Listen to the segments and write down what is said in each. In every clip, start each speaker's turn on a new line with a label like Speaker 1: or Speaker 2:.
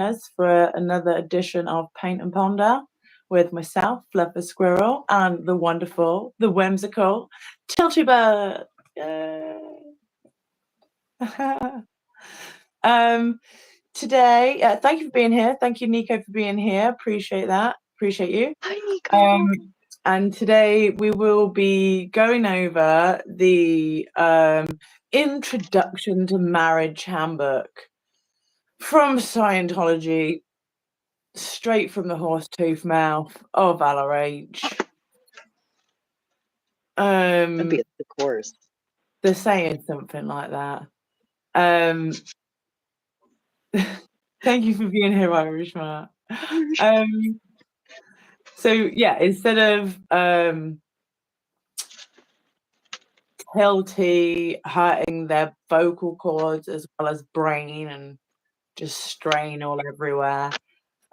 Speaker 1: us for another edition of Paint and Ponder with myself, Fluffer Squirrel, and the wonderful, the whimsical Tilty Bird. Today, thank you for being here. Thank you, Nico, for being here. Appreciate that. Appreciate you.
Speaker 2: Hi, Nico.
Speaker 1: And today we will be going over the Introduction to Marriage handbook from Scientology, straight from the horse-tooth mouth of Valor H.
Speaker 2: The course.
Speaker 1: They're saying something like that. Thank you for being here, Irish Matt. So yeah, instead of Tilty hurting their vocal cords as well as brain and just strain all everywhere.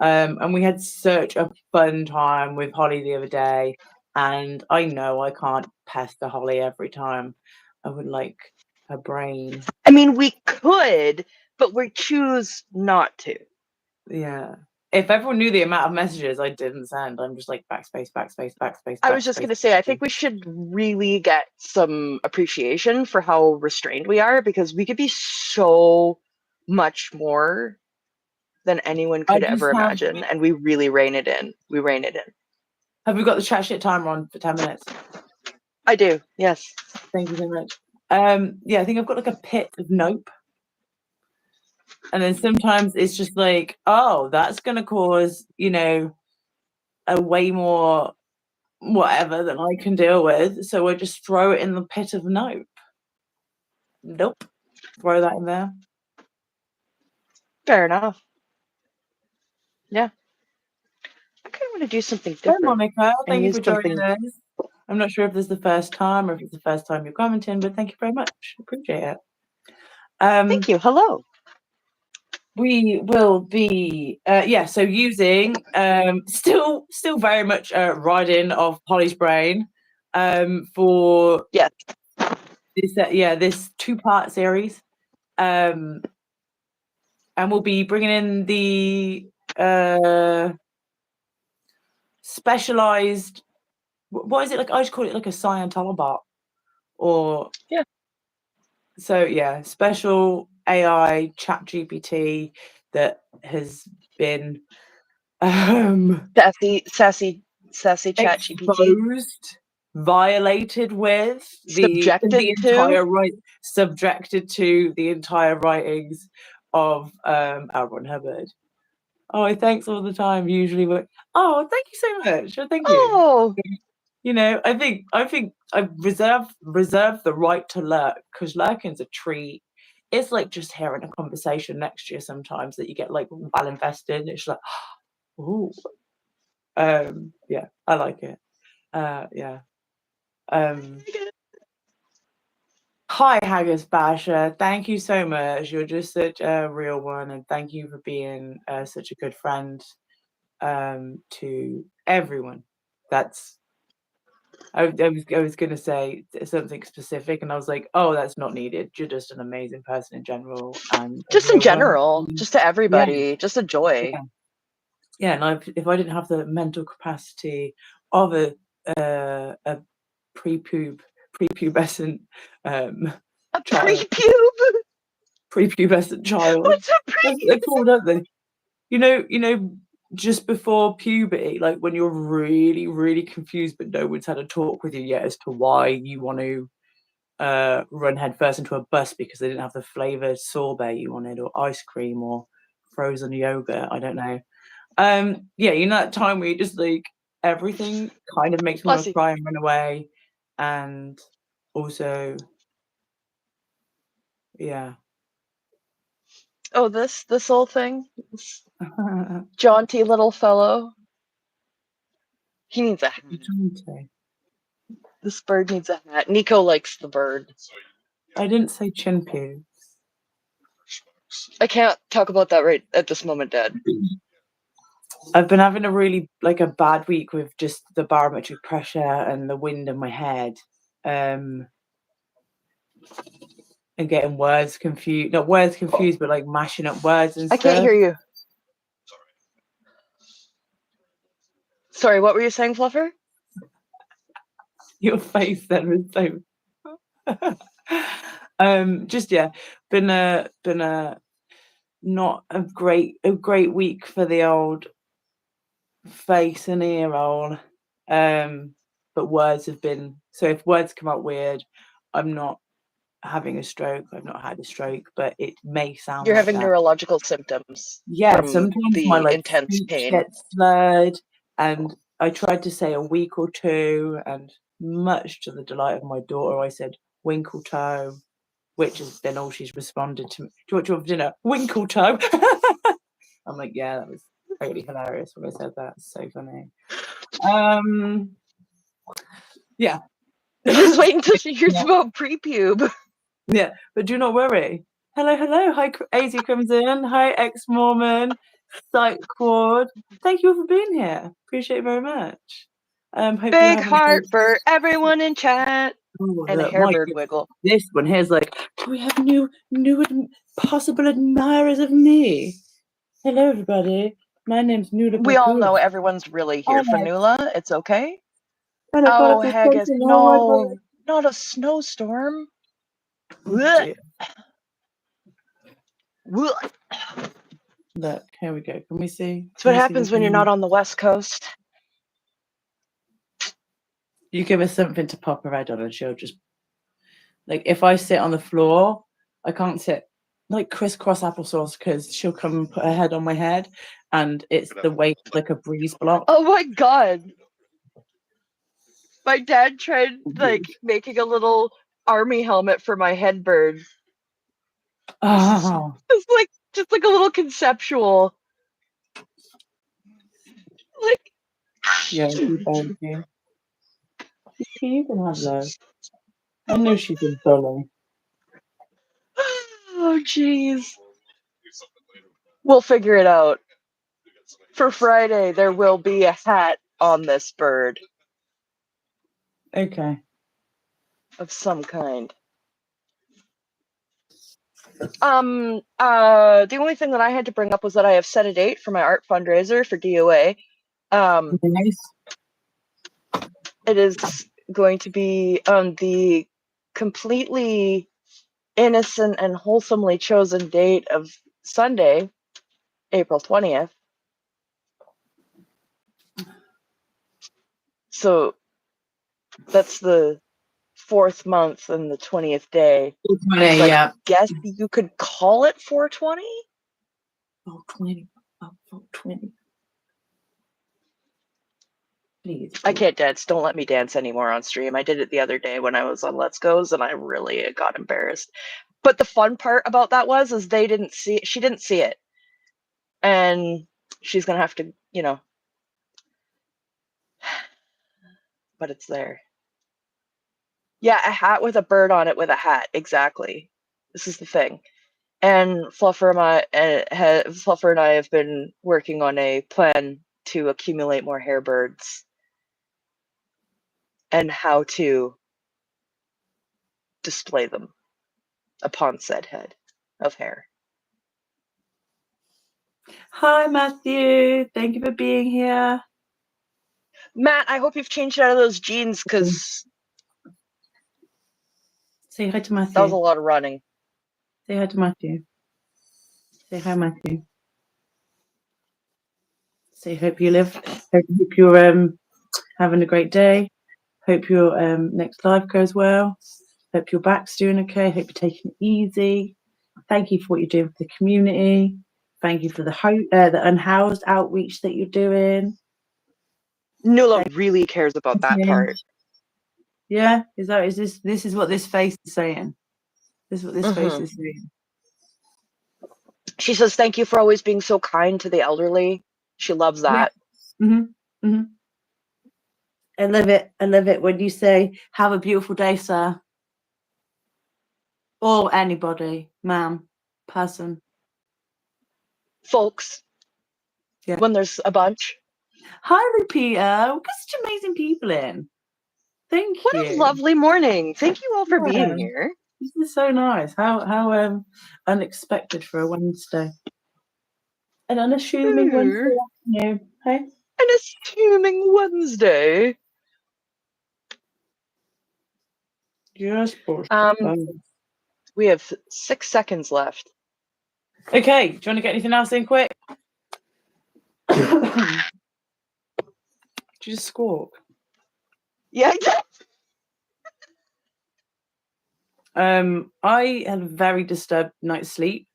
Speaker 1: And we had such a fun time with Holly the other day, and I know I can't pester Holly every time. I would like her brain.
Speaker 2: I mean, we could, but we choose not to.
Speaker 1: Yeah. If everyone knew the amount of messages I didn't send, I'm just like backspace.
Speaker 2: I was just going to say, I think we should really get some appreciation for how restrained we are, because we could be so much more than anyone could ever imagine, and we really rein it in. We rein it in.
Speaker 1: Have we got the chat shit timer on for 10 minutes?
Speaker 2: I do, yes.
Speaker 1: Thank you so much. Yeah, I think I've got like a pit of nope. And then sometimes it's just like, oh, that's going to cause, you know, a way more whatever than I can deal with. So I just throw it in the pit of nope. Nope. Throw that in there.
Speaker 2: Fair enough. Yeah. I kind of want to do something different.
Speaker 1: Hey, Monica. Thank you for joining us. I'm not sure if this is the first time or if it's the first time you're commenting, but thank you very much. Appreciate it.
Speaker 2: Thank you. Hello.
Speaker 1: We will be, so using, still very much riding off Holly's brain for this two-part series. And we'll be bringing in the specialized, what is it like? I just call it like a Scientolobot, or special AI chat GPT that has been
Speaker 2: sassy chat GPT,
Speaker 1: violated with subjected to the entire writings of L. Ron Hubbard. Oh, thanks all the time. Usually, thank you so much. Thank you.
Speaker 2: Oh,
Speaker 1: you know, I think I reserve the right to lurk, because lurking's a treat. It's like just hearing a conversation next to you sometimes that you get like well invested. It's like, ooh, yeah, I like it. Yeah. Hi, Haggis Basha. Thank you so much. You're just such a real one, and thank you for being such a good friend to everyone. I was going to say something specific, and I was like, oh, that's not needed. You're just an amazing person in general. And
Speaker 2: just in general, just to everybody, just a joy.
Speaker 1: Yeah, and if I didn't have the mental capacity of a prepubescent prepubescent child.
Speaker 2: What's a prepubescent?
Speaker 1: They're called, don't they? You know, just before puberty, like when you're really, really confused, but no one's had a talk with you yet as to why you want to run headfirst into a bus because they didn't have the flavored sorbet you wanted, or ice cream, or frozen yogurt. I don't know. You know that time where you just like everything kind of makes me want to cry and run away, and also, yeah.
Speaker 2: Oh, this whole thing, this jaunty little fellow. He needs a hat. This bird needs a hat. Nico likes the bird.
Speaker 1: I didn't say chin pubes.
Speaker 2: I can't talk about that right at this moment, Dad.
Speaker 1: I've been having a bad week with just the barometric pressure and the wind in my head. And getting words confused. Not words confused, but like mashing up words and stuff.
Speaker 2: I can't hear you. Sorry, what were you saying, Fluffer?
Speaker 1: Your face then was so. Just been a not a great week for the old face and ear hole. But words have been, so if words come out weird, I'm not having a stroke. I've not had a stroke, but it may sound
Speaker 2: You're
Speaker 1: like
Speaker 2: having
Speaker 1: that.
Speaker 2: neurological symptoms.
Speaker 1: Yeah,
Speaker 2: from
Speaker 1: sometimes my
Speaker 2: the intense
Speaker 1: speech
Speaker 2: pain.
Speaker 1: gets slurred, and I tried to say a week or two, and much to the delight of my daughter, I said winkle toe, which has been all she's responded to me. Do you want to have dinner? Winkle toe. I'm like, yeah, that was totally hilarious when I said that. It's so funny. Yeah.
Speaker 2: Just waiting to hear about pre-pube.
Speaker 1: Yeah, but do not worry. Hello. Hi, AZ comes in. Hi, ex-Mormon, Psych Quad. Thank you all for being here. Appreciate it very much. Hope you're
Speaker 2: Big
Speaker 1: having
Speaker 2: heart for everyone in chat. And a hairbird wiggle.
Speaker 1: This one here's like, do we have new possible admirers of me? Hello, everybody. My name's Nula.
Speaker 2: We all know everyone's really here for Nula. It's okay.
Speaker 1: Oh,
Speaker 2: Haggis, no, not a snowstorm.
Speaker 1: Oh, look, here we go. Can we see?
Speaker 2: That's what happens when you're not on the West Coast.
Speaker 1: You give her something to pop her head on and she'll just, like, if I sit on the floor, I can't sit like crisscross applesauce because she'll come and put her head on my head and it's the weight like a breeze block.
Speaker 2: Oh my God. My dad tried like making a little army helmet for my headbird.
Speaker 1: Oh.
Speaker 2: It's just like a little conceptual. Like,
Speaker 1: yeah, thank you. You can have those. I knew she'd been bullying.
Speaker 2: Oh, jeez. We'll figure it out. For Friday, there will be a hat on this bird.
Speaker 1: Okay.
Speaker 2: Of some kind. The only thing that I had to bring up was that I have set a date for my art fundraiser for DOA.
Speaker 1: Nice.
Speaker 2: It is going to be on the completely innocent and wholesomely chosen date of Sunday, April 20th. So that's the 4th month and the 20th day.
Speaker 1: 20,
Speaker 2: so
Speaker 1: yeah.
Speaker 2: I guess you could call it 420?
Speaker 1: 420. 420. Please.
Speaker 2: I can't dance. Don't let me dance anymore on stream. I did it the other day when I was on Let's Go's and I really got embarrassed. But the fun part about that is she didn't see it. And she's going to have to, but it's there. Yeah, a hat with a bird on it with a hat. Exactly. This is the thing. And Fluffer and I have been working on a plan to accumulate more hairbirds and how to display them upon said head of hair.
Speaker 1: Hi, Matthew. Thank you for being here.
Speaker 2: Matt, I hope you've changed out of those jeans because
Speaker 1: say hi to Matthew.
Speaker 2: That was a lot of running.
Speaker 1: Say hi to Matthew. Say hi, Matthew. Say hope you hope you're having a great day. Hope your next live goes well. Hope your back's doing okay. Hope you're taking it easy. Thank you for what you're doing for the community. Thank you for the unhoused outreach that you're doing.
Speaker 2: Nula really cares about that part.
Speaker 1: Yeah, this is what this face is saying. This is what this face is saying.
Speaker 2: She says, thank you for always being so kind to the elderly. She loves that.
Speaker 1: Yeah. I love it. I love it when you say, have a beautiful day, sir. Or anybody, ma'am, person.
Speaker 2: Folks.
Speaker 1: Yeah.
Speaker 2: When there's a bunch.
Speaker 1: Hi, Lupita. We've got such amazing people in. Thank you.
Speaker 2: What a lovely morning. Thank you all for being here.
Speaker 1: This is so nice. How unexpected for a Wednesday. An unassuming Wednesday afternoon. Hey?
Speaker 2: An assuming Wednesday.
Speaker 1: Just
Speaker 2: we have 6 seconds left.
Speaker 1: Okay, do you want to get anything else in quick? Did you just squawk?
Speaker 2: Yeah.
Speaker 1: I had a very disturbed night's sleep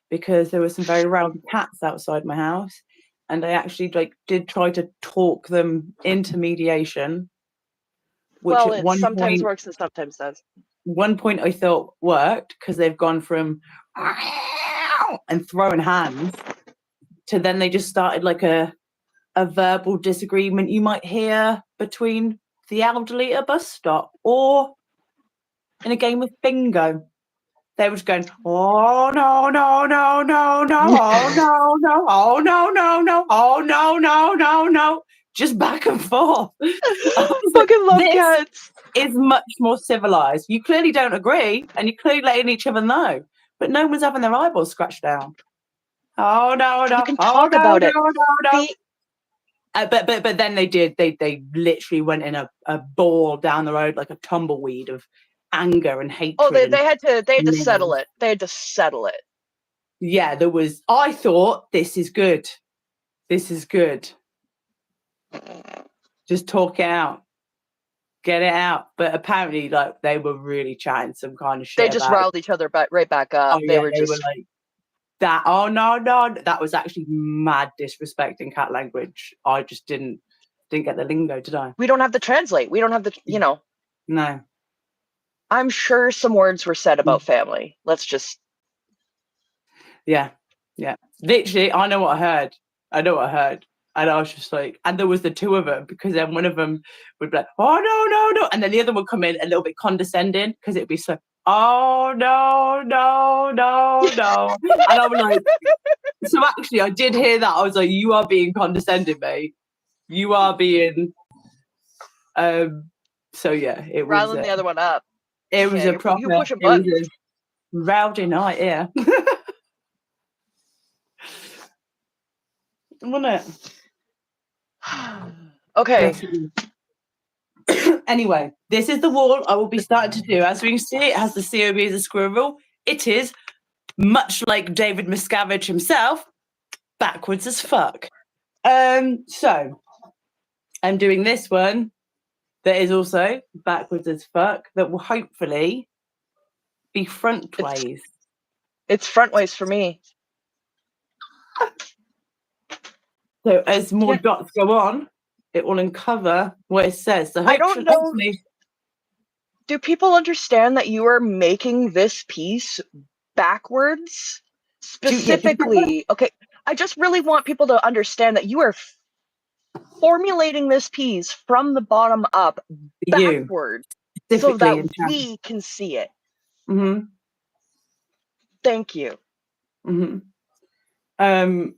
Speaker 1: because there were some very rowdy cats outside my house, and I actually did try to talk them into mediation. Which
Speaker 2: well,
Speaker 1: at
Speaker 2: it
Speaker 1: one
Speaker 2: sometimes
Speaker 1: point,
Speaker 2: works and sometimes does.
Speaker 1: One point I thought worked because they've gone from and throwing hands to then they just started like a verbal disagreement you might hear between the elderly at a bus stop or in a game of bingo. They were just going, oh no, no, no, no, no, oh no, no, oh no, no, no, oh no, no, no, no. Just back and forth.
Speaker 2: I fucking love cats.
Speaker 1: Is much more civilized. You clearly don't agree, and you're clearly letting each other know, but no one's having their eyeballs scratched down. Oh no, no,
Speaker 2: you can
Speaker 1: oh
Speaker 2: talk
Speaker 1: no,
Speaker 2: about
Speaker 1: no,
Speaker 2: it.
Speaker 1: no, no.
Speaker 2: See,
Speaker 1: but then they did. They literally went in a ball down the road like a tumbleweed of anger and hatred.
Speaker 2: Oh, they had to settle it. They had to settle it.
Speaker 1: Yeah, there was. I thought this is good. This is good. Just talk it out. Get it out. But apparently, like, they were really chatting some kind of shit.
Speaker 2: They just riled each other right back up.
Speaker 1: Oh,
Speaker 2: they were just
Speaker 1: like that. Oh no, that was actually mad disrespecting cat language. I just didn't get the lingo, did I?
Speaker 2: We don't have to translate. We don't have the,
Speaker 1: No.
Speaker 2: I'm sure some words were said about family. Let's just.
Speaker 1: Yeah. Literally, I know what I heard. And I was just like, and there was the two of them, because then one of them would be like, oh, no. And then the other would come in a little bit condescending, because it'd be so, oh, no. And I was like, so actually, I did hear that. I was like, you are being condescending, mate. You are being, so yeah, it was.
Speaker 2: Riling the other one up.
Speaker 1: It was a proper,
Speaker 2: you pushing buttons.
Speaker 1: It was a rowdy night, yeah. Wasn't it?
Speaker 2: Okay.
Speaker 1: Anyway, this is the wall I will be starting to do. As we can see, it has the COB as a squirrel. It is, much like David Miscavige himself, backwards as fuck. So I'm doing this one that is also backwards as fuck, that will hopefully be frontways.
Speaker 2: It's frontways for me.
Speaker 1: So as more dots go on, it will uncover what it says. So
Speaker 2: I don't know. Do people understand that you are making this piece backwards? Specifically, okay, I just really want people to understand that you are formulating this piece from the bottom up backwards so that we can see it.
Speaker 1: Mm-hmm.
Speaker 2: Thank you.
Speaker 1: Mm-hmm.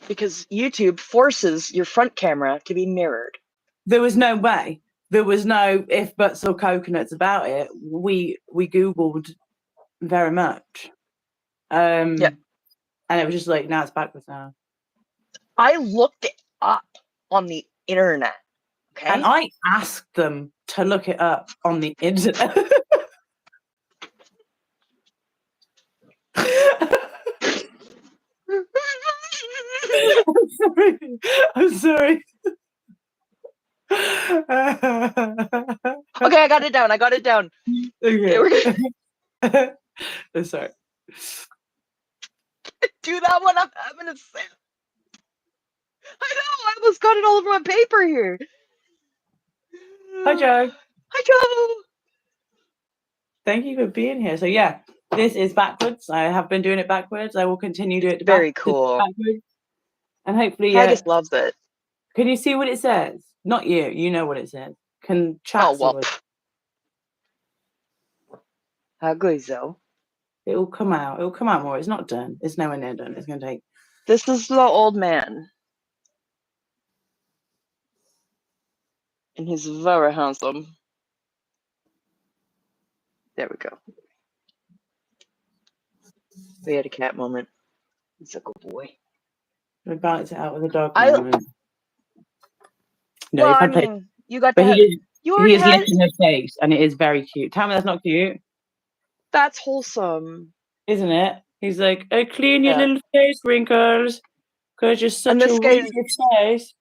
Speaker 2: Because YouTube forces your front camera to be mirrored.
Speaker 1: There was no way. There was no if, buts, or coconuts about it. We Googled very much. And it was just like, now it's backwards now.
Speaker 2: I looked it up on the internet. Okay.
Speaker 1: And I asked them to look it up on the internet. I'm sorry.
Speaker 2: Okay, I got it down.
Speaker 1: Okay. I'm sorry.
Speaker 2: Do that one. I'm having a sip. I know. I almost got it all over my paper here.
Speaker 1: Hi, Joe.
Speaker 2: Hi, Joe.
Speaker 1: Thank you for being here. So yeah, this is backwards. I have been doing it backwards. I will continue to do it
Speaker 2: very cool.
Speaker 1: Backwards. And hopefully,
Speaker 2: Haggis loves it.
Speaker 1: Can you see what it says? Not you. You know what it says. Can chat see what
Speaker 2: Haggis though.
Speaker 1: It will come out. It will come out more. It's not done. It's nowhere near done. It's going to take.
Speaker 2: This is the old man. And he's very handsome. There we go. We had a cat moment. He's a good boy.
Speaker 1: We balance it out with a dog moment. No,
Speaker 2: Well,
Speaker 1: you've
Speaker 2: I
Speaker 1: had
Speaker 2: mean, you got
Speaker 1: but
Speaker 2: to have. You
Speaker 1: he
Speaker 2: already
Speaker 1: is
Speaker 2: had.
Speaker 1: licking her face, and it is very cute. Tell me that's not cute,
Speaker 2: That's wholesome.
Speaker 1: isn't it? He's like, I clean your
Speaker 2: Yeah.
Speaker 1: little face wrinkles because you're
Speaker 2: And
Speaker 1: such a wrinkly face.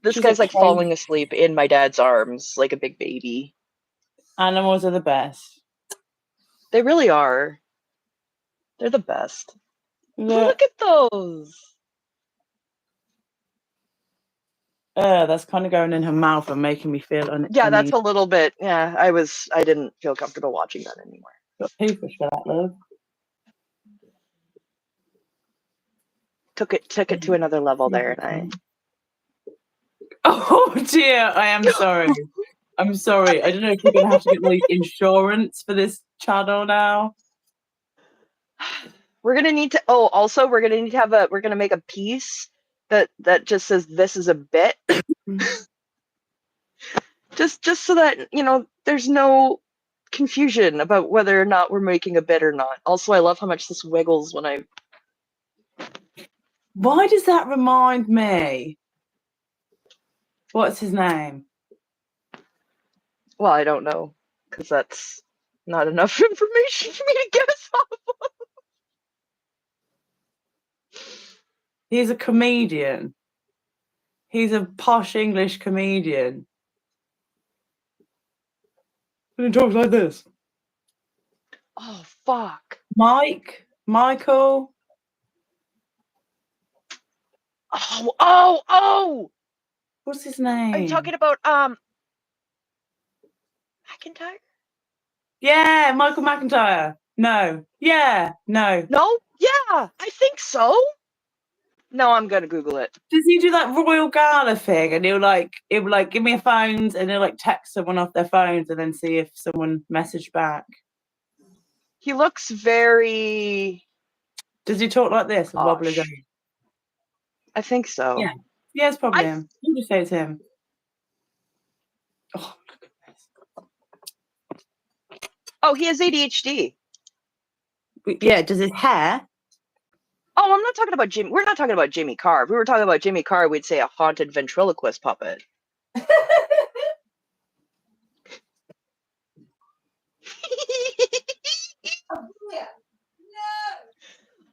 Speaker 2: this
Speaker 1: She's
Speaker 2: guy's
Speaker 1: like,
Speaker 2: like falling asleep in my dad's arms like a big baby.
Speaker 1: animals are the best.
Speaker 2: They really are. They're the best.
Speaker 1: Look,
Speaker 2: Look at those.
Speaker 1: that's kind of going in her mouth and making me feel
Speaker 2: Yeah, that's
Speaker 1: uneasy.
Speaker 2: a little bit. Yeah, I didn't feel comfortable watching that anymore.
Speaker 1: Got toothbrush for that, love.
Speaker 2: Took it to another level there, and I.
Speaker 1: Oh dear, I am sorry. I'm sorry. I don't know if we're gonna have to get like insurance for this channel now.
Speaker 2: We're gonna need to. Oh, also, we're gonna need to have a. We're gonna make a piece that just says this is a bit. just so that there's no confusion about whether or not we're making a bit or not. Also, I love how much this wiggles when I.
Speaker 1: Why does that remind me? What's his name?
Speaker 2: Well, I don't know, because that's not enough information for me to guess off of.
Speaker 1: He's a comedian. He's a posh English comedian. And he talks like this.
Speaker 2: Oh, fuck.
Speaker 1: Michael.
Speaker 2: Oh!
Speaker 1: What's his name?
Speaker 2: Are you talking about McIntyre?
Speaker 1: Yeah, Michael McIntyre. No. Yeah, no.
Speaker 2: No? Yeah, I think so. No, I'm gonna Google it.
Speaker 1: Does he do that Royal Gala thing? And he'll like give me a phone, and he'll like text someone off their phones and then see if someone messaged back.
Speaker 2: He looks very.
Speaker 1: Does he talk like this and wobble his
Speaker 2: Posh.
Speaker 1: head?
Speaker 2: I think so.
Speaker 1: Yeah, it's probably him. You just say it's him. Oh, look at this.
Speaker 2: Oh, he has ADHD.
Speaker 1: Yeah, does his hair?
Speaker 2: Oh, I'm not talking about Jimmy. We're not talking about Jimmy Carr. If we were talking about Jimmy Carr, we'd say a haunted ventriloquist puppet.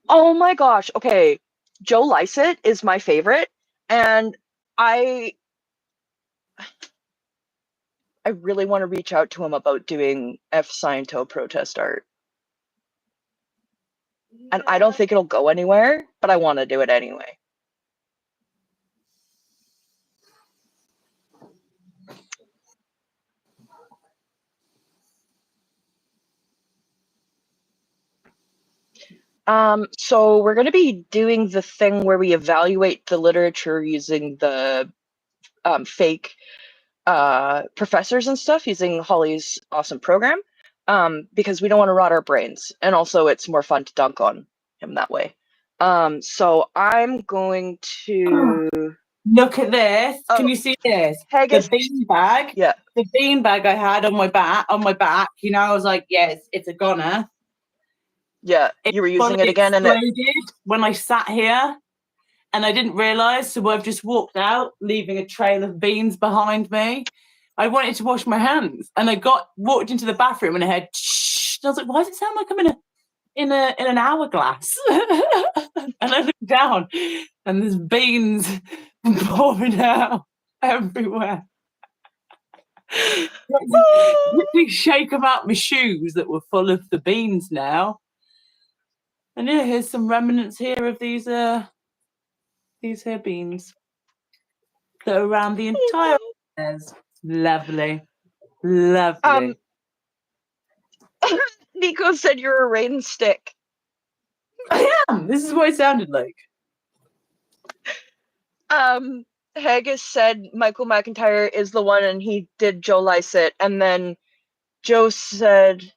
Speaker 2: Oh my gosh. Okay. Joe Lycett is my favorite. And I really want to reach out to him about doing F Sciento protest art. And I don't think it'll go anywhere, but I want to do it anyway. So we're going to be doing the thing where we evaluate the literature using the fake professors and stuff, using Holly's awesome program, because we don't want to rot our brains. And also it's more fun to dunk on him that way. So I'm going to...
Speaker 1: Look at this. Can you see this?
Speaker 2: Haggis.
Speaker 1: The beanbag.
Speaker 2: Yeah.
Speaker 1: The beanbag I had on my back. I was like, yes, it's a goner.
Speaker 2: Yeah, you were using it again, and
Speaker 1: it when I sat here, and I didn't realise. So I've just walked out, leaving a trail of beans behind me. I wanted to wash my hands, and I walked into the bathroom, and I heard. Shh, and I was like, why does it sound like I'm in an hourglass? And I looked down, and there's beans pouring out everywhere. Literally shake them out my shoes that were full of the beans now. And yeah, here's some remnants here of these here beans that are around the entire lovely.
Speaker 2: Nico said you're a rain stick.
Speaker 1: I am. This is what it sounded like.
Speaker 2: Haggis said Michael McIntyre is the one, and he did Joe Lycett, and then Joe said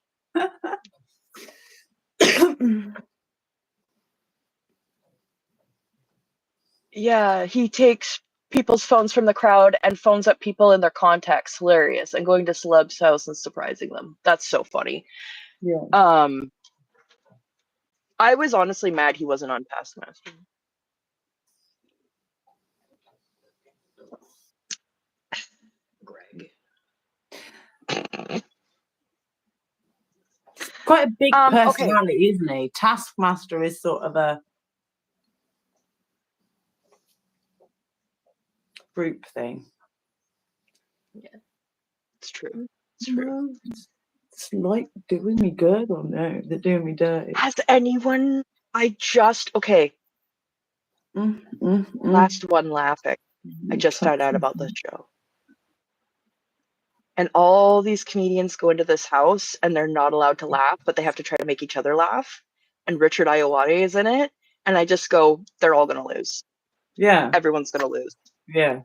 Speaker 2: yeah, he takes people's phones from the crowd and phones up people in their contacts. Hilarious. And going to celebs' house and surprising them. That's so funny.
Speaker 1: Yeah.
Speaker 2: I was honestly mad he wasn't on Taskmaster.
Speaker 1: Quite a big
Speaker 2: Okay.
Speaker 1: personality, isn't he? Taskmaster is sort of a group thing.
Speaker 2: Yeah, it's true. It's true.
Speaker 1: Well, it's like doing me good or no? They're doing me dirty.
Speaker 2: Has anyone? Okay. Last one laughing. I just found out about this show. And all these comedians go into this house and they're not allowed to laugh, but they have to try to make each other laugh. And Richard Ayoade is in it. And I just go, they're all going to lose.
Speaker 1: Yeah.
Speaker 2: Everyone's going to lose.
Speaker 1: Yeah.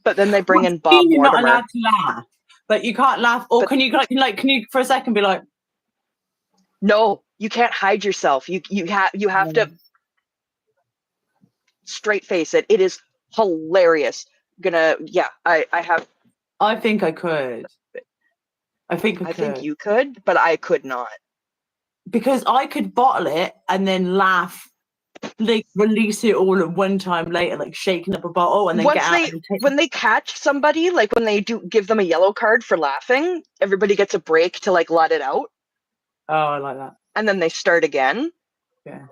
Speaker 2: But then they bring in Bob Mortimer.
Speaker 1: You're not allowed to laugh. Like, you can't laugh. Or can you for a second be like,
Speaker 2: no, you can't hide yourself. You have to straight face it. It is hilarious.
Speaker 1: I think I could. I
Speaker 2: think you could, but I could not.
Speaker 1: Because I could bottle it and then laugh, like release it all at one time later, like shaking up a bottle and then get out.
Speaker 2: When they catch somebody, like when they do give them a yellow card for laughing, everybody gets a break to like let it out.
Speaker 1: Oh, I like that.
Speaker 2: And then they start again.
Speaker 1: Yeah.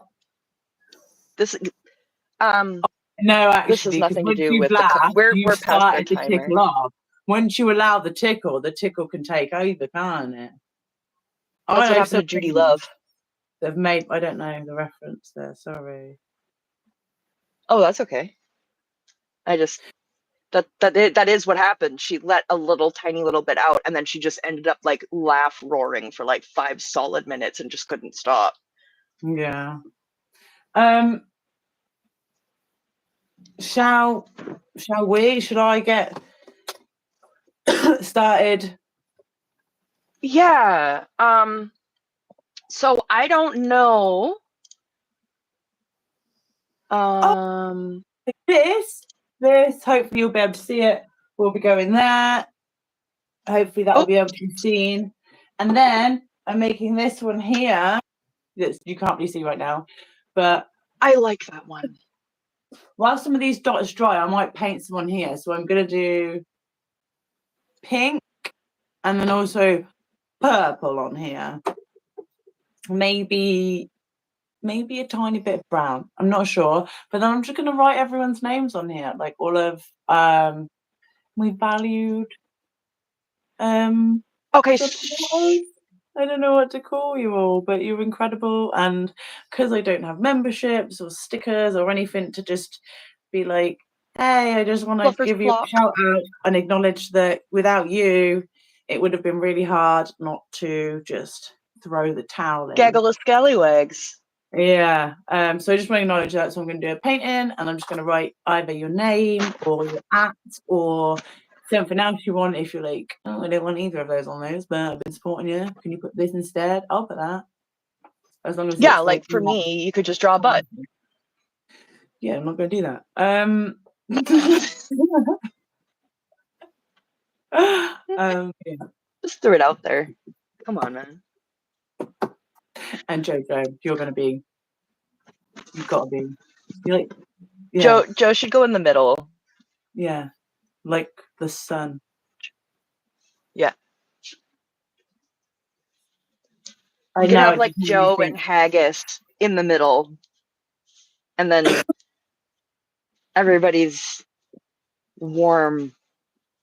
Speaker 1: No, actually,
Speaker 2: this has nothing to do with we're past our timer.
Speaker 1: Once you allow the tickle can take over, can't it?
Speaker 2: That's what happened to Judy Love.
Speaker 1: They've made, I don't know the reference there, sorry.
Speaker 2: Oh, that's okay. I just that is what happened. She let a tiny little bit out, and then she just ended up like roaring for like 5 solid minutes and just couldn't stop.
Speaker 1: Yeah. Shall we? Should I get started?
Speaker 2: Yeah. So I don't know.
Speaker 1: This. Hopefully you'll be able to see it. We'll be going there. Hopefully that'll be able to be seen. And then I'm making this one here. That you can't really see right now, but
Speaker 2: I like that one.
Speaker 1: While some of these dots dry, I might paint some on here. So I'm gonna do pink and then also purple on here. Maybe a tiny bit of brown. I'm not sure. But then I'm just gonna write everyone's names on here, like all of we valued
Speaker 2: okay.
Speaker 1: I don't know what to call you all, but you're incredible. And because I don't have memberships or stickers or anything to just be like, hey, I just want to give you a shout out and acknowledge that without you, it would have been really hard not to just throw the towel in.
Speaker 2: Gaggle of scallywags.
Speaker 1: Yeah. So I just want to acknowledge that. So I'm going to do a painting and I'm just going to write either your name or your @ or something else you want. If you're like, oh, I don't want either of those on those, but I've been supporting you. Can you put this instead? I'll put that. As long as
Speaker 2: like for me, you could just draw a butt.
Speaker 1: Yeah, I'm not going to do that. Yeah.
Speaker 2: Just threw it out there. Come on, man.
Speaker 1: And Jojo, you're going to be. You've got to be. You're like, yeah.
Speaker 2: Joe should go in the middle.
Speaker 1: Yeah, like the sun.
Speaker 2: Yeah. You can have like Joe and Haggis in the middle, and then everybody's warm.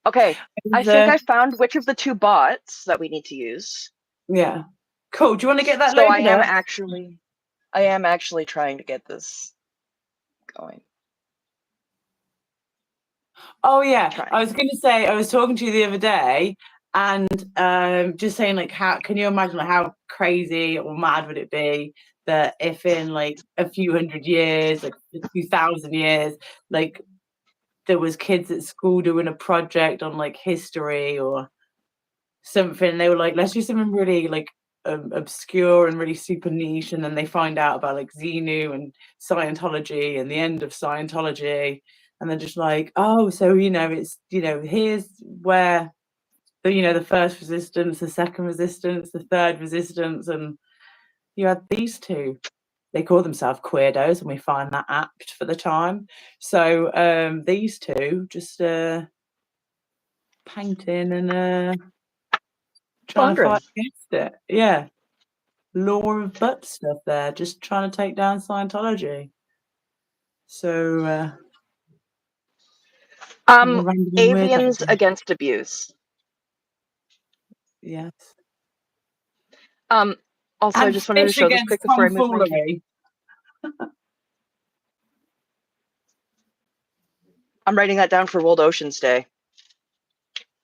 Speaker 2: Okay, I think I found which of the 2 bots that we need to use.
Speaker 1: Yeah, cool. Do you want to get that?
Speaker 2: So I am actually trying to get this going.
Speaker 1: Oh yeah, I was going to say, I was talking to you the other day and just saying, like, how can you imagine like, how crazy or mad would it be that if in like a few hundred years, like a few thousand years, like there was kids at school doing a project on like history or something, they were like, let's do something really like obscure and really super niche, and then they find out about like Xenu and Scientology and the end of Scientology, and they're just like, oh, so it's here's where the first resistance, the second resistance, the third resistance, and you had these 2. They call themselves queerdos, and we find that apt for the time. So these 2 just painting and trying to fight against it. Yeah. law of butt stuff there, just trying to take down Scientology. So,
Speaker 2: aliens against abuse.
Speaker 1: Yes.
Speaker 2: Also,
Speaker 1: and
Speaker 2: I just wanted to show this quick before I move my tea. I'm writing that down for World Oceans Day.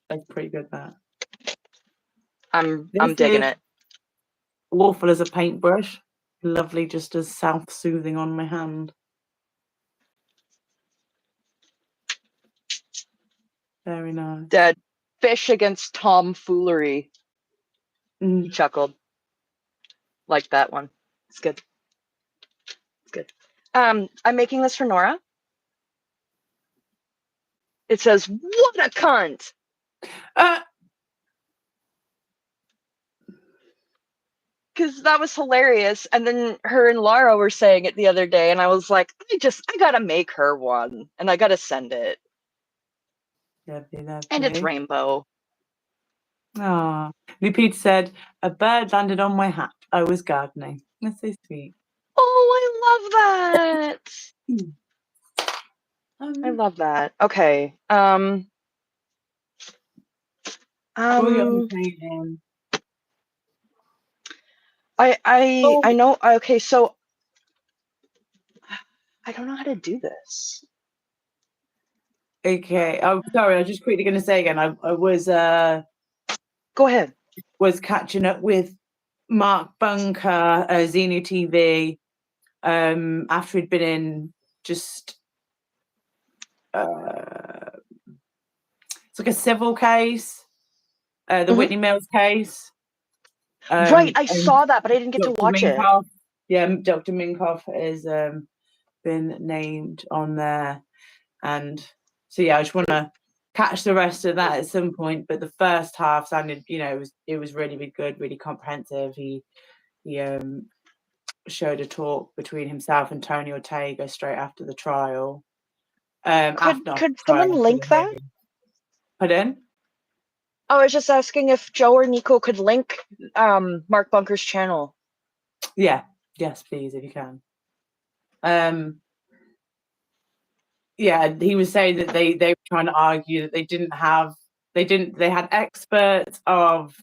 Speaker 1: That's pretty good, that.
Speaker 2: I'm digging it.
Speaker 1: Awful as a paintbrush. Lovely, just as self-soothing on my hand. Very nice.
Speaker 2: Dead fish against tomfoolery. He chuckled. Like that one. It's good. It's good. I'm making this for Nora. It says, "What a cunt!" Because that was hilarious. And then her and Laura were saying it the other day, and I was like, I gotta make her one, and I gotta send it.
Speaker 1: Lovely.
Speaker 2: And it's rainbow.
Speaker 1: Ah, Lupita said, "A bird landed on my hat. I was gardening." That's so sweet.
Speaker 2: Oh, I love that. I love that. Okay. I know. Okay, so I don't know how to do this.
Speaker 1: Okay. Oh, sorry. I was just quickly going to say again. I was.
Speaker 2: Go ahead.
Speaker 1: Was catching up with Mark Bunker, Xenu TV, after he'd been in just. It's like a civil case, the Whitney Mills case.
Speaker 2: Right, I saw that, but I didn't get to watch
Speaker 1: Minkoff, it. Yeah, Dr. Minkoff has been named on there, and so yeah, I just want to catch the rest of that at some point. But the first half sounded, it was really good, really comprehensive. He showed a talk between himself and Tony Ortega straight after the trial.
Speaker 2: Could someone link that?
Speaker 1: Pardon?
Speaker 2: I was just asking if Joe or Nico could link Mark Bunker's channel.
Speaker 1: Yeah. Yes, please, if you can. Yeah, he was saying that they were trying to argue that they had experts of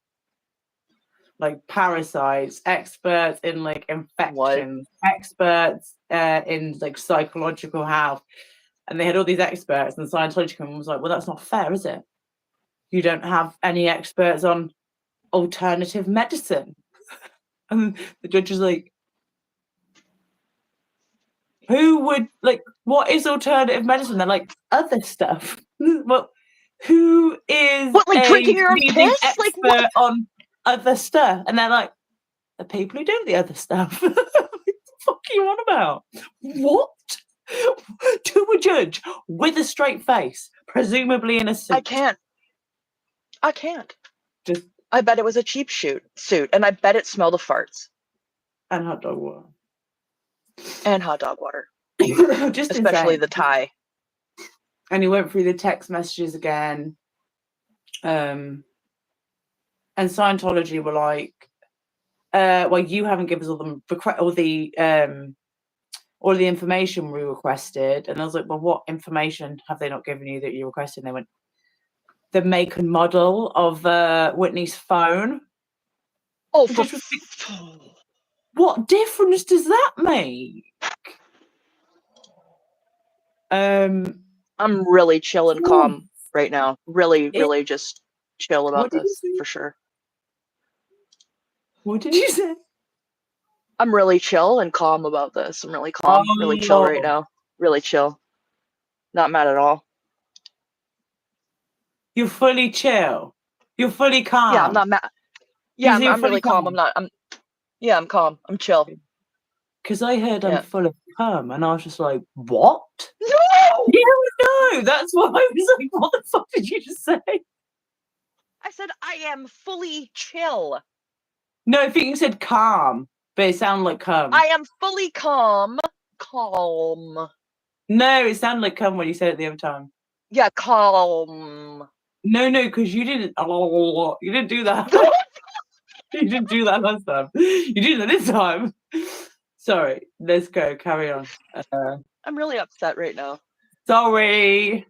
Speaker 1: like parasites, experts in like infections, experts in like psychological health, and they had all these experts, and Scientology was like, well, that's not fair, is it? You don't have any experts on alternative medicine. And the judge was like, who would, like, what is alternative medicine? They're like, other stuff. Well, who is
Speaker 2: drinking your own piss?
Speaker 1: expert
Speaker 2: like, what?
Speaker 1: on other stuff? And they're like, the people who do the other stuff. What the fuck are you on about? What? To a judge with a straight face, presumably in a suit.
Speaker 2: I can't. I bet it was a cheap suit, and I bet it smelled of farts.
Speaker 1: And hot dog water.
Speaker 2: And hot dog water.
Speaker 1: Just
Speaker 2: especially
Speaker 1: insane.
Speaker 2: The Thai.
Speaker 1: And he went through the text messages again. And Scientology were like, well, you haven't given us all the information we requested. And I was like, well, what information have they not given you that you requested? And they went, the make and model of Whitney's phone.
Speaker 2: Oh,
Speaker 1: what difference does that make?
Speaker 2: I'm really chill and calm right now. Really just chill about this for sure.
Speaker 1: What did you say?
Speaker 2: I'm really chill and calm about this. I'm really calm, really chill right now. Really chill. Not mad at all.
Speaker 1: You're fully chill. You're fully calm.
Speaker 2: Yeah, I'm not mad. Yeah, I'm really calm. I'm calm. I'm chill.
Speaker 1: Because I heard I'm full of cum, and I was just like, what?
Speaker 2: No!
Speaker 1: Yeah, no, that's why I was like, what the fuck did you just say?
Speaker 2: I said I am fully chill.
Speaker 1: No, I think you said calm, but it sounded like cum.
Speaker 2: I am fully calm. Calm.
Speaker 1: No, it sounded like cum when you said it the other time.
Speaker 2: Yeah, calm.
Speaker 1: No, because you didn't do that. You didn't do that last time. You did that this time. Sorry. Let's go. Carry on.
Speaker 2: I'm really upset right now.
Speaker 1: Sorry.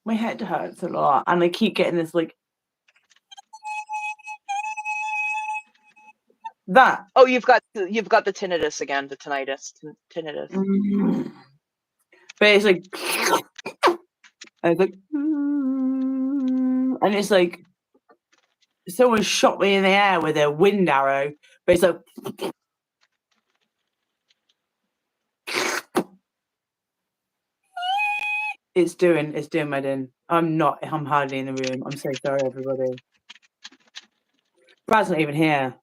Speaker 1: My head hurts a lot, and I keep getting this like that.
Speaker 2: Oh, you've got the tinnitus again, the tinnitus.
Speaker 1: But it's like, and it's like, and it's like someone shot me in the air with a wind arrow. But it's like, it's doing my din. I'm hardly in the room. I'm so sorry, everybody. Brad's not even here.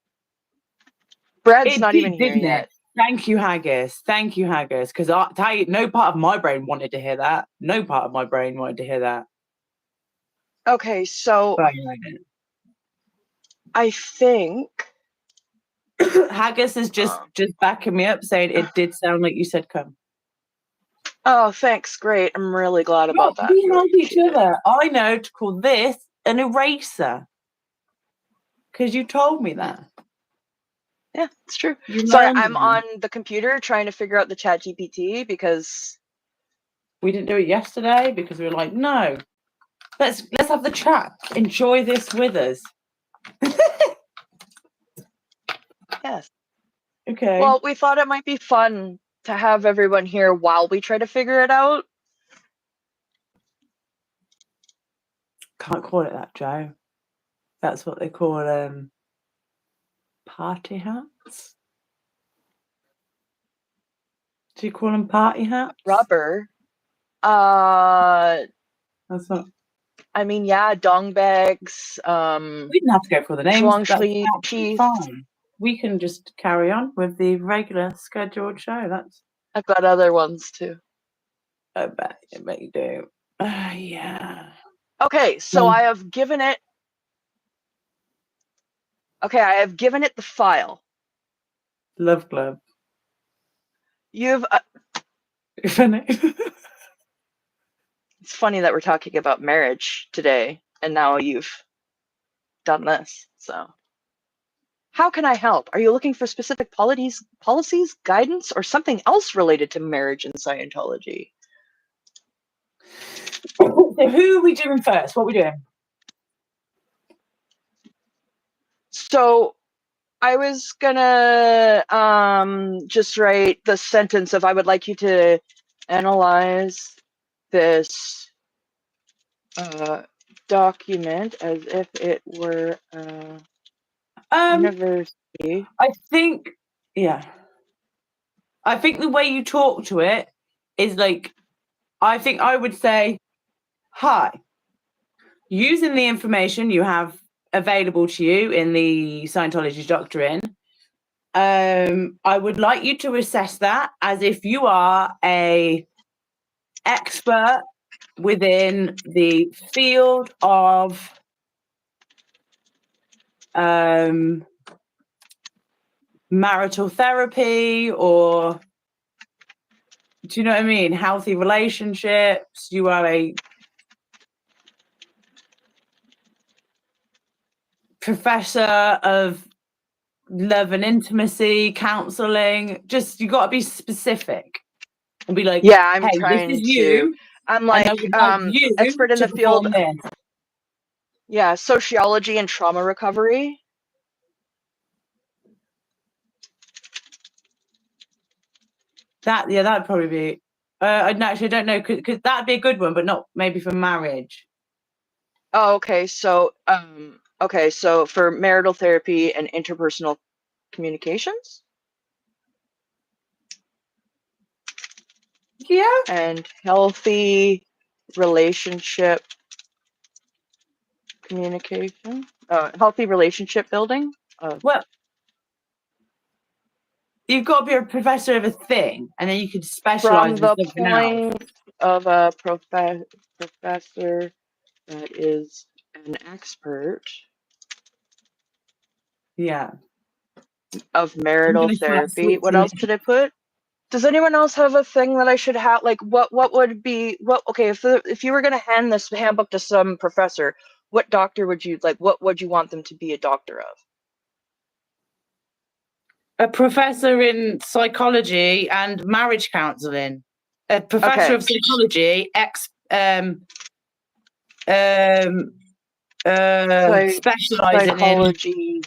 Speaker 2: Brad's not even here yet.
Speaker 1: Thank you, Haggis. Because I tell you, no part of my brain wanted to hear that. No part of my brain wanted to hear that.
Speaker 2: Okay, so I think
Speaker 1: Haggis is just backing me up, saying it did sound like you said come.
Speaker 2: Oh, thanks. Great. I'm really glad about that.
Speaker 1: We help each other. I know to call this an eraser. Because you told me that.
Speaker 2: Yeah, it's true. Sorry, I'm on the computer trying to figure out the chat GPT because
Speaker 1: we didn't do it yesterday because we were like, no. Let's have the chat. Enjoy this with us.
Speaker 2: Yes.
Speaker 1: Okay.
Speaker 2: Well, we thought it might be fun to have everyone here while we try to figure it out.
Speaker 1: Can't call it that, Joe. That's what they call party hats. Do you call them party hats?
Speaker 2: Rubber.
Speaker 1: That's not.
Speaker 2: I mean, yeah, dong bags.
Speaker 1: We didn't have to go for the names. That's fine. We can just carry on with the regular scheduled show.
Speaker 2: I've got other ones too.
Speaker 1: I bet you do. Yeah.
Speaker 2: Okay, so I have given it. Okay, I have given it the file.
Speaker 1: Love Glove.
Speaker 2: You've.
Speaker 1: It's
Speaker 2: funny that we're talking about marriage today, and now you've done this. So, how can I help? Are you looking for specific policies, guidance, or something else related to marriage and Scientology?
Speaker 1: So who are we doing first? What are we doing?
Speaker 2: So I was gonna just write the sentence of I would like you to analyze this document as if it were university.
Speaker 1: I think the way you talk to it is like, I think I would say, hi, using the information you have available to you in the Scientology doctrine, I would like you to assess that as if you are a expert within the field of marital therapy, or do you know what I mean? Healthy relationships. You are a professor of love and intimacy, counseling. Just, you got to be specific and be like,
Speaker 2: yeah, I'm
Speaker 1: hey,
Speaker 2: trying
Speaker 1: this is
Speaker 2: to.
Speaker 1: you.
Speaker 2: I'm like,
Speaker 1: you
Speaker 2: expert in the field.
Speaker 1: This.
Speaker 2: Yeah, sociology and trauma recovery.
Speaker 1: That'd probably be. I actually don't know, because that'd be a good one, but not maybe for marriage.
Speaker 2: Oh, okay. So, so for marital therapy and interpersonal communications.
Speaker 1: Yeah.
Speaker 2: And healthy relationship communication. Healthy relationship building.
Speaker 1: Well, you've got to be a professor of a thing, and then you could specialize
Speaker 2: from
Speaker 1: in
Speaker 2: the
Speaker 1: something
Speaker 2: point
Speaker 1: else.
Speaker 2: of a professor that is an expert.
Speaker 1: Yeah.
Speaker 2: Of marital therapy. What else should I put? Does anyone else have a thing that I should have? Like, what would be what? Okay, if you were going to hand this handbook to some professor, What doctor would you like? What would you want them to be a doctor of?
Speaker 1: A professor in psychology and marriage counselling. A professor of psychology, specialising in
Speaker 2: psychology,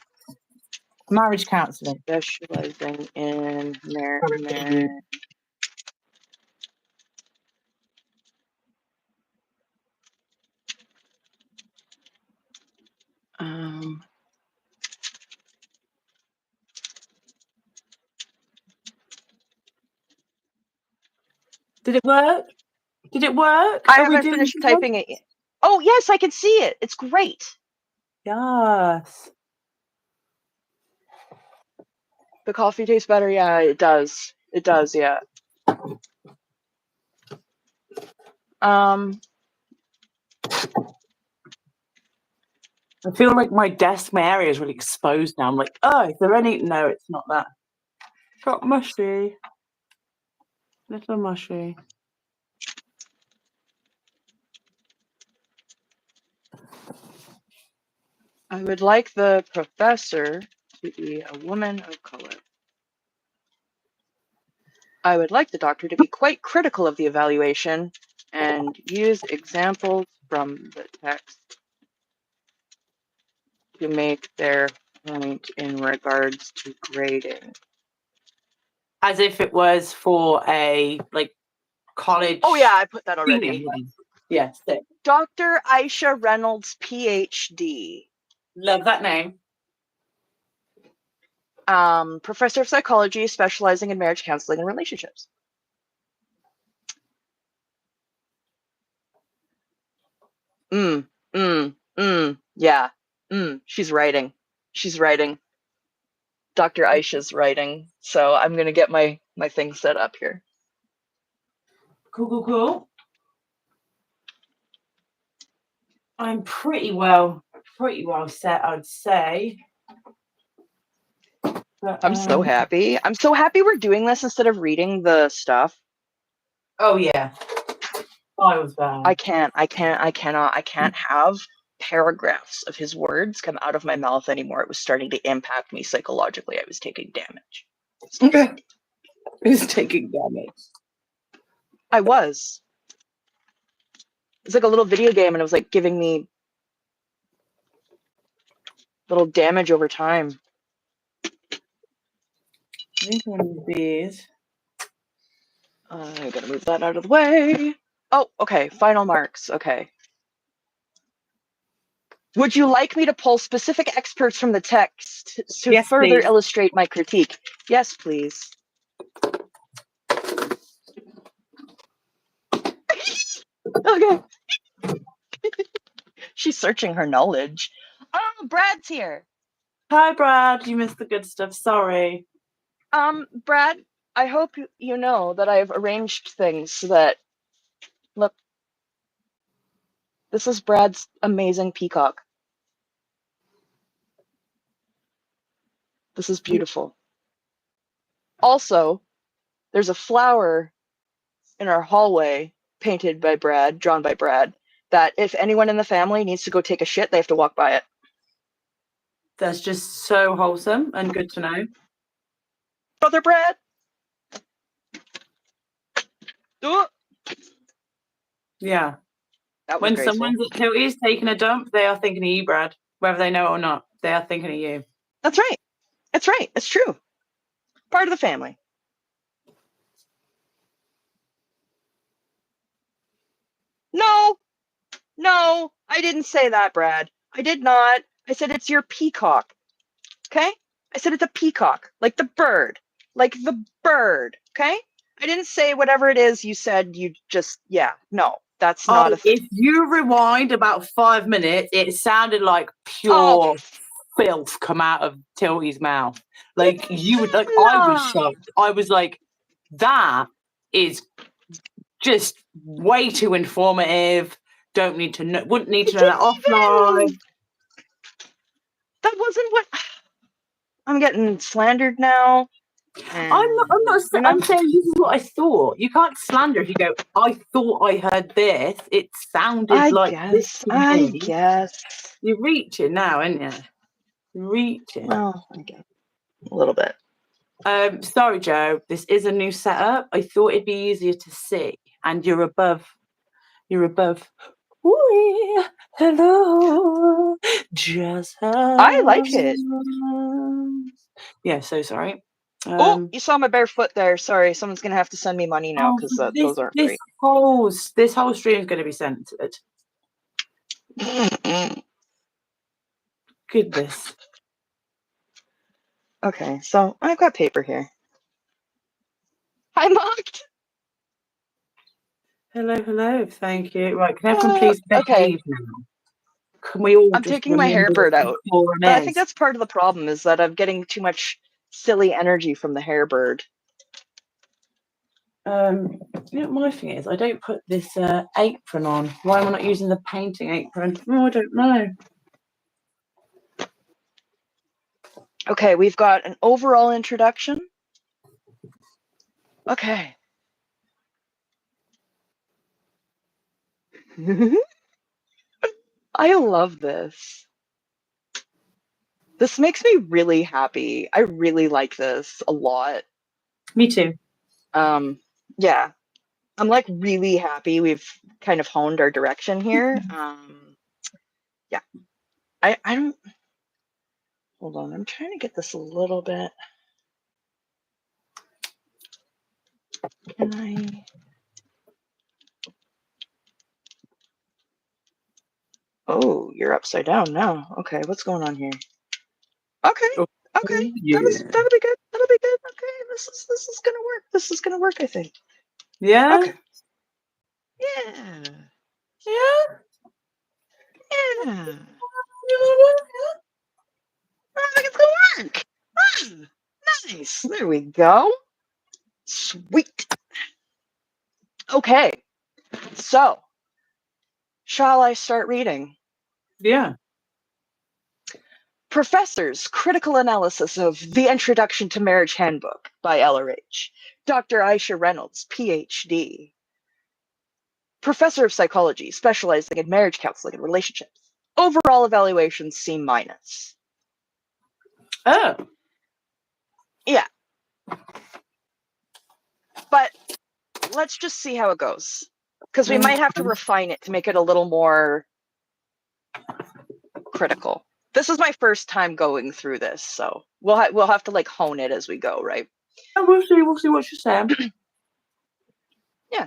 Speaker 1: marriage counselling.
Speaker 2: specializing in
Speaker 1: Did it work? Did it work?
Speaker 2: I
Speaker 1: Are we
Speaker 2: haven't
Speaker 1: doing
Speaker 2: finished
Speaker 1: this one?
Speaker 2: typing it yet. Oh, yes, I can see it. It's great.
Speaker 1: Yes.
Speaker 2: The coffee tastes better. Yeah, it does. It does, yeah.
Speaker 1: I feel like my desk, my area is really exposed now. I'm like, oh, is there any? No, it's not that. Got mushy. Little mushy.
Speaker 2: I would like the professor to be a woman of color. I would like the doctor to be quite critical of the evaluation and use examples from the text to make their point in regards to grading.
Speaker 1: As if it was for a college.
Speaker 2: Oh yeah, I put that already.
Speaker 1: Yes.
Speaker 2: Dr. Aisha Reynolds, PhD.
Speaker 1: Love that name.
Speaker 2: Professor of psychology, specializing in marriage counseling and relationships. Yeah. She's writing. She's writing. Dr. Aisha's writing. So I'm gonna get my thing set up here.
Speaker 1: Cool. I'm pretty well set, I'd say. But,
Speaker 2: I'm so happy. I'm so happy we're doing this instead of reading the stuff.
Speaker 1: Oh yeah. I was bad.
Speaker 2: I can't have paragraphs of his words come out of my mouth anymore. It was starting to impact me psychologically. I was taking damage.
Speaker 1: Okay. Who's taking damage?
Speaker 2: I was. It's like a little video game, and it was like giving me little damage over time.
Speaker 1: I think one of these.
Speaker 2: I gotta move that out of the way. Oh, okay. Final marks. Okay. Would you like me to pull specific experts from the text to further illustrate my critique? Yes, please. Okay. She's searching her knowledge. Oh, Brad's here.
Speaker 1: Hi, Brad. You missed the good stuff. Sorry.
Speaker 2: Brad, I hope you know that I've arranged things so that, look, this is Brad's amazing peacock. This is beautiful. Also, there's a flower in our hallway painted by Brad, drawn by Brad, that if anyone in the family needs to go take a shit, they have to walk by it.
Speaker 1: That's just so wholesome and good to know.
Speaker 2: Brother Brad. Oh.
Speaker 1: Yeah.
Speaker 2: That was
Speaker 1: when
Speaker 2: graceful.
Speaker 1: Someone's at Tilty's taking a dump, they are thinking of you, Brad. Whether they know it or not, they are thinking of you.
Speaker 2: That's right. That's right. It's true. Part of the family. No, I didn't say that, Brad. I did not. I said it's your peacock. Okay? I said it's a peacock, like the bird. Like the bird. Okay? I didn't say whatever it is you said. You just, no, that's not a thing.
Speaker 1: If you rewind about 5 minutes, it sounded like pure filth come out of Tilty's mouth. Like you would, like, I was shocked. I was like, that is just way too informative. Don't need to know. Wouldn't need to know that offline.
Speaker 2: That wasn't what. I'm getting slandered now.
Speaker 1: I'm saying this is what I thought. You can't slander if you go, I thought I heard this. It sounded like this to
Speaker 2: I
Speaker 1: me.
Speaker 2: guess.
Speaker 1: You're reaching now, aren't you? Reaching.
Speaker 2: Well, I guess. A little bit.
Speaker 1: Sorry, Joe. This is a new setup. I thought it'd be easier to see. And you're above. Ooh, hello. Just
Speaker 2: I like it.
Speaker 1: Yeah, so sorry.
Speaker 2: Oh, you saw my bare foot there. Sorry, someone's gonna have to send me money now because those aren't free.
Speaker 1: This whole stream is going to be censored. Goodness.
Speaker 2: Okay, so I've got paper here. Hi, mocked.
Speaker 1: Hello. Thank you. Right, can everyone please behave now? Can we all
Speaker 2: I'm
Speaker 1: just
Speaker 2: taking my
Speaker 1: remember
Speaker 2: hairbird
Speaker 1: what
Speaker 2: out.
Speaker 1: the forum
Speaker 2: But I
Speaker 1: is?
Speaker 2: think that's part of the problem is that I'm getting too much silly energy from the hairbird.
Speaker 1: You know what my thing is? I don't put this apron on. Why am I not using the painting apron? Oh, I don't know.
Speaker 2: Okay, we've got an overall introduction. Okay. I love this. This makes me really happy. I really like this a lot.
Speaker 1: Me too.
Speaker 2: Yeah. I'm like really happy we've kind of honed our direction here. Yeah. I don't hold on, I'm trying to get this a little bit. Can I? Oh, you're upside down now. Okay, what's going on here? Okay.
Speaker 1: Oh,
Speaker 2: Okay.
Speaker 1: yeah.
Speaker 2: That'll be good. That'll be good. Okay, this is gonna work. This is gonna work, I think.
Speaker 1: Yeah?
Speaker 2: Okay. Yeah.
Speaker 1: Yeah?
Speaker 2: Yeah. I think it's gonna work. Ah, nice. There we go. Sweet. Okay. So, shall I start reading?
Speaker 1: Yeah.
Speaker 2: Professor's Critical Analysis of The Introduction to Marriage Handbook by LRH. Dr. Aisha Reynolds, PhD. Professor of Psychology, specializing in marriage counseling and relationships. Overall evaluation C minus.
Speaker 1: Oh.
Speaker 2: Yeah. But let's just see how it goes. Because we might have to refine it to make it a little more critical. This is my first time going through this, so we'll have to like hone it as we go, right?
Speaker 1: We'll see what you're saying.
Speaker 2: Yeah.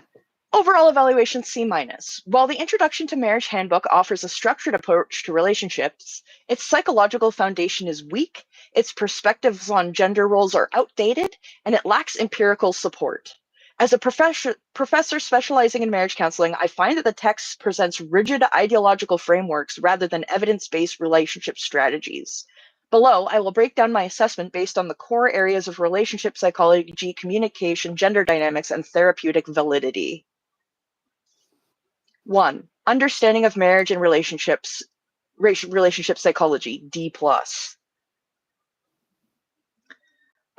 Speaker 2: Overall evaluation C minus. While the Introduction to Marriage Handbook offers a structured approach to relationships, its psychological foundation is weak, its perspectives on gender roles are outdated, and it lacks empirical support. As a professor specializing in marriage counseling, I find that the text presents rigid ideological frameworks rather than evidence-based relationship strategies. Below, I will break down my assessment based on the core areas of relationship psychology, communication, gender dynamics, and therapeutic validity. 1. Understanding of marriage and relationships, relationship psychology, D+.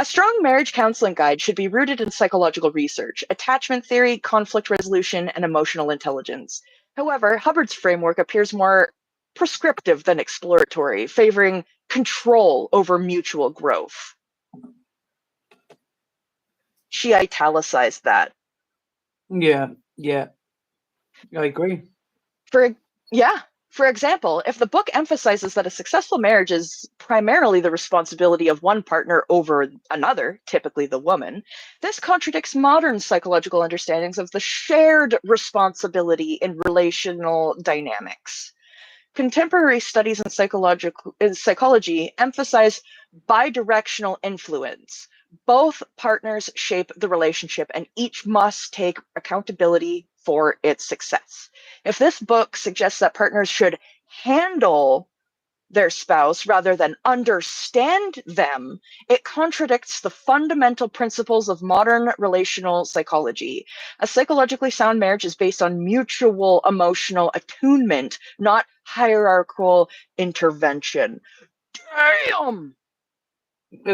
Speaker 2: A strong marriage counseling guide should be rooted in psychological research, attachment theory, conflict resolution, and emotional intelligence. However, Hubbard's framework appears more prescriptive than exploratory, favoring control over mutual growth. She italicized that.
Speaker 1: Yeah. I agree.
Speaker 2: For example, if the book emphasizes that a successful marriage is primarily the responsibility of one partner over another, typically the woman, this contradicts modern psychological understandings of the shared responsibility in relational dynamics. Contemporary studies in psychology emphasize bidirectional influence. Both partners shape the relationship, and each must take accountability for its success. If this book suggests that partners should handle their spouse rather than understand them, it contradicts the fundamental principles of modern relational psychology. A psychologically sound marriage is based on mutual emotional attunement, not hierarchical intervention. Damn!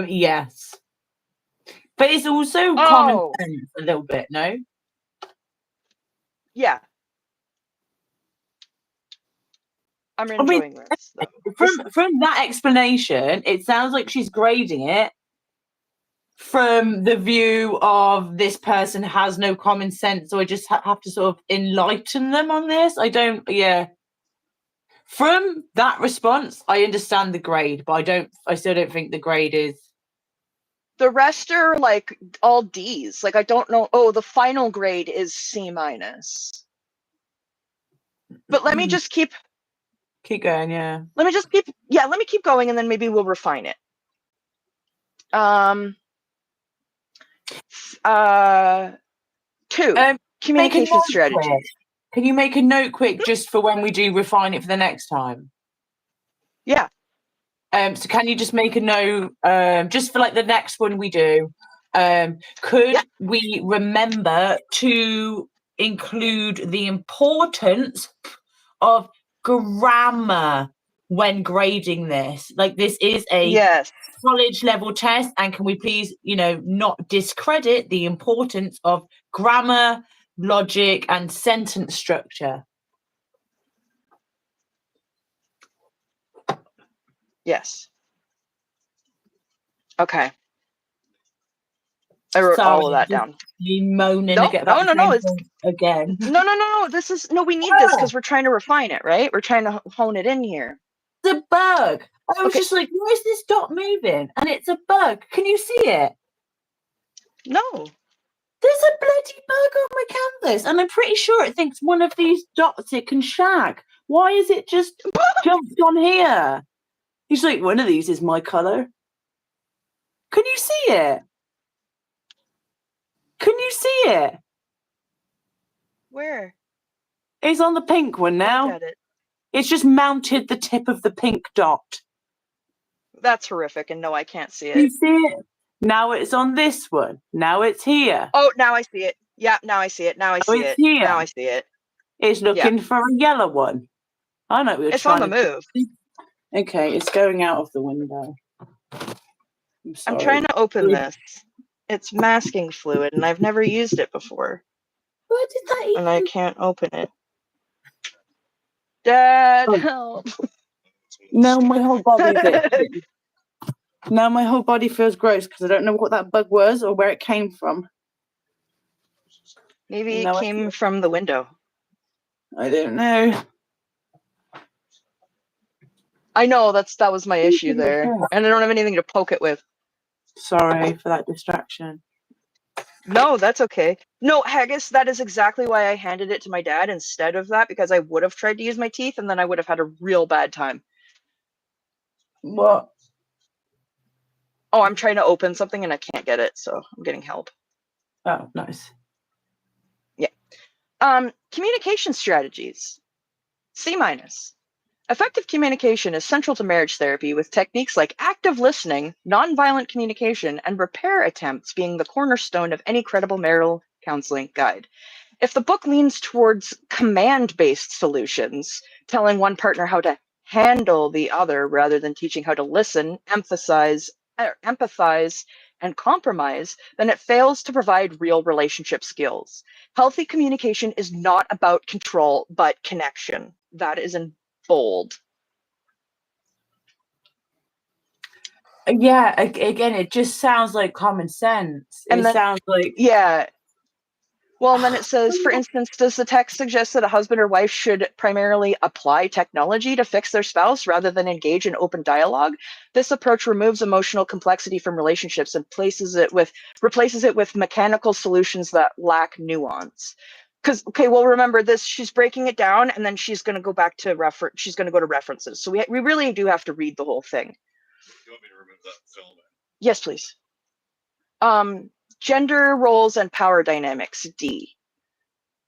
Speaker 1: Yes. But it's also common sense a little bit, no?
Speaker 2: Yeah. I'm enjoying this, though.
Speaker 1: From that explanation, it sounds like she's grading it from the view of this person has no common sense, so I just have to sort of enlighten them on this. From that response, I understand the grade, but I still don't think the grade is.
Speaker 2: The rest are like all D's. Like, I don't know. Oh, the final grade is C-. But let me just keep
Speaker 1: going, yeah.
Speaker 2: Let me keep going, and then maybe we'll refine it. Two, communication strategy.
Speaker 1: Can you make a note quick just for when we do refine it for the next time?
Speaker 2: Yeah.
Speaker 1: So can you just make a note just for like the next one we do? Could we remember to include the importance of grammar when grading this? Like, this is a college level test, and can we please, not discredit the importance of grammar, logic, and sentence structure?
Speaker 2: Yes. Okay. I wrote all of that down.
Speaker 1: You moaning to get that again.
Speaker 2: No, we need this because we're trying to refine it, right? We're trying to hone it in here.
Speaker 1: It's a bug. I was just like, why is this dot moving? And it's a bug. Can you see it?
Speaker 2: No.
Speaker 1: There's a bloody bug on my canvas, and I'm pretty sure it thinks one of these dots it can shag. Why is it just jumped on here? He's like, one of these is my colour. Can you see it? Can you see it?
Speaker 2: Where?
Speaker 1: It's on the pink one now.
Speaker 2: Look at it.
Speaker 1: It's just mounted the tip of the pink dot.
Speaker 2: That's horrific, and no, I can't see it.
Speaker 1: You see it? Now it's on this one. Now it's here.
Speaker 2: Oh, now I see it. Yeah, now I see it. Now I see it.
Speaker 1: Here.
Speaker 2: Now I see it.
Speaker 1: It's looking for a yellow one. I know we were
Speaker 2: trying on the move.
Speaker 1: Okay, it's going out of the window.
Speaker 2: I'm trying to open this. It's masking fluid, and I've never used it before.
Speaker 1: What did that even?
Speaker 2: And I can't open it. Dad, help.
Speaker 1: No, my whole body now my whole body feels gross because I don't know what that bug was or where it came from.
Speaker 2: Maybe it came from the window.
Speaker 1: I don't know.
Speaker 2: I know that was my issue there, and I don't have anything to poke it with.
Speaker 1: Sorry for that distraction.
Speaker 2: No, that's okay. No, Haggis, that is exactly why I handed it to my dad instead of that, because I would have tried to use my teeth, and then I would have had a real bad time.
Speaker 1: What?
Speaker 2: Oh, I'm trying to open something and I can't get it, so I'm getting help.
Speaker 1: Oh, nice.
Speaker 2: Yeah. Communication strategies. C-. Effective communication is central to marriage therapy, with techniques like active listening, nonviolent communication, and repair attempts being the cornerstone of any credible marital counseling guide. If the book leans towards command-based solutions, telling one partner how to handle the other rather than teaching how to listen, empathize, and compromise, then it fails to provide real relationship skills. Healthy communication is not about control, but connection. That is in bold.
Speaker 1: Yeah, again, it just sounds like common sense. It sounds like...
Speaker 2: Yeah. Well, and then it says, for instance, does the text suggest that a husband or wife should primarily apply technology to fix their spouse rather than engage in open dialogue? This approach removes emotional complexity from relationships and replaces it with mechanical solutions that lack nuance. Because, okay, well, remember this, she's breaking it down, and then she's going to go back to she's going to go to references. So we really do have to read the whole thing.
Speaker 3: You want me to remove that film?
Speaker 2: Yes, please. Gender roles and power dynamics, D.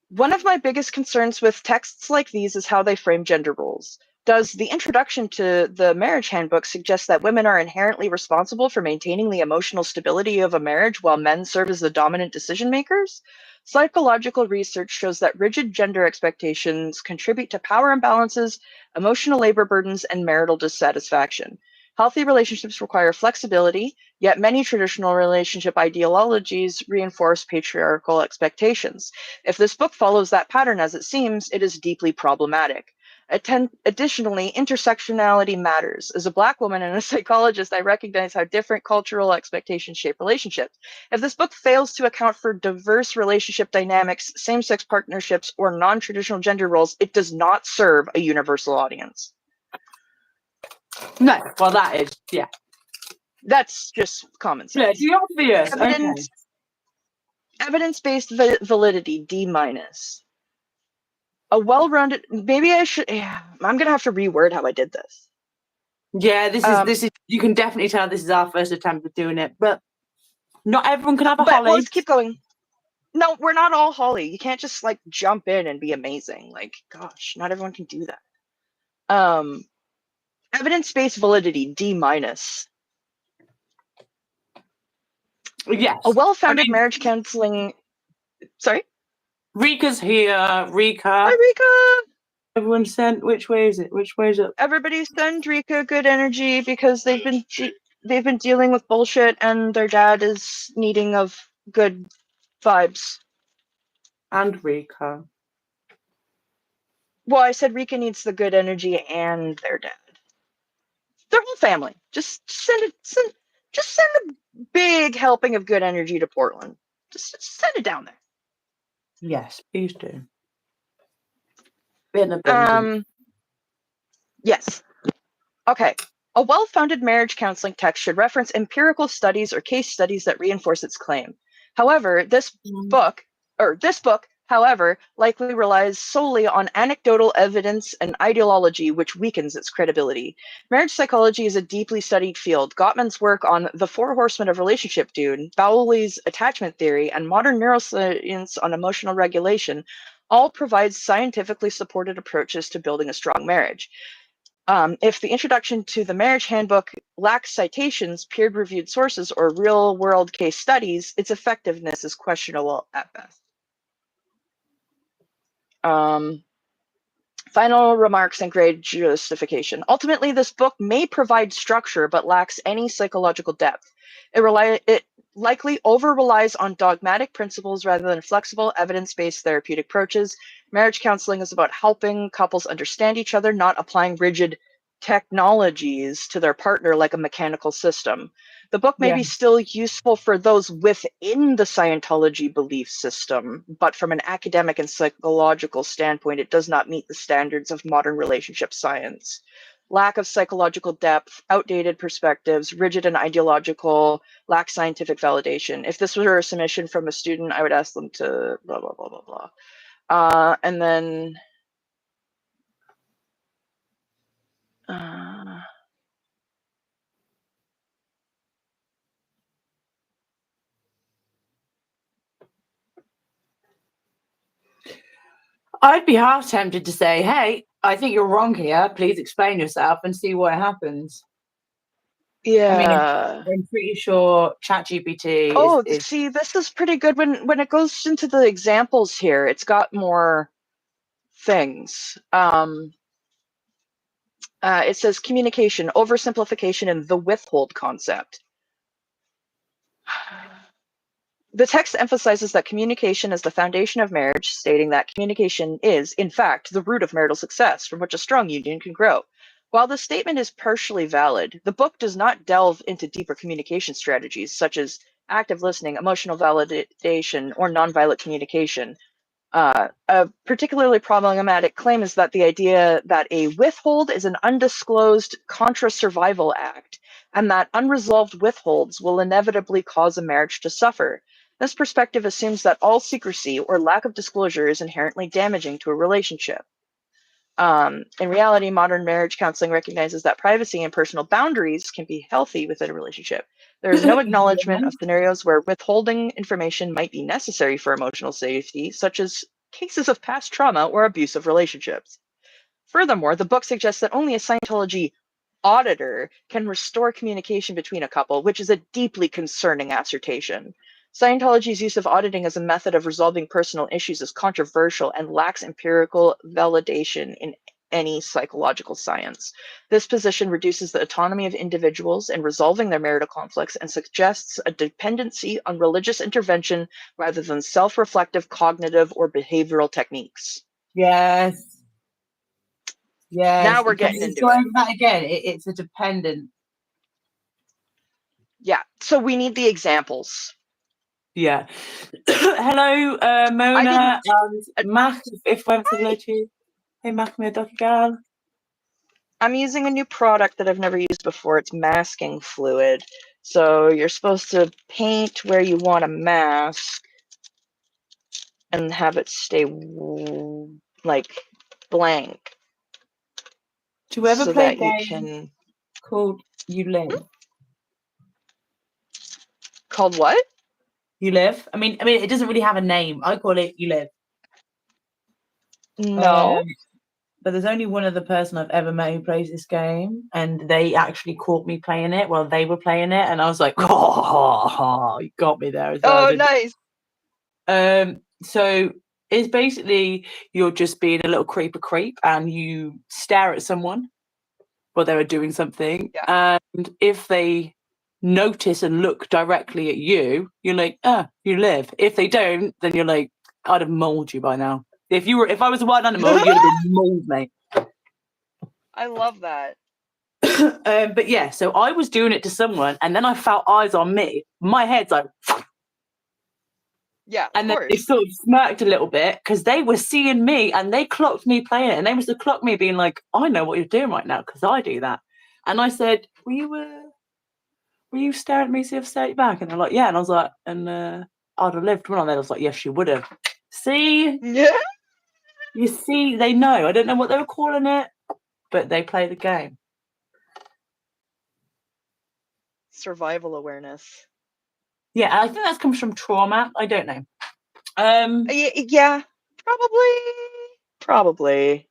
Speaker 2: One of my biggest concerns with texts like these is how they frame gender roles. Does the introduction to the marriage handbook suggest that women are inherently responsible for maintaining the emotional stability of a marriage while men serve as the dominant decision makers? Psychological research shows that rigid gender expectations contribute to power imbalances, emotional labor burdens, and marital dissatisfaction. Healthy relationships require flexibility, yet many traditional relationship ideologies reinforce patriarchal expectations. If this book follows that pattern as it seems, it is deeply problematic. Additionally, intersectionality matters. As a Black woman and a psychologist, I recognize how different cultural expectations shape relationships. If this book fails to account for diverse relationship dynamics, same-sex partnerships, or non-traditional gender roles, it does not serve a universal audience.
Speaker 1: No, well, that is, yeah.
Speaker 2: That's just common sense.
Speaker 1: Yeah, the obvious.
Speaker 2: Evidence-based validity, D-. A well-rounded, maybe I should, yeah, I'm gonna have to reword how I did this.
Speaker 1: Yeah, this is, you can definitely tell this is our first attempt at doing it, but not everyone can have a
Speaker 2: But
Speaker 1: Holly.
Speaker 2: let's keep going. No, we're not all Holly. You can't just like jump in and be amazing. Like, gosh, not everyone can do that. Evidence-based validity, D-.
Speaker 1: Yes.
Speaker 2: A well-founded marriage counseling. Sorry?
Speaker 1: Rika's here. Rika.
Speaker 2: Hi, Rika.
Speaker 1: Everyone sent. Which way is it? Which way is it?
Speaker 2: Everybody send Rika good energy because they've been dealing with bullshit and their dad is needing of good vibes.
Speaker 1: And Rika.
Speaker 2: Well, I said Rika needs the good energy and their dad. Their whole family. Just send a big helping of good energy to Portland. Just send it down there.
Speaker 1: Yes, please do. In abundance.
Speaker 2: Yes. Okay. A well-founded marriage counseling text should reference empirical studies or case studies that reinforce its claim. However, this book, however, likely relies solely on anecdotal evidence and ideology, which weakens its credibility. Marriage psychology is a deeply studied field. Gottman's work on The Four Horsemen of Relationship, Dune, Bowley's attachment theory, and modern neuroscience on emotional regulation all provide scientifically supported approaches to building a strong marriage. If the introduction to the marriage handbook lacks citations, peer-reviewed sources, or real-world case studies, its effectiveness is questionable at best. Final remarks and grade justification. Ultimately, this book may provide structure but lacks any psychological depth. It likely over-relies on dogmatic principles rather than flexible, evidence-based therapeutic approaches. Marriage counseling is about helping couples understand each other, not applying rigid technologies to their partner like a mechanical system. The book may be still useful for those within the Scientology belief system, but from an academic and psychological standpoint, it does not meet the standards of modern relationship science. Lack of psychological depth, outdated perspectives, rigid and ideological, lack scientific validation. If this were a submission from a student, I would ask them to blah, blah, blah, blah, blah. And then...
Speaker 1: I'd be half tempted to say, hey, I think you're wrong here. Please explain yourself and see what happens.
Speaker 2: Yeah.
Speaker 1: I mean, I'm pretty sure ChatGPT is...
Speaker 2: see, this is pretty good. When it goes into the examples here, it's got more things. It says communication, oversimplification, and the withhold concept. The text emphasizes that communication is the foundation of marriage, stating that communication is, in fact, the root of marital success, from which a strong union can grow. While the statement is partially valid, the book does not delve into deeper communication strategies, such as active listening, emotional validation, or nonviolent communication. A particularly problematic claim is that the idea that a withhold is an undisclosed contra-survival act, and that unresolved withholds will inevitably cause a marriage to suffer. This perspective assumes that all secrecy or lack of disclosure is inherently damaging to a relationship. In reality, modern marriage counseling recognizes that privacy and personal boundaries can be healthy within a relationship. There is no acknowledgement of scenarios where withholding information might be necessary for emotional safety, such as cases of past trauma or abusive relationships. Furthermore, the book suggests that only a Scientology auditor can restore communication between a couple, which is a deeply concerning assertion. Scientology's use of auditing as a method of resolving personal issues is controversial and lacks empirical validation in any psychological science. This position reduces the autonomy of individuals in resolving their marital conflicts and suggests a dependency on religious intervention rather than self-reflective cognitive or behavioral techniques.
Speaker 1: Yes. Yes.
Speaker 2: Now we're getting into it.
Speaker 1: That again, it's a dependent.
Speaker 2: Yeah, so we need the examples.
Speaker 1: Yeah. Hello, Mona and Mac, if I'm to hello to you. Hey, Mac, my ducky gal.
Speaker 2: I'm using a new product that I've never used before. It's masking fluid. So you're supposed to paint where you want to mask and have it stay like blank.
Speaker 1: Do you ever
Speaker 2: so
Speaker 1: play
Speaker 2: that
Speaker 1: a
Speaker 2: you
Speaker 1: game
Speaker 2: can
Speaker 1: called You Live?
Speaker 2: Called what?
Speaker 1: You Live? I mean, it doesn't really have a name. I call it You Live.
Speaker 2: No.
Speaker 1: But there's only one other person I've ever met who plays this game, and they actually caught me playing it while they were playing it, and I was like, oh, you got me there as well.
Speaker 2: Oh, nice.
Speaker 1: So it's basically you're just being a little creep, and you stare at someone while they were doing something, and if they notice and look directly at you, you're like, you live. If they don't, then you're like, I'd have mauled you by now. If I was a wild animal, you'd have been mauled, mate.
Speaker 2: I love that.
Speaker 1: But yeah, so I was doing it to someone, and then I felt eyes on me. My head's like,
Speaker 2: yeah,
Speaker 1: and then they sort of smirked a little bit because they were seeing me, and they clocked me playing it, and they must have clocked me being like, I know what you're doing right now because I do that. And I said, were you staring at me? See if I stared back? And they're like, yeah. And I was like, and I'd have lived, wouldn't I? I was like, yes, you would have. See?
Speaker 2: Yeah.
Speaker 1: You see, they know. I don't know what they were calling it, but they play the game.
Speaker 2: Survival awareness.
Speaker 1: Yeah, I think that comes from trauma. I don't know.
Speaker 2: Yeah, probably.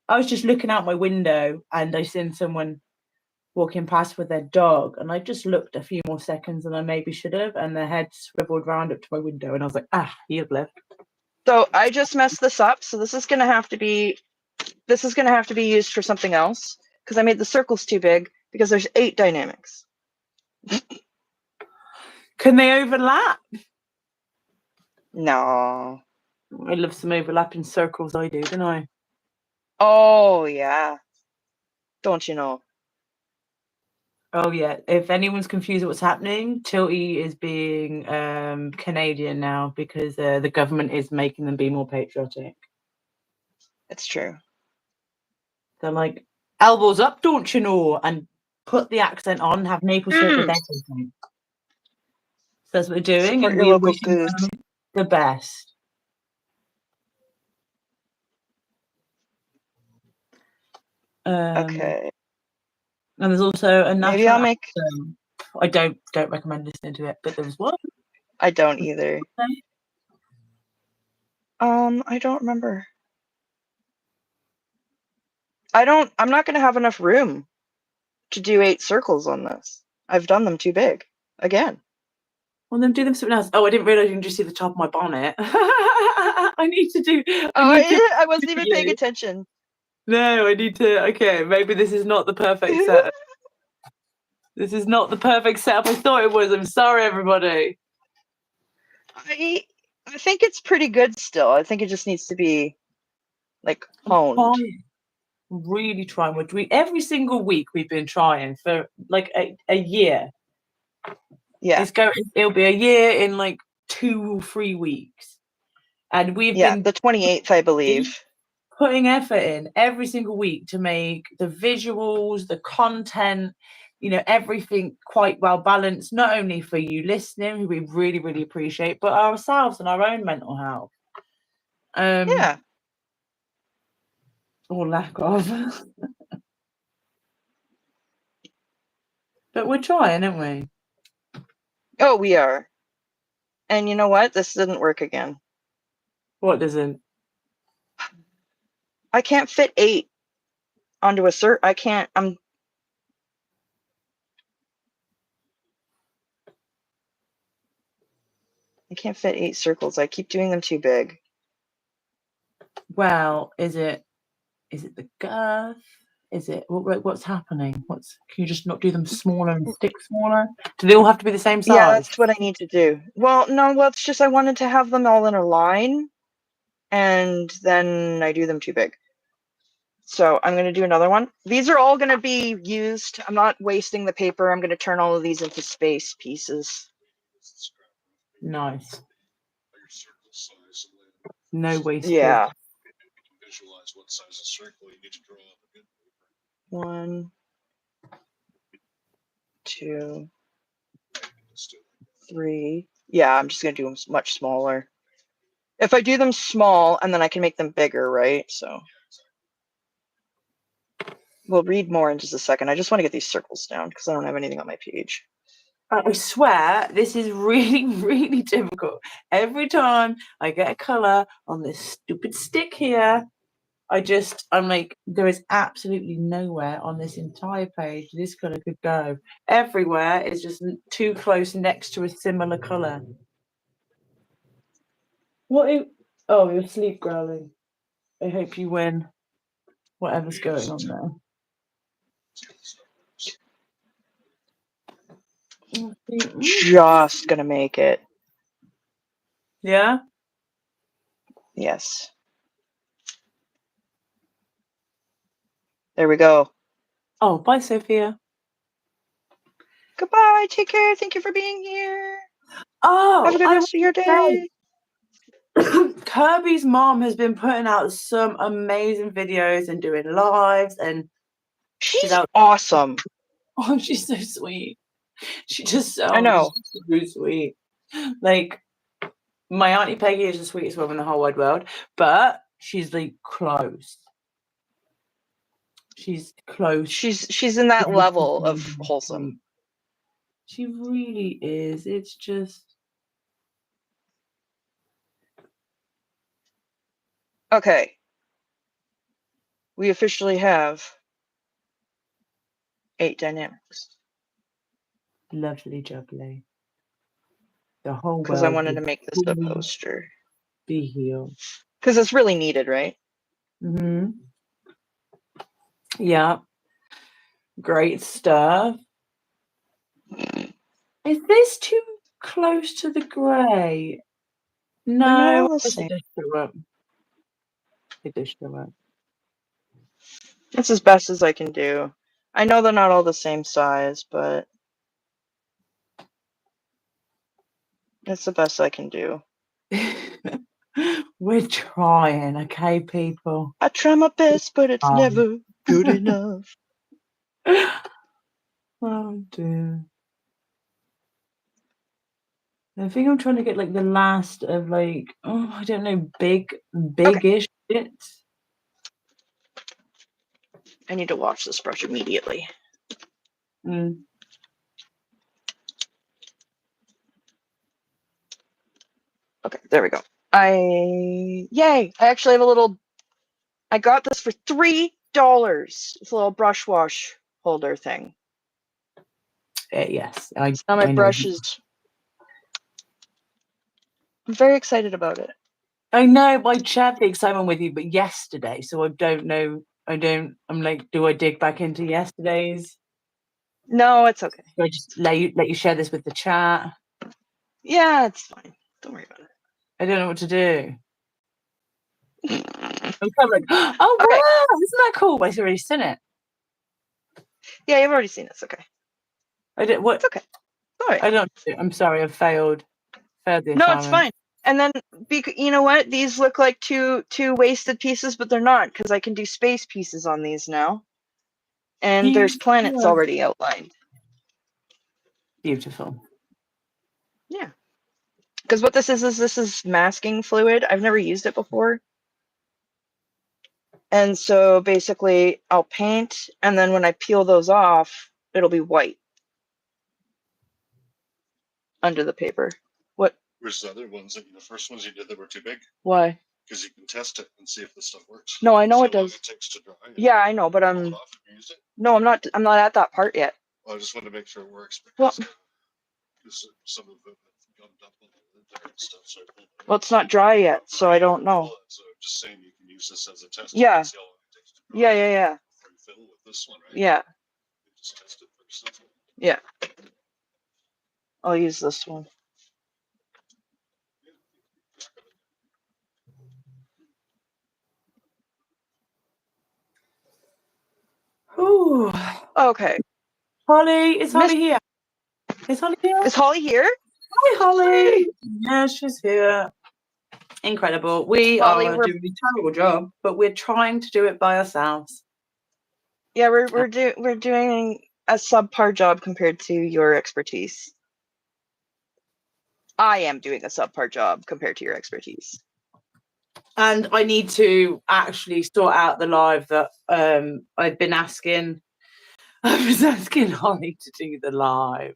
Speaker 1: I was just looking out my window and I seen someone walking past with their dog, and I just looked a few more seconds than I maybe should have, and their head swiveled round up to my window, and I was like, you've lived.
Speaker 2: So I just messed this up. So this is gonna have to be used for something else because I made the circles too big because there's 8 dynamics.
Speaker 1: Can they overlap?
Speaker 2: No.
Speaker 1: I love some overlapping circles. I do, don't I?
Speaker 2: Oh yeah. Don't you know?
Speaker 1: Oh yeah. If anyone's confused what's happening, Tilty is being Canadian now because the government is making them be more patriotic.
Speaker 2: It's true.
Speaker 1: They're like, elbows up, don't you know? And put the accent on, have maple syrup with everything. So that's what we're doing.
Speaker 2: Support
Speaker 1: and
Speaker 2: your
Speaker 1: we're
Speaker 2: local
Speaker 1: wishing
Speaker 2: foods.
Speaker 1: them the best.
Speaker 2: Okay.
Speaker 1: And there's also a national
Speaker 2: Maybe I'll make.
Speaker 1: anthem. I don't recommend listening to it, but there's one.
Speaker 2: I don't either. I don't remember. I'm not going to have enough room to do 8 circles on this. I've done them too big again.
Speaker 1: Well, then do them something else. Oh, I didn't realize you can just see the top of my bonnet. I need to do.
Speaker 2: I wasn't even paying attention.
Speaker 1: No, I need to. Okay, maybe this is not the perfect setup. This is not the perfect setup I thought it was. I'm sorry, everybody.
Speaker 2: I think it's pretty good still. I think it just needs to be like honed.
Speaker 1: Really trying. Every single week we've been trying for like a year.
Speaker 2: Yeah.
Speaker 1: It'll be a year in like 2 or 3 weeks. And we've been
Speaker 2: the 28th, I believe.
Speaker 1: Putting effort in every single week to make the visuals, the content, everything quite well balanced, not only for you listening, who we really, really appreciate, but ourselves and our own mental health.
Speaker 2: Yeah.
Speaker 1: Or lack of. But we're trying, aren't we?
Speaker 2: Oh, we are. And you know what? This didn't work again.
Speaker 1: What doesn't?
Speaker 2: I can't fit 8 onto a cert. I can't. I can't fit 8 circles. I keep doing them too big.
Speaker 1: Well, is it Is it the girth? Is it what's happening? Can you just not do them smaller and stick smaller? Do they all have to be the same size?
Speaker 2: Yeah, that's what I need to do. Well, no, it's just I wanted to have them all in a line, and then I do them too big. So I'm going to do another one. These are all going to be used. I'm not wasting the paper. I'm going to turn all of these into space pieces.
Speaker 1: Nice.
Speaker 3: Your circle size, and then
Speaker 1: No wasted.
Speaker 2: Yeah.
Speaker 3: you can visualize what size of circle you need to draw up a good paper.
Speaker 2: 1, 2, 3. Yeah, I'm just going to do them much smaller. If I do them small, and then I can make them bigger, right? So we'll read more in just a second. I just want to get these circles down because I don't have anything on my page.
Speaker 1: I swear, this is really, really difficult. Every time I get a colour on this stupid stick here, I'm like, there is absolutely nowhere on this entire page this colour could go. Everywhere is just too close next to a similar colour. Oh, you're sleep growling. I hope you win. Whatever's going on there.
Speaker 2: Just gonna make it.
Speaker 1: Yeah?
Speaker 2: Yes. There we go.
Speaker 1: Oh, bye, Sophia.
Speaker 2: Goodbye. Take care. Thank you for being here.
Speaker 1: Oh,
Speaker 2: have a good rest of your day.
Speaker 1: Kirby's mom has been putting out some amazing videos and doing lives, and
Speaker 2: she's awesome.
Speaker 1: Oh, she's so sweet. She just sounds
Speaker 2: I know.
Speaker 1: so sweet. Like, my Auntie Peggy is the sweetest woman in the whole wide world, but she's like close. She's close.
Speaker 2: She's in that level of wholesome.
Speaker 1: She really is. It's just
Speaker 2: okay. We officially have 8 dynamics.
Speaker 1: Lovely jubbly. The whole world.
Speaker 2: Because I wanted to make this a poster.
Speaker 1: Be healed.
Speaker 2: Because it's really needed, right?
Speaker 1: Mm-hmm. Yeah. Great stuff. Is this too close to the grey? No, it does show up.
Speaker 2: It's as best as I can do. I know they're not all the same size, but it's the best I can do.
Speaker 1: We're trying, okay, people?
Speaker 2: I try my best, but it's never good enough.
Speaker 1: Oh, dear. I think I'm trying to get like the last of like, I don't know, big-ish bits.
Speaker 2: I need to wash this brush immediately.
Speaker 1: Mm.
Speaker 2: Okay, there we go. Yay! I actually have a little, I got this for $3. It's a little brush wash holder thing.
Speaker 1: Yes.
Speaker 2: Now my brush is, I'm very excited about it.
Speaker 1: I know, I shared the excitement with you, but yesterday, so I don't know. I'm like, do I dig back into yesterday's?
Speaker 2: No, it's okay.
Speaker 1: Do I just let you share this with the chat?
Speaker 2: Yeah, it's fine. Don't worry about it.
Speaker 1: I don't know what to do. I'm kind of like, oh,
Speaker 2: okay.
Speaker 1: Wow, isn't that cool? I've already seen it.
Speaker 2: Yeah, you've already seen it. It's okay.
Speaker 1: I did what?
Speaker 2: It's okay. All right.
Speaker 1: I'm sorry, I've failed. Failed the
Speaker 2: No,
Speaker 1: assignment.
Speaker 2: it's fine. And then, you know what? These look like two wasted pieces, but they're not, because I can do space pieces on these now. And there's planets already outlined.
Speaker 1: Beautiful.
Speaker 2: Yeah. Because what this is masking fluid. I've never used it before. And so basically, I'll paint, and then when I peel those off, it'll be white under the paper. What?
Speaker 3: Where's the other ones? The first ones you did that were too big?
Speaker 2: Why?
Speaker 3: Because you can test it and see if the stuff works.
Speaker 2: No, I know it does.
Speaker 3: It takes to dry.
Speaker 2: Yeah, I know, but no, I'm not at that part yet.
Speaker 3: Well, I just want to make sure it works because some of them have gummed up a little bit there and stuff. So
Speaker 2: well, it's not dry yet, so I don't know.
Speaker 3: So I'm just saying you can use this as a test.
Speaker 2: Yeah.
Speaker 3: See how long it takes to
Speaker 2: Yeah.
Speaker 3: Fiddle with this one, right?
Speaker 2: Yeah.
Speaker 3: Just test it first.
Speaker 2: Yeah. I'll use this one.
Speaker 1: Ooh.
Speaker 2: Okay.
Speaker 1: Holly, is Holly here? Is Holly here?
Speaker 2: Is Holly here?
Speaker 1: Hi, Holly. Yeah, she's here. Incredible. We
Speaker 2: Holly,
Speaker 1: are doing a terrible job, but we're trying to do it by ourselves.
Speaker 2: Yeah, we're doing a subpar job compared to your expertise. I am doing a subpar job compared to your expertise.
Speaker 1: And I need to actually sort out the live that I've been asking. I was asking Holly to do the live.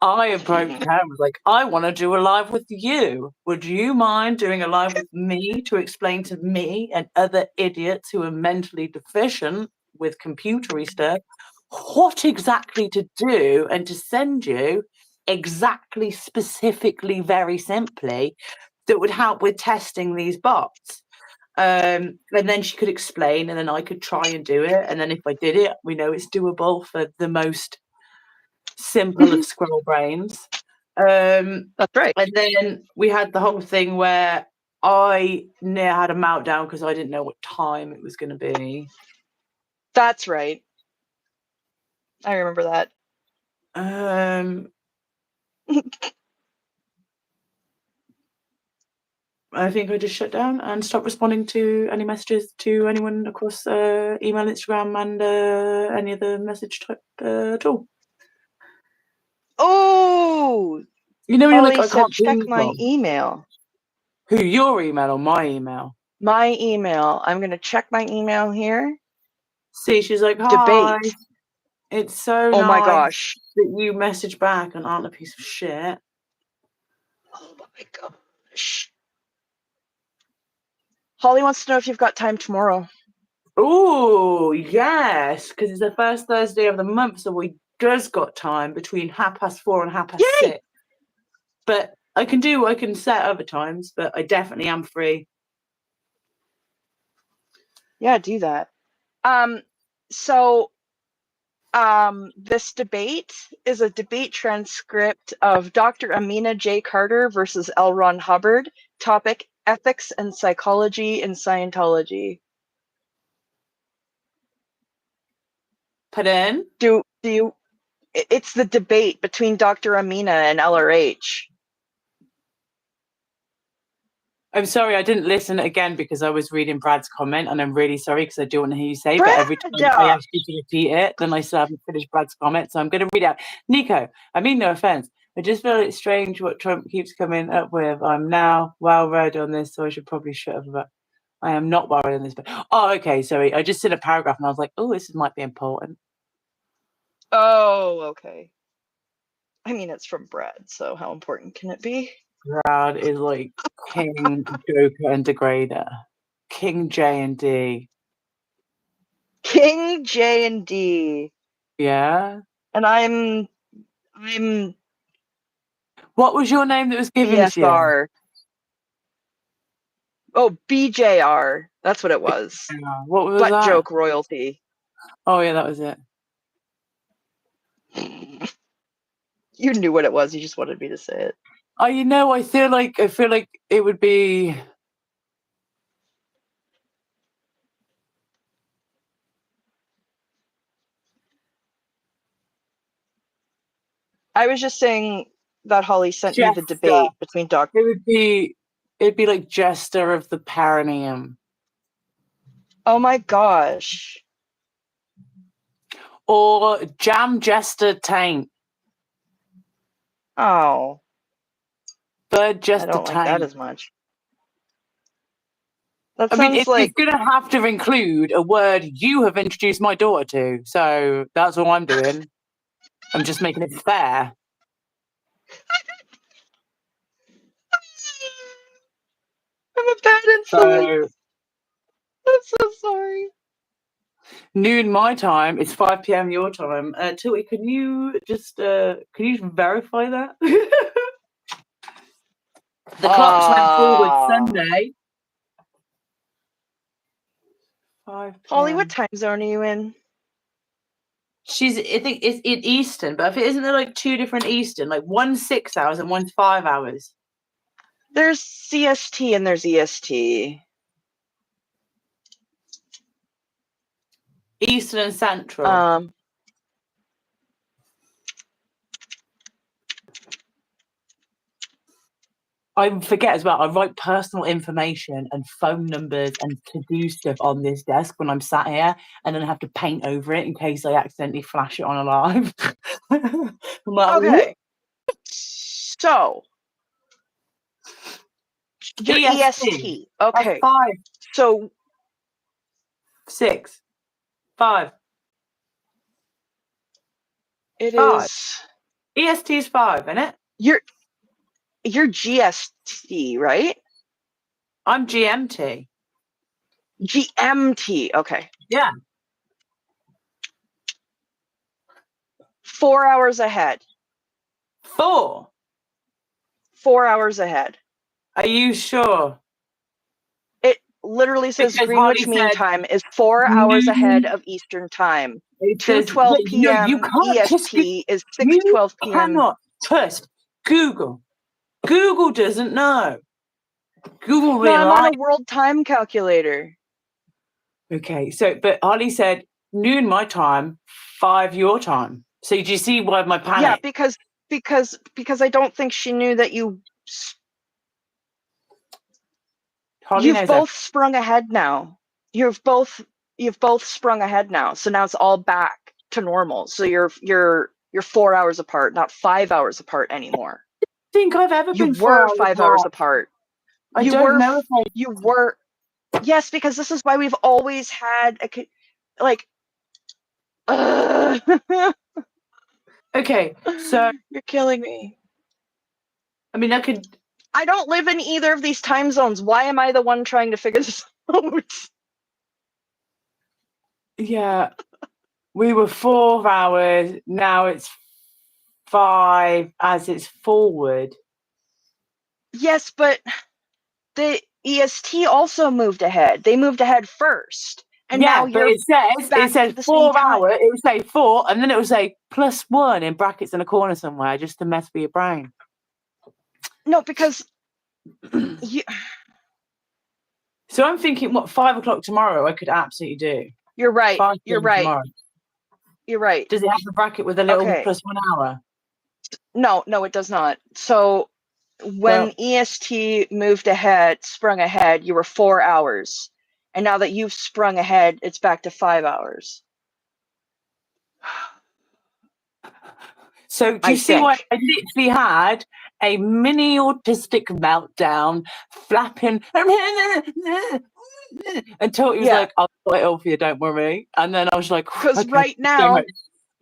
Speaker 1: I approached her and was like, I want to do a live with you. Would you mind doing a live with me to explain to me and other idiots who are mentally deficient with computery stuff what exactly to do and to send you exactly, specifically, very simply that would help with testing these bots? And then she could explain, and then I could try and do it. And then if I did it, we know it's doable for the most simple of squirrel brains.
Speaker 2: That's right.
Speaker 1: And then we had the whole thing where I near had a meltdown because I didn't know what time it was going to be.
Speaker 2: That's right. I remember that.
Speaker 1: I think I just shut down and stopped responding to any messages to anyone across email, Instagram, and any other message type at all.
Speaker 2: Oh,
Speaker 1: You know,
Speaker 2: Holly
Speaker 1: I
Speaker 2: said
Speaker 1: can't
Speaker 2: check
Speaker 1: do
Speaker 2: my email.
Speaker 1: Who, your email or my email?
Speaker 2: My email. I'm gonna check my email here.
Speaker 1: See, she's like, hi.
Speaker 2: Debate.
Speaker 1: It's so
Speaker 2: Oh
Speaker 1: nice
Speaker 2: my gosh.
Speaker 1: that you message back and aren't a piece of shit.
Speaker 2: Oh my gosh. Holly wants to know if you've got time tomorrow.
Speaker 1: Oh, yes, because it's the first Thursday of the month, so we just got time between 4:30 and 6:30. But I can set other times, but I definitely am free.
Speaker 2: Yeah, do that. So this debate is a debate transcript of Dr. Amina J. Carter versus L. Ron Hubbard. Topic: ethics and psychology in Scientology.
Speaker 1: Pardon?
Speaker 2: Do you? It's the debate between Dr. Amina and LRH.
Speaker 1: I'm sorry, I didn't listen again because I was reading Brad's comment, and I'm really sorry because I do want to hear you say,
Speaker 2: Brad!
Speaker 1: but every time I ask you to repeat it, then I still haven't finished Brad's comment, so I'm going to read out. Nico, I mean no offense. I just feel it's strange what Trump keeps coming up with. I'm now well read on this, so I should probably shut up about. I am not worried on this, but okay, sorry. I just did a paragraph and I was like, oh, this might be important.
Speaker 2: Oh, okay. I mean, it's from Brad, so how important can it be?
Speaker 1: Brad is like King Joker and Degrader, King J and D.
Speaker 2: King J and D.
Speaker 1: Yeah.
Speaker 2: And I'm.
Speaker 1: What was your name that was given to you?
Speaker 2: BSR. Oh, BJR. That's what it was.
Speaker 1: Yeah. What was
Speaker 2: Butt
Speaker 1: that?
Speaker 2: joke royalty.
Speaker 1: Oh yeah, that was it.
Speaker 2: You knew what it was. You just wanted me to say it.
Speaker 1: Oh, you know, I feel like it would be.
Speaker 2: I was just saying that Holly sent me the
Speaker 1: Jester.
Speaker 2: debate between Dr.
Speaker 1: It'd be like Jester of the Perineum.
Speaker 2: Oh my gosh.
Speaker 1: Or Jam Jester Taint.
Speaker 2: Oh.
Speaker 1: Bird Jester
Speaker 2: I don't
Speaker 1: Taint.
Speaker 2: like that as much. That
Speaker 1: I
Speaker 2: sounds
Speaker 1: mean,
Speaker 2: like...
Speaker 1: it's going to have to include a word you have introduced my daughter to. So that's all I'm doing. I'm just making it fair.
Speaker 2: I'm a bad influence. I'm so sorry.
Speaker 1: Noon my time. It's 5 p.m. your time. Tilty, can you just verify that? The clocks went forward Sunday. 5
Speaker 2: Holly,
Speaker 1: p.m.
Speaker 2: what time zone are you in?
Speaker 1: I think it's in Eastern, but if it isn't there like 2 different Eastern, like one's 6 hours and one's 5 hours.
Speaker 2: There's CST and there's EST.
Speaker 1: Eastern and Central. I forget as well. I write personal information and phone numbers and to-do stuff on this desk when I'm sat here, and then I have to paint over it in case I accidentally flash it on a live. I'm like,
Speaker 2: Okay. So your EST. Okay.
Speaker 1: 5,
Speaker 2: So
Speaker 1: 6, 5.
Speaker 2: it
Speaker 1: 5.
Speaker 2: is.
Speaker 1: EST is 5, isn't it?
Speaker 2: You're GST, right?
Speaker 1: I'm GMT.
Speaker 2: GMT. Okay.
Speaker 1: Yeah.
Speaker 2: 4 hours ahead.
Speaker 1: 4.
Speaker 2: 4 hours ahead.
Speaker 1: Are you sure?
Speaker 2: It literally says
Speaker 1: Because
Speaker 2: Greenwich
Speaker 1: Holly
Speaker 2: Mean
Speaker 1: said
Speaker 2: Time is 4 hours ahead of Eastern Time.
Speaker 1: It says,
Speaker 2: 2:12
Speaker 1: you
Speaker 2: p.m.
Speaker 1: can't trust
Speaker 2: EST is
Speaker 1: you
Speaker 2: 6:12 p.m.
Speaker 1: cannot trust Google. Google doesn't know. Google
Speaker 2: No,
Speaker 1: really
Speaker 2: I'm on
Speaker 1: lies.
Speaker 2: a world time calculator.
Speaker 1: Okay, so but Holly said noon my time, 5 your time. So do you see why my panic?
Speaker 2: Yeah, because I don't think she knew that
Speaker 1: Holly
Speaker 2: you've
Speaker 1: knows
Speaker 2: both sprung ahead now. You've both sprung ahead now. So now it's all back to normal. So you're 4 hours apart, not 5 hours apart anymore.
Speaker 1: I think I've ever
Speaker 2: You
Speaker 1: been 4
Speaker 2: were
Speaker 1: hours
Speaker 2: 5
Speaker 1: apart.
Speaker 2: hours apart.
Speaker 1: I don't know if I
Speaker 2: You were. Yes, because this is why we've always had like.
Speaker 1: Okay, so
Speaker 2: You're killing me.
Speaker 1: I mean I could
Speaker 2: I don't live in either of these time zones. Why am I the one trying to figure this out?
Speaker 1: yeah. We were 4 hours, now it's 5 as it's forward.
Speaker 2: Yes, but the EST also moved ahead. They moved ahead first. And
Speaker 1: yeah,
Speaker 2: now you're
Speaker 1: it says
Speaker 2: the
Speaker 1: 4
Speaker 2: same time.
Speaker 1: hours, it would say 4, and then it would say +1 in brackets in a corner somewhere just to mess with your brain.
Speaker 2: No, because you,
Speaker 1: So I'm thinking, what, 5 o'clock tomorrow I could absolutely do.
Speaker 2: you're right.
Speaker 1: 5
Speaker 2: You're
Speaker 1: p.m.
Speaker 2: right.
Speaker 1: tomorrow.
Speaker 2: You're right.
Speaker 1: Does it have a bracket with a little
Speaker 2: Okay.
Speaker 1: +1 hour?
Speaker 2: No, it does not. So when EST moved ahead, sprung ahead, you were 4 hours. And now that you've sprung ahead, it's back to 5 hours.
Speaker 1: So do you see why I literally had a mini autistic meltdown, flapping, until he was like, "I'll sort it all for you, don't worry." And then I was like,
Speaker 2: because
Speaker 1: okay,
Speaker 2: right now,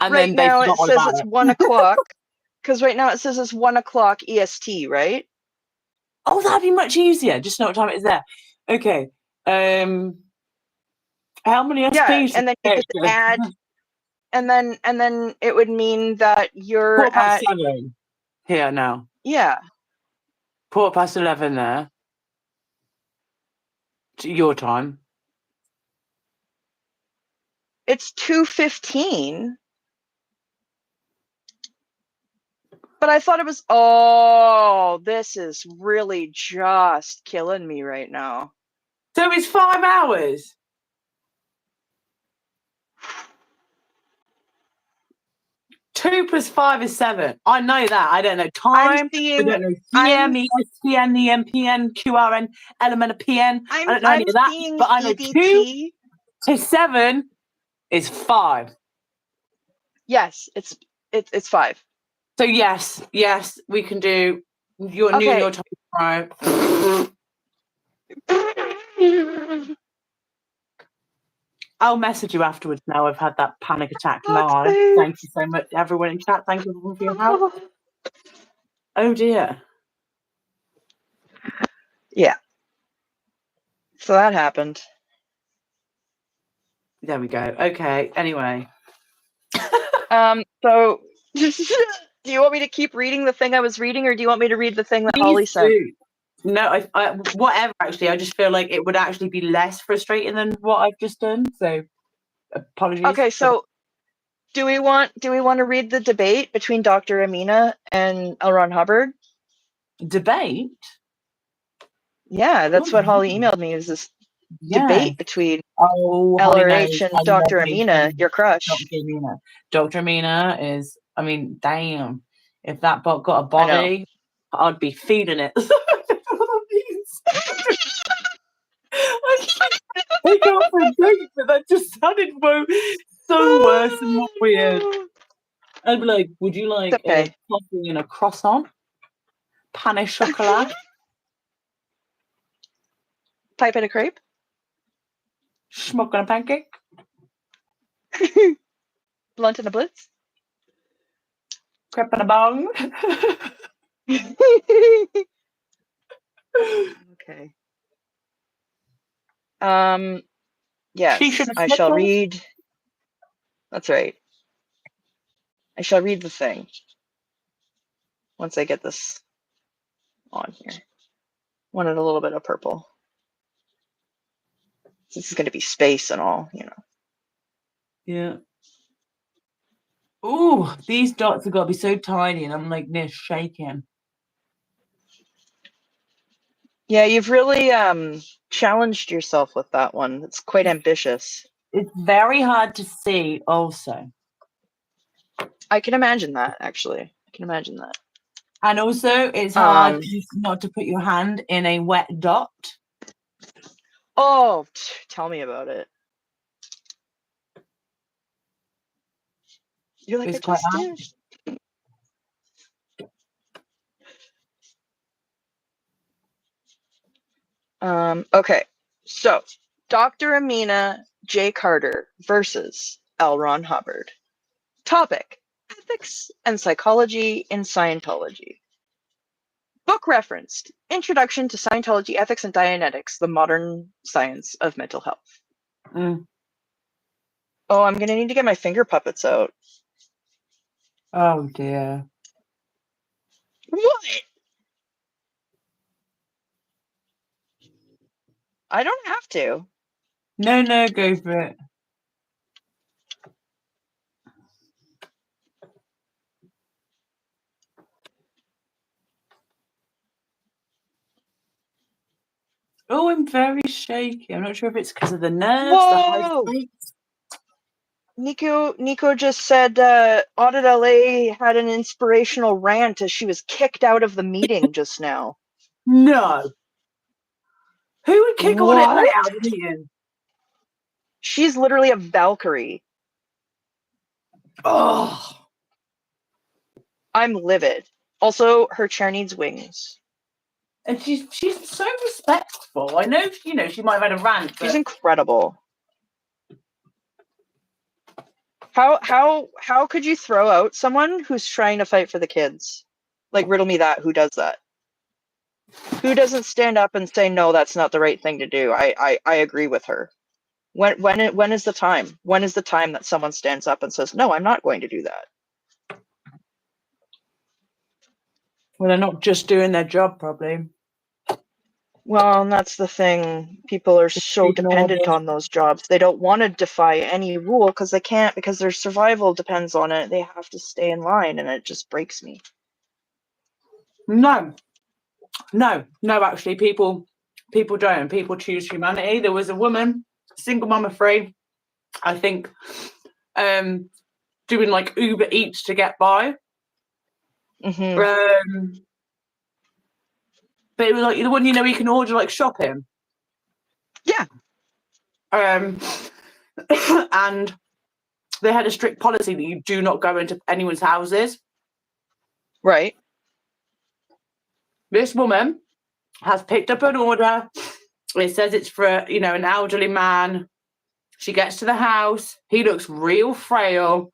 Speaker 1: and then they
Speaker 2: it
Speaker 1: forgot all
Speaker 2: says
Speaker 1: about
Speaker 2: it's
Speaker 1: it.
Speaker 2: 1 o'clock. Because right now it says it's 1 o'clock EST, right?
Speaker 1: Oh, that'd be much easier. Just know what time it is there. Okay. How many SPs?
Speaker 2: Yeah, and then you just add, and then it would mean that you're at
Speaker 1: 7 here now.
Speaker 2: Yeah.
Speaker 1: 11 there. Your time.
Speaker 2: It's 2:15. But I thought it was. Oh, this is really just killing me right now.
Speaker 1: So it's 5 hours. 2 + 5 is 7. I know that. I don't know time. I don't know PM, ESPN, the MPN, QRN, element of PN. I don't know any of that. But I know
Speaker 2: EDT.
Speaker 1: 2 to 7 is 5.
Speaker 2: Yes, it's 5.
Speaker 1: So yes, we can do your time tomorrow. I'll message you afterwards now I've had that panic attack live. Thank you so much, everyone in chat. Thank you everyone for your help. Oh dear.
Speaker 2: Yeah. So that happened.
Speaker 1: There we go. Okay. Anyway.
Speaker 2: So do you want me to keep reading the thing I was reading, or do you want me to read the thing that Holly sent?
Speaker 1: No, I whatever. Actually, I just feel like it would actually be less frustrating than what I've just done. So, apologies.
Speaker 2: Okay, so do we want to read the debate between Dr. Amina and L. Ron Hubbard?
Speaker 1: Debate.
Speaker 2: Yeah, that's what Holly
Speaker 1: Ooh,
Speaker 2: emailed me. Is this
Speaker 1: yeah.
Speaker 2: debate between
Speaker 1: Oh, Holly knows.
Speaker 2: LRH and
Speaker 1: I love
Speaker 2: Dr.
Speaker 1: me
Speaker 2: Amina,
Speaker 1: some
Speaker 2: your crush?
Speaker 1: Dr. Amina. Dr. Amina is. I mean, damn. If that bot got a
Speaker 2: I know.
Speaker 1: body, I'd be feeding it. That's what that means. I go for a joke, but that just sounded so worse and more weird. I'd be like, would you like
Speaker 2: Okay.
Speaker 1: a coffee and a croissant? Pain au chocolat?
Speaker 2: Pipe and a crepe?
Speaker 1: Schmuck on a pancake?
Speaker 2: Blunt and a blitz?
Speaker 1: Crepe and a bong?
Speaker 2: Okay.
Speaker 1: Quiche
Speaker 2: Yes,
Speaker 1: and a
Speaker 2: I shall
Speaker 1: Snickers?
Speaker 2: read. That's right. I shall read the thing once I get this on here. Wanted a little bit of purple. This is going to be space and all, you know.
Speaker 1: Yeah. Ooh, these dots have got to be so tiny, and I'm like this shaking.
Speaker 2: Yeah, you've really challenged yourself with that one. It's quite ambitious.
Speaker 1: It's very hard to see, also.
Speaker 2: I can imagine that, actually. I can imagine that.
Speaker 1: And also, it's hard not to put your hand in a wet dot.
Speaker 2: Oh, tell me about it. You're like,
Speaker 1: It's
Speaker 2: I
Speaker 1: quite
Speaker 2: just
Speaker 1: hard.
Speaker 2: did. Okay, so Dr. Amina J. Carter versus L. Ron Hubbard. Topic: Ethics and Psychology in Scientology. Book referenced: Introduction to Scientology Ethics and Dianetics, the Modern Science of Mental Health.
Speaker 1: Mm.
Speaker 2: Oh, I'm going to need to get my finger puppets out.
Speaker 1: Oh, dear.
Speaker 2: What? I don't have to.
Speaker 1: No, go for it. Oh, I'm very shaky. I'm not sure if it's because of the nerves, the high
Speaker 2: Whoa!
Speaker 1: spikes.
Speaker 2: Nico just said Audit LA had an inspirational rant as she was kicked out of the meeting just now.
Speaker 1: No. Who would kick Audit LA
Speaker 2: What?
Speaker 1: out of the meeting?
Speaker 2: She's literally a Valkyrie.
Speaker 1: Oh.
Speaker 2: I'm livid. Also, her chair needs wings.
Speaker 1: And she's so respectful. I know, she might have had a rant.
Speaker 2: She's
Speaker 1: But
Speaker 2: incredible. How could you throw out someone who's trying to fight for the kids? Like, riddle me that. Who does that? Who doesn't stand up and say, no, that's not the right thing to do? I agree with her. When is the time? When is the time that someone stands up and says, no, I'm not going to do that?
Speaker 1: well, they're not just doing their job, probably.
Speaker 2: Well, and that's the thing. People are so dependent on those jobs. They don't want to defy any rule because they can't, because their survival depends on it. They have to stay in line, and it just breaks me.
Speaker 1: No, actually, people don't. People choose humanity. There was a woman, single mum of 3, I think, doing like Uber Eats to get by.
Speaker 2: Mm-hmm.
Speaker 1: But it was like the one, you can order like shopping.
Speaker 2: Yeah.
Speaker 1: And they had a strict policy that you do not go into anyone's houses.
Speaker 2: Right.
Speaker 1: This woman has picked up an order. It says it's for, an elderly man. She gets to the house. He looks real frail.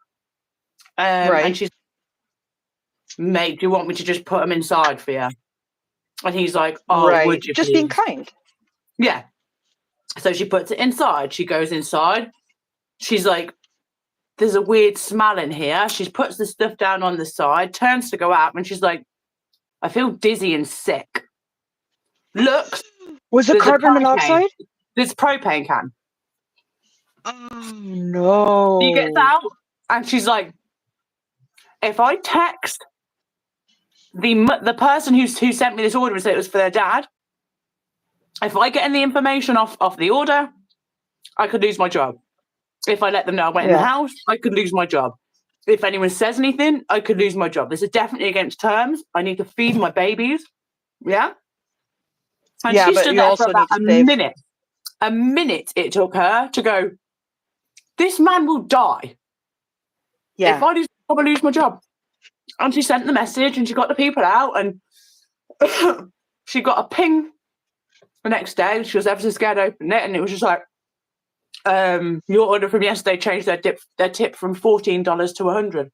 Speaker 2: Right.
Speaker 1: And she's, mate, do you want me to just put him inside for you? And he's like, oh,
Speaker 2: right.
Speaker 1: would you
Speaker 2: just
Speaker 1: please?
Speaker 2: Being kind.
Speaker 1: Yeah. So she puts it inside. She goes inside. She's like, there's a weird smell in here. She puts the stuff down on the side, turns to go out, and she's like, I feel dizzy and sick. looks,
Speaker 2: Was it
Speaker 1: there's a
Speaker 2: carbon
Speaker 1: propane.
Speaker 2: monoxide?
Speaker 1: There's a propane can.
Speaker 2: Oh no.
Speaker 1: She gets out and she's like, if I text the person who sent me this order and said it was for their dad, if I get any information off the order, I could lose my job. If I let them know I went in the house, I could lose my job. If anyone says anything, I could lose my job. This is definitely against terms. I need to feed my babies. Yeah. And she
Speaker 2: but
Speaker 1: stood
Speaker 2: you
Speaker 1: there for
Speaker 2: also
Speaker 1: about
Speaker 2: need to
Speaker 1: a
Speaker 2: save.
Speaker 1: minute. A minute it took her to go, this man will die.
Speaker 2: Yeah.
Speaker 1: If I lose, I will lose my job. And she sent the message and she got the people out and she got a ping the next day. She was ever so scared to open it. And it was just like, your order from yesterday changed their tip from $14 to $100.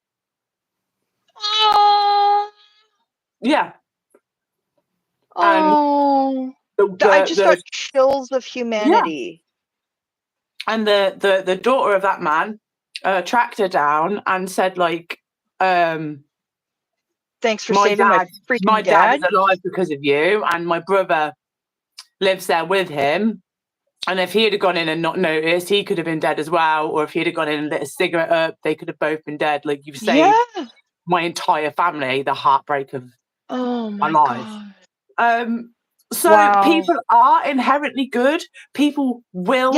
Speaker 1: Yeah.
Speaker 2: Oh. I just got chills of humanity.
Speaker 1: Yeah. And the daughter of that man tracked her down and said, like,
Speaker 2: thanks for saving my freaking
Speaker 1: dad is alive because of you, and my brother lives there with him. And if he had gone in and not noticed, he could have been dead as well. Or if he'd have gone in and lit a cigarette up, they could have both been dead. Like, you've saved my entire family, the heartbreak of my life. God. So people are inherently good. People will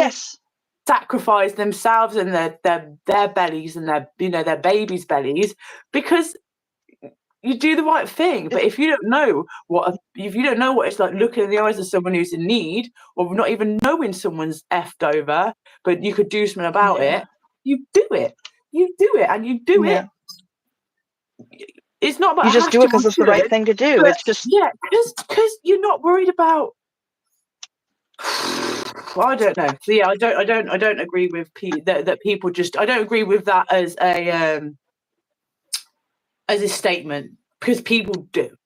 Speaker 1: sacrifice themselves and their bellies and their babies' bellies because you do the right thing. But if you don't know what it's like looking in the eyes of someone who's in need, or not even knowing someone's effed over, but you could do something about it, you do it. You do it, and you do it. It's not about
Speaker 2: you just do it because it's the right thing to do. It's just
Speaker 1: because you're not worried about. Well, I don't know. So yeah, I don't agree with that people just. I don't agree with that as a statement, because people do.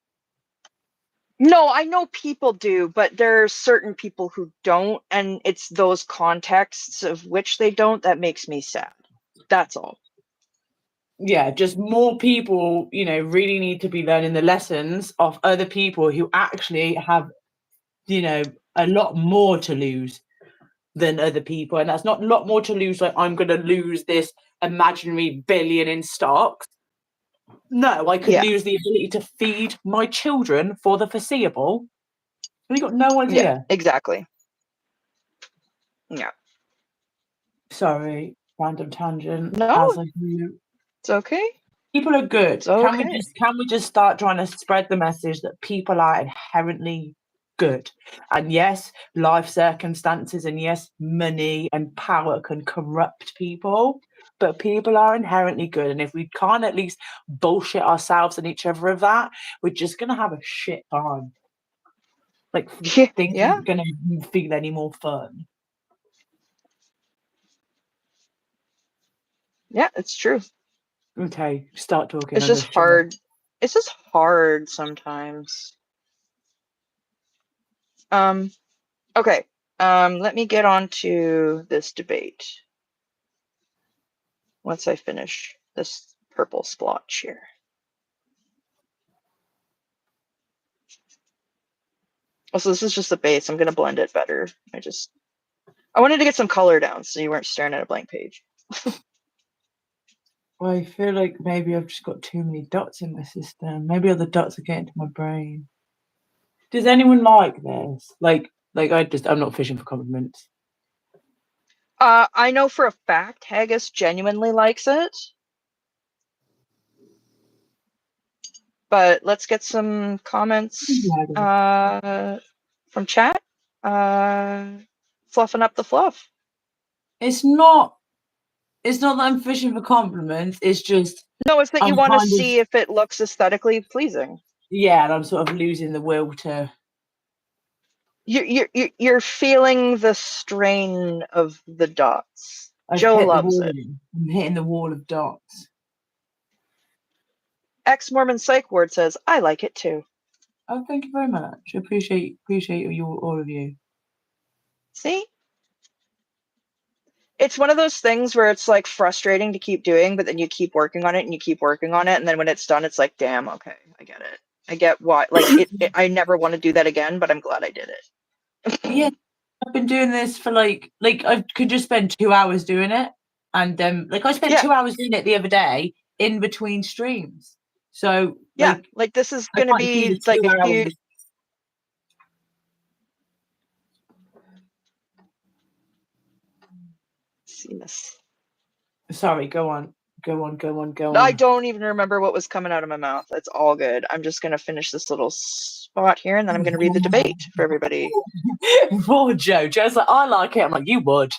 Speaker 2: No, I know people do, but there are certain people who don't, and it's those contexts of which they don't that makes me sad. That's all.
Speaker 1: Yeah, just more people, really need to be learning the lessons of other people who actually have, a lot more to lose than other people. And that's not a lot more to lose, like I'm going to lose this imaginary billion in stocks. No, I could lose the ability to feed my children for the foreseeable. You got no idea.
Speaker 2: Yeah, exactly. Yeah.
Speaker 1: Sorry, random tangent.
Speaker 2: No, it's okay.
Speaker 1: People are good.
Speaker 2: It's okay.
Speaker 1: Can we just start trying to spread the message that people are inherently good? And yes, life circumstances and yes, money and power can corrupt people, but people are inherently good. And if we can't at least bullshit ourselves and each other of that, we're just gonna have a shit time. Like things aren't gonna feel any more fun.
Speaker 2: Yeah, it's true.
Speaker 1: Okay, start talking.
Speaker 2: It's just hard. It's just hard sometimes. Okay. Let me get on to this debate once I finish this purple splotch here. Also, this is just the base. I'm gonna blend it better. I wanted to get some color down so you weren't staring at a blank page.
Speaker 1: I feel like maybe I've just got too many dots in my system. Maybe other dots are getting to my brain. Does anyone like this? Like I'm not fishing for compliments.
Speaker 2: I know for a fact Haggis genuinely likes it. But let's get some comments from chat. Fluffing up the fluff.
Speaker 1: It's not that I'm fishing for compliments. It's just
Speaker 2: it's that you want to see if it looks aesthetically pleasing.
Speaker 1: Yeah, and I'm sort of losing the will to.
Speaker 2: You're feeling the strain of the dots. Joe loves it.
Speaker 1: I'm hitting the wall of dots.
Speaker 2: Ex-Mormon Psych Ward says, I like it too.
Speaker 1: Oh, thank you very much. I appreciate all of you.
Speaker 2: See? It's one of those things where it's like frustrating to keep doing, but then you keep working on it and you keep working on it, and then when it's done, it's like, damn, okay, I get it. I get why. Like I never want to do that again, but I'm glad I did it.
Speaker 1: Yeah, I've been doing this for like I could just spend 2 hours doing it, and I spent 2 hours doing it the other day in between streams. So
Speaker 2: like this is
Speaker 1: I
Speaker 2: gonna
Speaker 1: can't see
Speaker 2: be
Speaker 1: the
Speaker 2: like
Speaker 1: 2
Speaker 2: if you
Speaker 1: hours.
Speaker 2: see this.
Speaker 1: Sorry, go on.
Speaker 2: I don't even remember what was coming out of my mouth. It's all good. I'm just gonna finish this little spot here, and then I'm gonna read the debate for everybody.
Speaker 1: Poor Joe. Joe's like, I like it. I'm like, you would.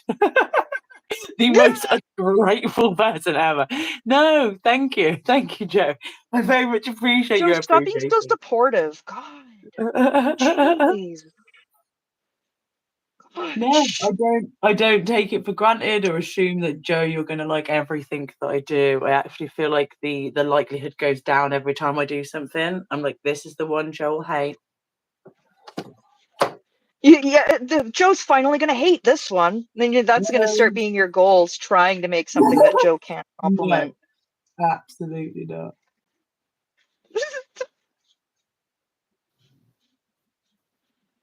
Speaker 1: The most ungrateful person ever. No, thank you, Joe. I very much appreciate
Speaker 2: Joe,
Speaker 1: your
Speaker 2: stop being so
Speaker 1: appreciation.
Speaker 2: supportive. God, jeez.
Speaker 1: No, I don't take it for granted or assume that, Joe, you're gonna like everything that I do. I actually feel like the likelihood goes down every time I do something. I'm like, this is the one Joe will hate.
Speaker 2: Joe's finally gonna hate this one. Then that's gonna start being your goals, trying to make something that Joe can't compliment.
Speaker 1: No, absolutely not.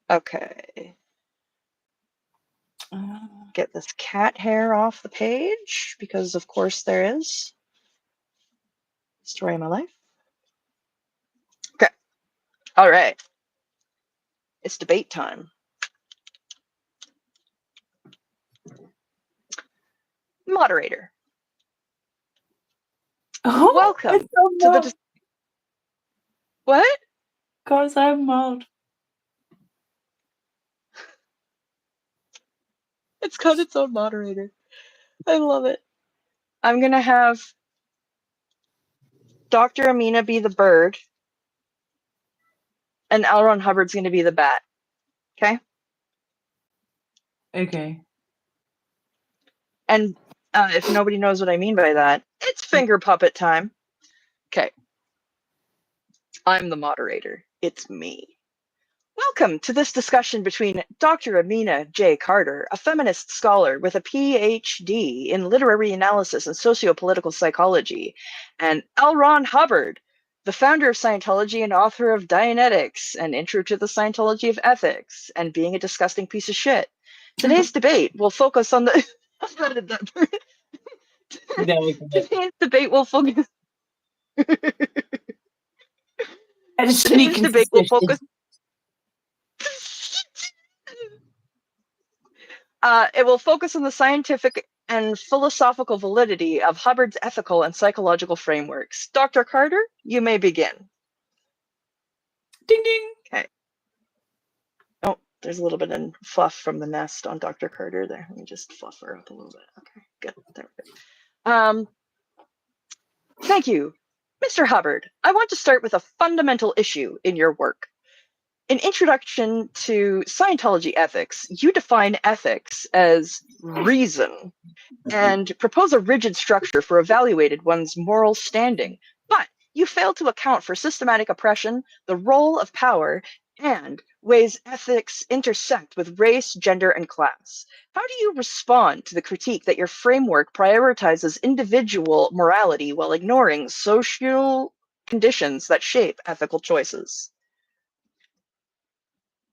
Speaker 2: Okay. Get this cat hair off the page, because of course there is. Story of my life. Okay. All right. It's debate time. Moderator.
Speaker 1: Oh,
Speaker 2: welcome
Speaker 1: so
Speaker 2: to the. What?
Speaker 1: Cause I'm mild.
Speaker 2: It's got its own moderator. I love it. I'm gonna have Dr. Amina be the bird, and L. Ron Hubbard's gonna be the bat. Okay.
Speaker 1: Okay.
Speaker 2: And if nobody knows what I mean by that, it's finger puppet time. Okay. I'm the moderator. It's me. Welcome to this discussion between Dr. Amina J. Carter, a feminist scholar with a PhD in literary analysis and sociopolitical psychology, and L. Ron Hubbard, the founder of Scientology and author of Dianetics, an intro to the Scientology of ethics, and being a disgusting piece of shit. Today's debate will focus on the. Today's debate will focus. Today's debate will focus. It will focus on the scientific and philosophical validity of Hubbard's ethical and psychological frameworks. Dr. Carter, you may begin.
Speaker 1: Ding ding.
Speaker 2: Okay. Oh, there's a little bit of fluff from the nest on Dr. Carter there. Let me just fluff her up a little bit. Okay, good. There we go. Thank you. Mr. Hubbard, I want to start with a fundamental issue in your work. In Introduction to Scientology Ethics, you define ethics as reason and propose a rigid structure for evaluating one's moral standing. But you fail to account for systematic oppression, the role of power, and ways ethics intersect with race, gender, and class. How do you respond to the critique that your framework prioritizes individual morality while ignoring social conditions that shape ethical choices?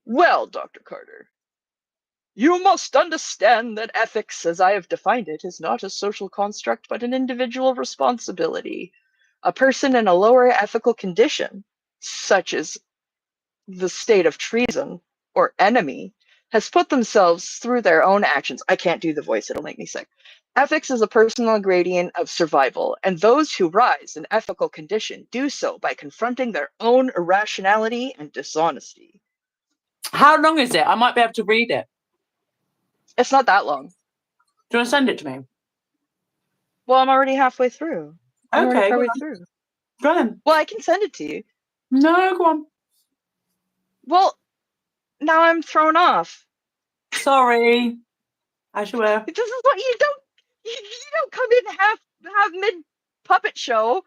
Speaker 2: Well, Dr. Carter, you must understand that ethics, as I have defined it, is not a social construct but an individual responsibility. A person in a lower ethical condition, such as the state of treason or enemy, has put themselves through their own actions. I can't do the voice, it'll make me sick. Ethics is a personal gradient of survival, and those who rise in ethical condition do so by confronting their own irrationality and dishonesty.
Speaker 1: How long is it? I might be able to read it.
Speaker 2: It's not that long.
Speaker 1: Do you want to send it to me?
Speaker 2: Well, I'm already halfway through. I'm
Speaker 1: Okay,
Speaker 2: already partway through.
Speaker 1: Go on.
Speaker 2: Well, I can send it to you.
Speaker 1: No, go on.
Speaker 2: Well, now I'm thrown off.
Speaker 1: Sorry. As you were.
Speaker 2: This is what you don't come in half mid puppet show.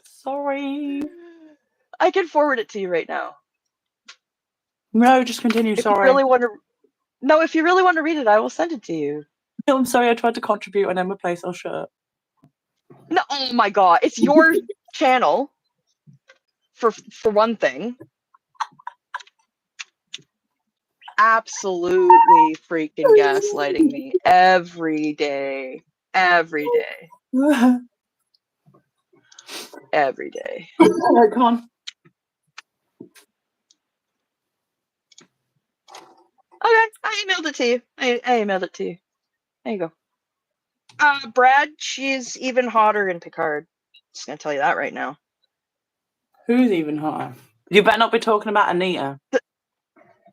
Speaker 1: Sorry.
Speaker 2: I can forward it to you right now.
Speaker 1: No, just continue.
Speaker 2: If
Speaker 1: sorry.
Speaker 2: you really want to. No, if you really want to read it, I will send it to you.
Speaker 1: No, I'm sorry. I tried to contribute and then replace. I'll shut up.
Speaker 2: No, oh my god, it's your channel for one thing. Absolutely freaking gaslighting me every day. Every day. Every day.
Speaker 1: Oh, come on.
Speaker 2: Okay, I emailed it to you. I emailed it to you. There you go. Brad, she's even hotter in Picard. Just gonna tell you that right now.
Speaker 1: Who's even hotter? You better not be talking about Anita.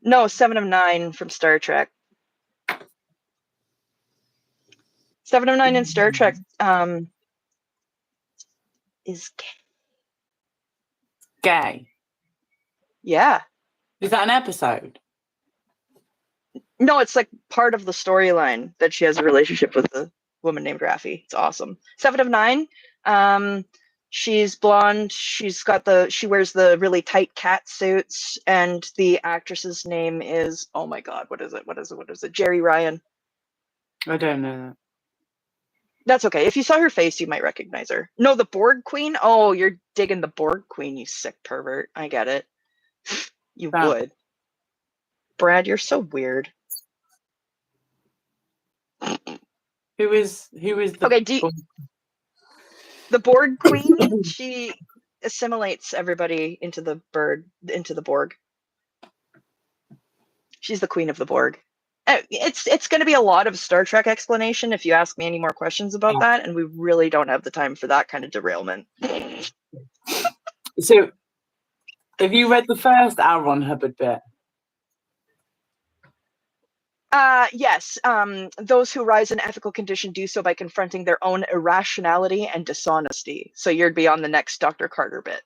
Speaker 2: No, 7 of 9 from Star Trek. 7 of 9 in Star Trek is
Speaker 1: Gay.
Speaker 2: yeah.
Speaker 1: Is that an episode?
Speaker 2: No, it's like part of the storyline that she has a relationship with a woman named Raffi. It's awesome. 7 of 9. She's blonde. She wears the really tight cat suits, and the actress's name is, oh my god, what is it? Jerry Ryan.
Speaker 1: I don't know that.
Speaker 2: That's okay. If you saw her face, you might recognize her. No, the Borg Queen? Oh, you're digging the Borg Queen, you sick pervert. I get it. You would. Brad, you're so weird.
Speaker 1: Who is the
Speaker 2: Okay, the Borg Queen, she assimilates everybody into the Borg. She's the queen of the Borg. It's going to be a lot of Star Trek explanation if you ask me any more questions about that, and we really don't have the time for that kind of derailment.
Speaker 1: So, have you read the first L. Ron Hubbard bit?
Speaker 2: Yes. Those who rise in ethical condition do so by confronting their own irrationality and dishonesty. So you'd be on the next Dr. Carter bit.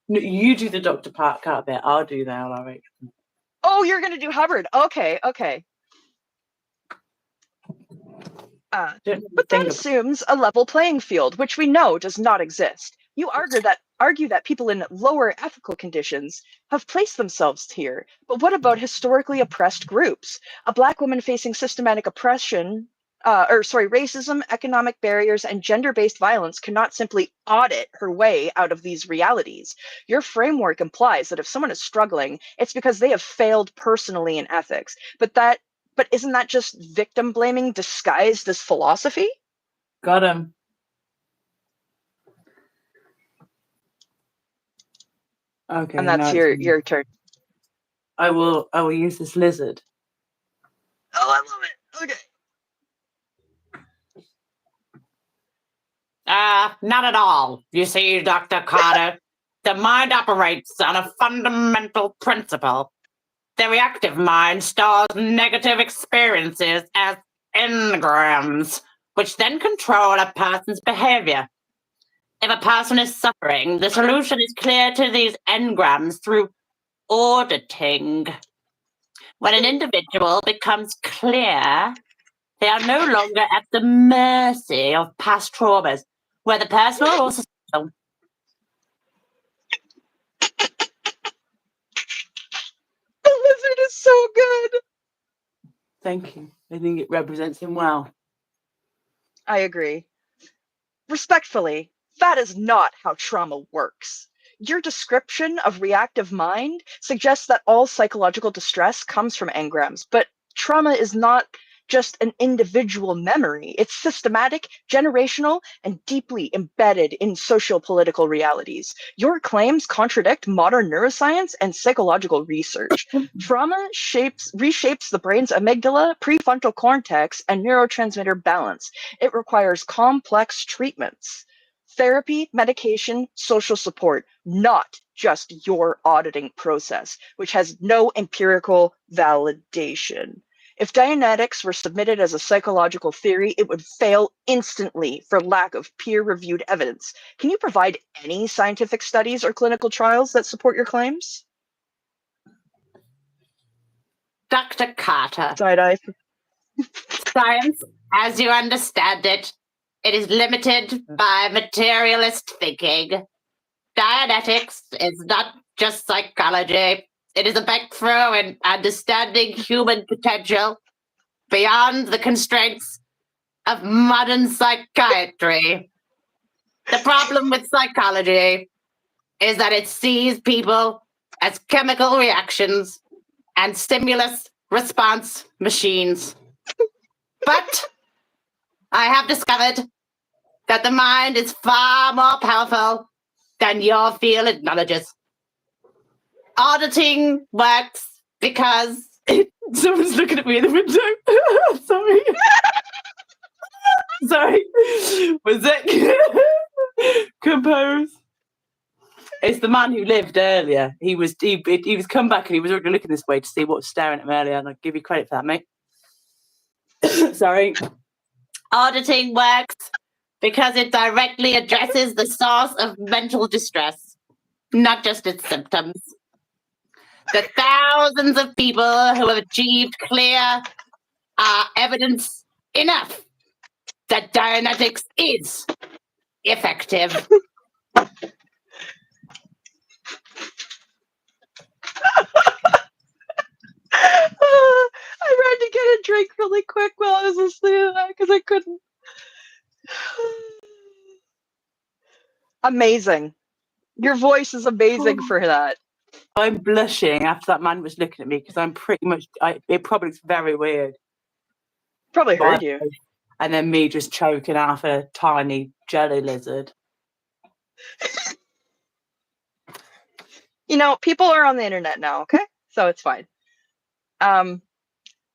Speaker 1: No, you do the Dr. Carter bit. I'll do that, all right.
Speaker 2: Oh, you're going to do Hubbard. Okay. But that assumes a level playing field, which we know does not exist. You argue that people in lower ethical conditions have placed themselves here. But what about historically oppressed groups? A Black woman facing systematic oppression, racism, economic barriers, and gender-based violence cannot simply audit her way out of these realities. Your framework implies that if someone is struggling, it's because they have failed personally in ethics. But isn't that just victim blaming disguised as philosophy?
Speaker 1: Got him. Okay.
Speaker 2: And that's your turn.
Speaker 1: I will use this lizard.
Speaker 2: Oh, I love it. Okay.
Speaker 4: Not at all. You see, Dr. Carter, the mind operates on a fundamental principle. The reactive mind stores negative experiences as engrams, which then control a person's behavior. If a person is suffering, the solution is clear to these engrams through auditing. When an individual becomes clear, they are no longer at the mercy of past traumas, whether personal or societal.
Speaker 2: The lizard is so good.
Speaker 1: Thank you. I think it represents him well.
Speaker 2: I agree. Respectfully, that is not how trauma works. Your description of reactive mind suggests that all psychological distress comes from engrams, but trauma is not just an individual memory. It's systematic, generational, and deeply embedded in socio-political realities. Your claims contradict modern neuroscience and psychological research. Trauma reshapes the brain's amygdala, prefrontal cortex, and neurotransmitter balance. It requires complex treatments. Therapy, medication, social support, not just your auditing process, which has no empirical validation. If Dianetics were submitted as a psychological theory, it would fail instantly for lack of peer-reviewed evidence. Can you provide any scientific studies or clinical trials that support your claims?
Speaker 4: Dr. Carter.
Speaker 2: Side-eye.
Speaker 4: Science, as you understand it, it is limited by materialist thinking. Dianetics is not just psychology. It is a breakthrough in understanding human potential beyond the constraints of modern psychiatry. The problem with psychology is that it sees people as chemical reactions and stimulus response machines. But I have discovered that the mind is far more powerful than your field acknowledges. Auditing works because someone's looking at me in the window. Sorry. Sorry. Was it compose? It's the man who lived earlier. He was come back and he was already looking this way to see what was staring at him earlier, and I'll give you credit for that, mate. Sorry. Auditing works because it directly addresses the source of mental distress, not just its symptoms. The thousands of people who have achieved clear are evidence enough that Dianetics is effective.
Speaker 2: I ran to get a drink really quick while I was listening to that because I couldn't. Amazing. Your voice is amazing for that.
Speaker 1: I'm blushing after that man was looking at me because I'm pretty much. It probably looks very weird.
Speaker 2: Probably heard you.
Speaker 1: And then me just choking off a tiny jelly lizard.
Speaker 2: You know, people are on the internet now, okay? So it's fine.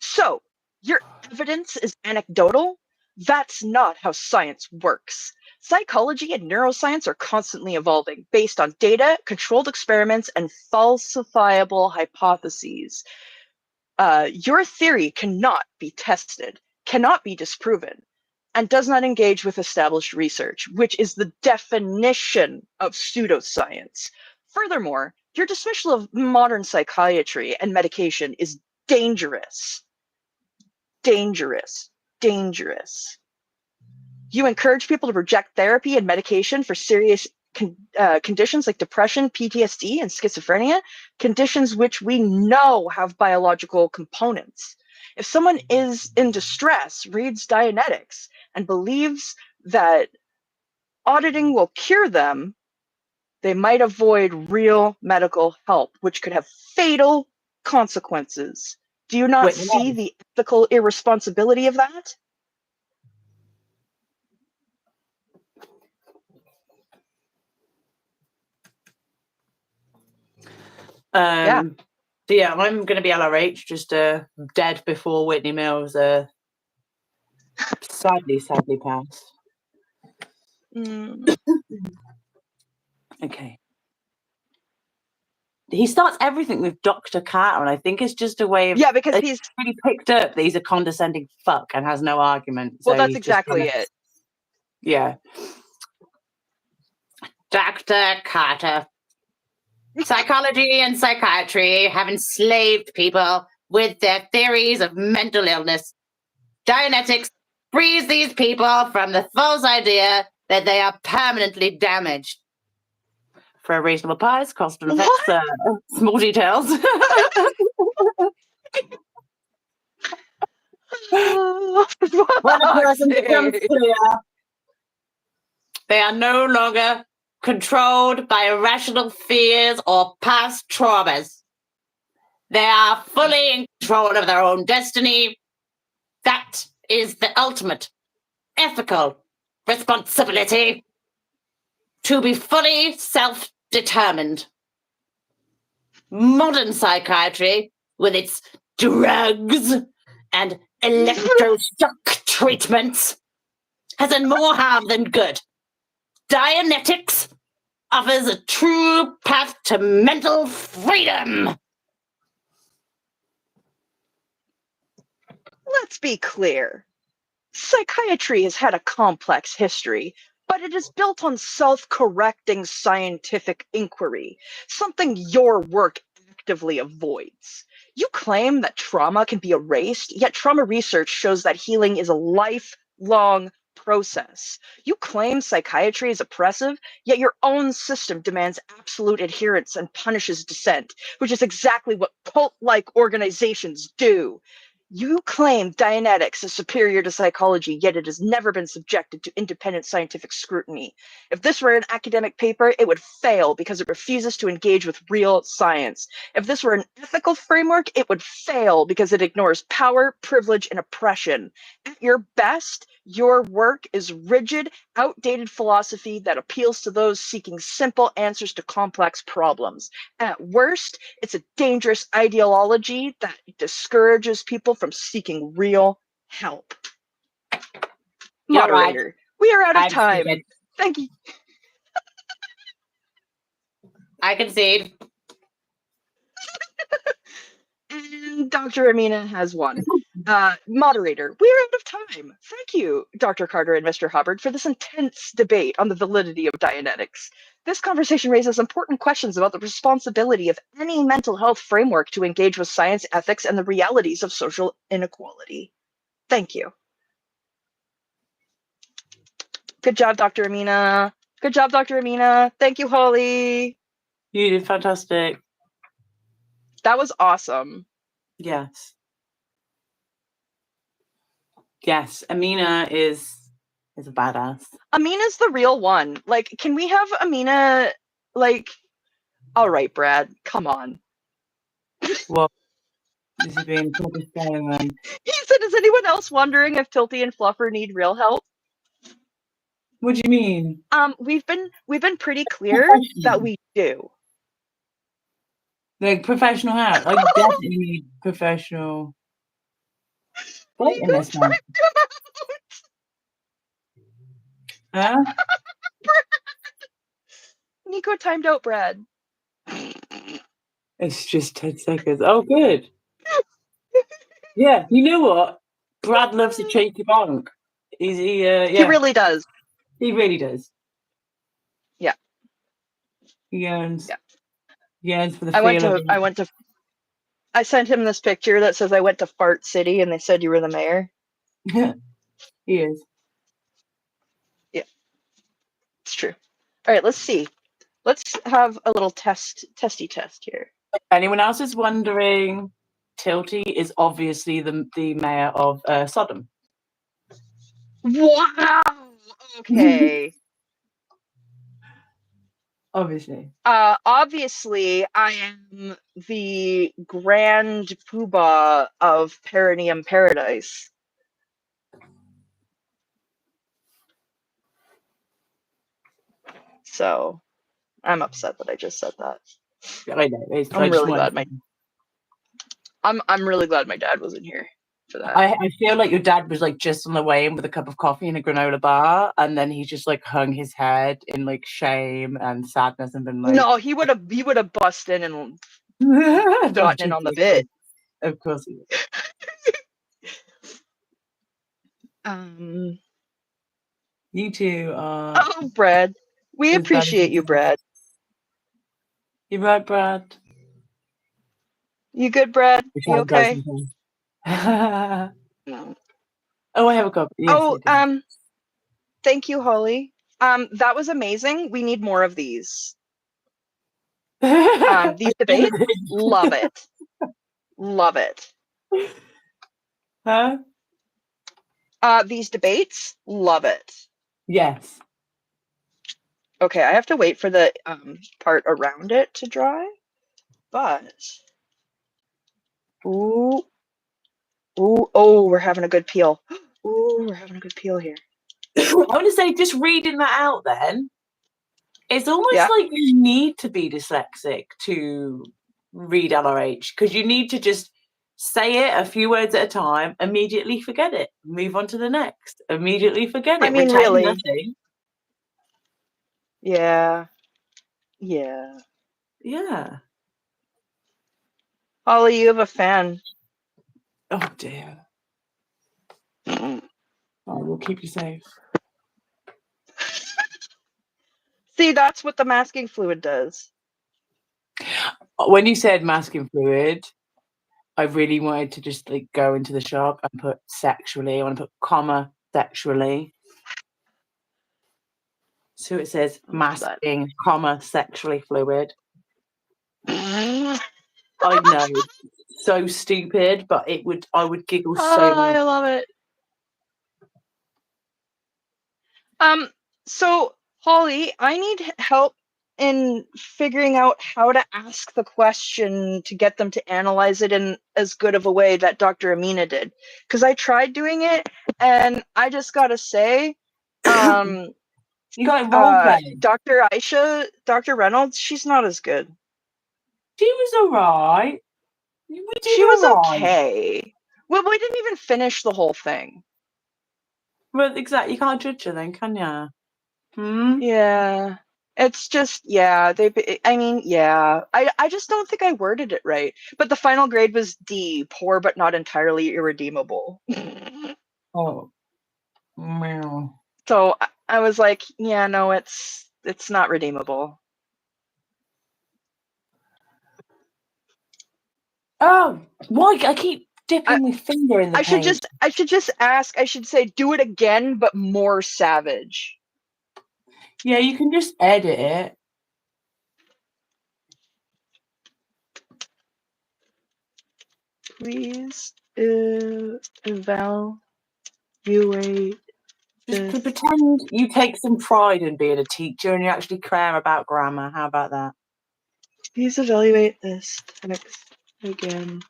Speaker 2: So your evidence is anecdotal? That's not how science works. Psychology and neuroscience are constantly evolving based on data, controlled experiments, and falsifiable hypotheses. Your theory cannot be tested, cannot be disproven, and does not engage with established research, which is the definition of pseudoscience. Furthermore, your dismissal of modern psychiatry and medication is dangerous. Dangerous. Dangerous. You encourage people to reject therapy and medication for serious conditions like depression, PTSD, and schizophrenia, conditions which we know have biological components. If someone is in distress, reads Dianetics, and believes that auditing will cure them, they might avoid real medical help, which could have fatal consequences. Do you not see the ethical irresponsibility of that?
Speaker 1: So yeah, I'm going to be LRH, just dead before Whitney Mills sadly passed. Okay. He starts everything with Dr. Carter, and I think it's just a way of...
Speaker 2: Yeah, because he's
Speaker 1: really picked up that he's a condescending fuck and has no argument.
Speaker 2: Well, that's exactly it.
Speaker 1: Yeah.
Speaker 4: Dr. Carter. Psychology and psychiatry have enslaved people with their theories of mental illness. Dianetics frees these people from the false idea that they are permanently damaged.
Speaker 1: For a reasonable price, cost and effects, small details.
Speaker 4: When a person becomes clear, they are no longer controlled by irrational fears or past traumas. They are fully in control of their own destiny. That is the ultimate ethical responsibility, to be fully self-determined. Modern psychiatry, with its drugs and electroshock treatments, has done more harm than good. Dianetics offers a true path to mental freedom.
Speaker 2: Let's be clear. Psychiatry has had a complex history, but it is built on self-correcting scientific inquiry, something your work actively avoids. You claim that trauma can be erased, yet trauma research shows that healing is a lifelong process. You claim psychiatry is oppressive, yet your own system demands absolute adherence and punishes dissent, which is exactly what cult-like organizations do. You claim Dianetics is superior to psychology, yet it has never been subjected to independent scientific scrutiny. If this were an academic paper, it would fail because it refuses to engage with real science. If this were an ethical framework, it would fail because it ignores power, privilege, and oppression. At your best, your work is rigid, outdated philosophy that appeals to those seeking simple answers to complex problems. At worst, it's a dangerous ideology that discourages people from seeking real help.
Speaker 4: You're right.
Speaker 2: Moderator, we are out of
Speaker 4: I'm
Speaker 2: time.
Speaker 4: stupid.
Speaker 2: Thank you.
Speaker 4: I concede.
Speaker 2: And Dr. Amina has won. Moderator, we're out of time. Thank you, Dr. Carter and Mr. Hubbard, for this intense debate on the validity of Dianetics. This conversation raises important questions about the responsibility of any mental health framework to engage with science, ethics, and the realities of social inequality. Thank you. Good job, Dr. Amina. Good job, Dr. Amina. Thank you, Holly.
Speaker 1: You did fantastic.
Speaker 2: That was awesome.
Speaker 1: Yes. Yes, Amina is a badass.
Speaker 2: Amina's the real one. Like, can we have Amina, like, all right, Brad, come on.
Speaker 1: Well, this has been pretty fun.
Speaker 2: He said, is anyone else wondering if Tilty and Fluffer need real help?
Speaker 1: What do you mean?
Speaker 2: We've been pretty clear that we do.
Speaker 1: Like professional help. I definitely need professional. Wait in this one. Huh?
Speaker 2: Nico timed out Brad.
Speaker 1: It's just 10 seconds. Oh, good. Yeah, you know what? Brad loves a cheeky bonk. Yeah.
Speaker 2: He really does.
Speaker 1: He really does.
Speaker 2: Yeah.
Speaker 1: He yearns.
Speaker 2: Yeah.
Speaker 1: He yearns for the
Speaker 2: I sent him this picture that says I went to Fart City and they said you were the mayor.
Speaker 1: He is.
Speaker 2: Yeah. It's true. All right, let's see. Let's have a little testy test here.
Speaker 1: If anyone else is wondering, Tilty is obviously the mayor of Sodom.
Speaker 2: Wow. Okay.
Speaker 1: Obviously.
Speaker 2: Obviously, I am the grand poobah of Perineum Paradise. So, I'm upset that I just said that.
Speaker 1: I know.
Speaker 2: I'm really glad I'm really glad my dad wasn't here for that.
Speaker 1: I feel like your dad was like just on the way in with a cup of coffee and a granola bar, and then he just like hung his head in like shame and sadness and been like,
Speaker 2: no, he would have bust in and gotten in on the bit.
Speaker 1: Of course he would. You two are.
Speaker 2: Oh, Brad. We appreciate you, Brad.
Speaker 1: You right, Brad?
Speaker 2: You good, Brad? You okay?
Speaker 1: No. Oh, I have a copy. Yes,
Speaker 2: thank you, Holly. That was amazing. We need more of these. These debates, love it. Love it.
Speaker 1: Huh?
Speaker 2: These debates, love it.
Speaker 1: Yes.
Speaker 2: Okay, I have to wait for the part around it to dry, but ooh, oh, we're having a good peel. Ooh, we're having a good peel here.
Speaker 1: I want to say, just reading that out, then it's almost like you need to be dyslexic to read LRH, because you need to just say it a few words at a time, immediately forget it, move on to the next, immediately forget it.
Speaker 2: I mean,
Speaker 1: retain
Speaker 2: really.
Speaker 1: Nothing.
Speaker 2: Yeah. Holly, you have a fan.
Speaker 1: Oh dear. I will keep you safe.
Speaker 2: See, that's what the masking fluid does.
Speaker 1: When you said masking fluid, I really wanted to just like go into the shop and put sexually. I want to put comma sexually. So it says masking, comma, sexually fluid. I know. so stupid, but I would giggle so much.
Speaker 2: I love it. So Holly, I need help in figuring out how to ask the question to get them to analyze it in as good of a way that Dr. Amina did. Because I tried doing it, and I just gotta say,
Speaker 1: You got role play.
Speaker 2: Dr. Aisha, Dr. Reynolds, she's not as good.
Speaker 1: She was alright.
Speaker 2: She was okay. Well, we didn't even finish the whole thing.
Speaker 1: Well, exactly. You can't judge her then, can you? Hmm?
Speaker 2: Yeah. It's just, yeah, I just don't think I worded it right. But the final grade was D, poor but not entirely irredeemable.
Speaker 1: Oh. Meow.
Speaker 2: So I was like, yeah, no, it's not redeemable.
Speaker 1: Oh, why? I keep dipping my finger in the
Speaker 2: I should
Speaker 1: paint.
Speaker 2: just ask, I should say, do it again, but more savage.
Speaker 1: Yeah, you can just edit it.
Speaker 2: Please evaluate.
Speaker 1: Just pretend you take some pride in being a teacher and you actually care about grammar. How about that?
Speaker 2: Please evaluate this text again.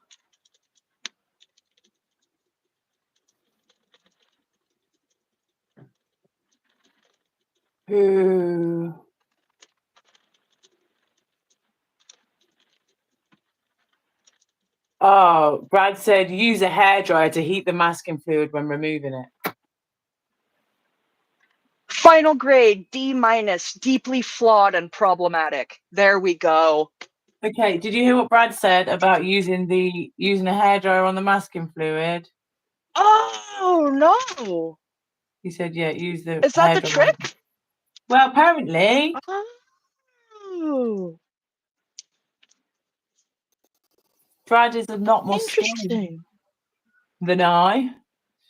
Speaker 1: Ooh. Oh, Brad said use a hairdryer to heat the masking fluid when removing it.
Speaker 2: Final grade, D-, deeply flawed and problematic. There we go.
Speaker 1: Okay, did you hear what Brad said about using a hairdryer on the masking fluid?
Speaker 2: Oh no!
Speaker 1: He said, yeah, use the
Speaker 2: Is that the
Speaker 1: hairdryer.
Speaker 2: trick?
Speaker 1: Well, apparently.
Speaker 2: Oh.
Speaker 1: Brad is a lot more skilled
Speaker 2: Interesting.
Speaker 1: than I,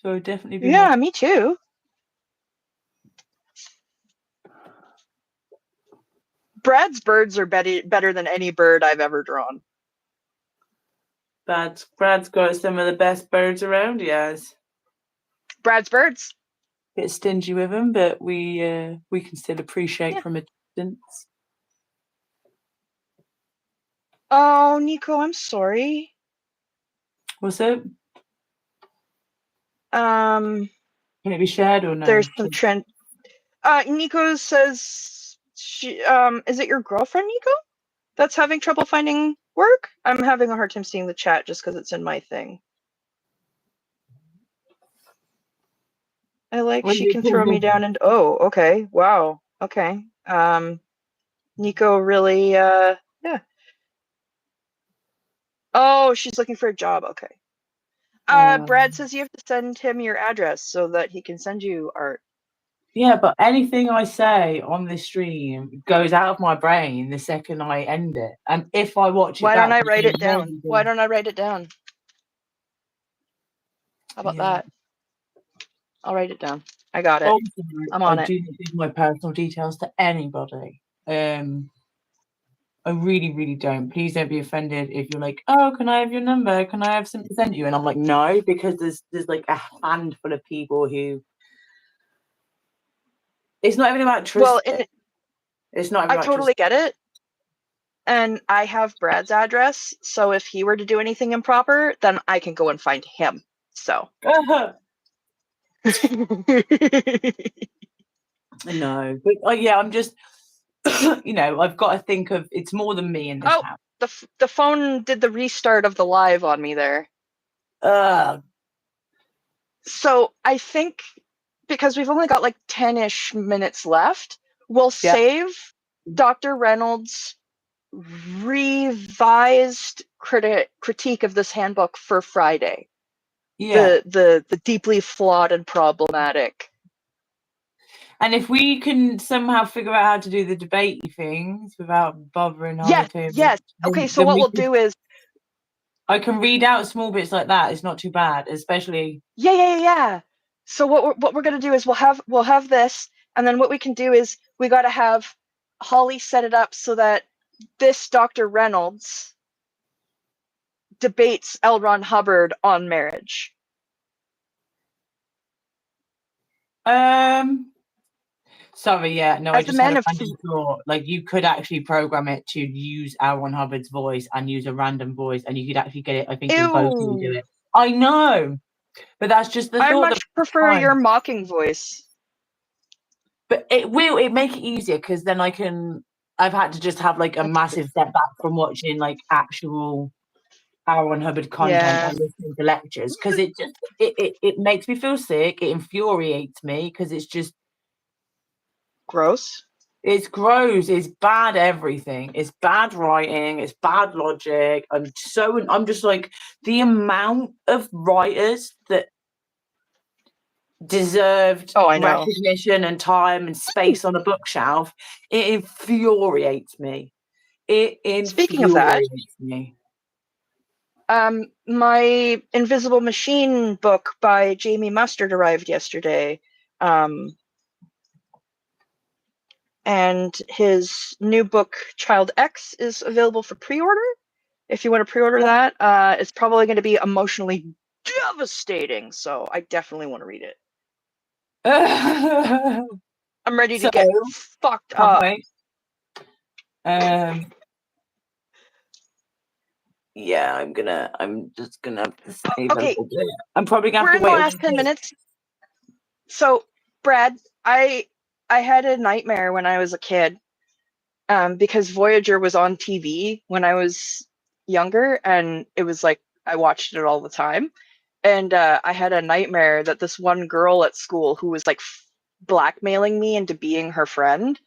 Speaker 1: so definitely be
Speaker 2: Yeah,
Speaker 1: more.
Speaker 2: me too. Brad's birds are better than any bird I've ever drawn.
Speaker 1: Brad's got some of the best birds around. Yes.
Speaker 2: Brad's birds.
Speaker 1: Bit stingy with them, but we can still appreciate from a distance.
Speaker 2: Oh, Nico, I'm sorry.
Speaker 1: What's it?
Speaker 2: Can
Speaker 1: it be shared or no?
Speaker 2: There's some trend. Nico says she. Is it your girlfriend, Nico, that's having trouble finding work? I'm having a hard time seeing the chat just because it's in my thing. I like she can throw me down and oh, okay, wow, okay. Nico really, yeah. Oh, she's looking for a job. Okay. Brad says you have to send him your address so that he can send you art.
Speaker 1: Yeah, but anything I say on this stream goes out of my brain the second I end it. And if I watch it
Speaker 2: Why
Speaker 1: back,
Speaker 2: don't I write it down? Why don't I write it down? How about that? I'll write it down. I got it.
Speaker 1: Also,
Speaker 2: I'm on
Speaker 1: I
Speaker 2: it.
Speaker 1: do not give my personal details to anybody. I really, really don't. Please don't be offended if you're like, oh, can I have your number? Can I have something to send you? And I'm like, no, because there's like a handful of people who. It's not even about trust.
Speaker 2: Well,
Speaker 1: it's not even
Speaker 2: I
Speaker 1: about
Speaker 2: totally
Speaker 1: trust.
Speaker 2: get it. And I have Brad's address, so if he were to do anything improper, then I can go and find him. So.
Speaker 1: No, but yeah, I'm just, I've got to think of it's more than me in this house.
Speaker 2: The phone did the restart of the live on me there. So I think because we've only got like 10-ish minutes left, we'll save Dr. Reynolds' revised critique of this handbook for Friday. Yeah. The deeply flawed and problematic.
Speaker 1: And if we can somehow figure out how to do the debatey things without bothering Holly too much.
Speaker 2: Yes. Okay, so what we'll do is
Speaker 1: I can read out small bits like that. It's not too bad, especially.
Speaker 2: Yeah. So what we're gonna do is we'll have this, and then what we can do is we got to have Holly set it up so that this Dr. Reynolds debates L. Ron Hubbard on marriage?
Speaker 1: Sorry, yeah, no,
Speaker 2: As
Speaker 1: I
Speaker 2: a
Speaker 1: just had
Speaker 2: man
Speaker 1: a
Speaker 2: of
Speaker 1: random thought. Like, you could actually program it to use L. Ron Hubbard's voice and use a random voice, and you could actually get it, I think, in both of you do
Speaker 2: Ew.
Speaker 1: it. I know, but that's just the
Speaker 2: I
Speaker 1: thought.
Speaker 2: much prefer your mocking voice.
Speaker 1: But it make it easier, because then I've had to just have like a
Speaker 2: That's
Speaker 1: massive step back from watching like actual L. Ron Hubbard content
Speaker 2: Yeah.
Speaker 1: and listening to lectures, because it makes me feel sick. It infuriates me, because it's just,
Speaker 2: Gross.
Speaker 1: it's gross, it's bad everything, it's bad writing, it's bad logic. I'm just like, the amount of writers that deserved
Speaker 2: Oh, I know.
Speaker 1: recognition and time and space on a bookshelf, it infuriates me. It
Speaker 2: Speaking of that,
Speaker 1: infuriates me.
Speaker 2: my Invisible Machine book by Jamie Mustard arrived yesterday. And his new book, Child X, is available for pre-order. If you want to pre-order that, it's probably going to be emotionally devastating. So I definitely want to read it. I'm ready to get fucked up.
Speaker 1: Wait. Yeah, I'm just gonna have to save a little bit. I'm probably gonna have to wait.
Speaker 2: We're in the last 10 minutes. So, Brad, I had a nightmare when I was a kid, because Voyager was on TV when I was younger, and it was like I watched it all the time. And I had a nightmare that this one girl at school who was like blackmailing me into being her friend,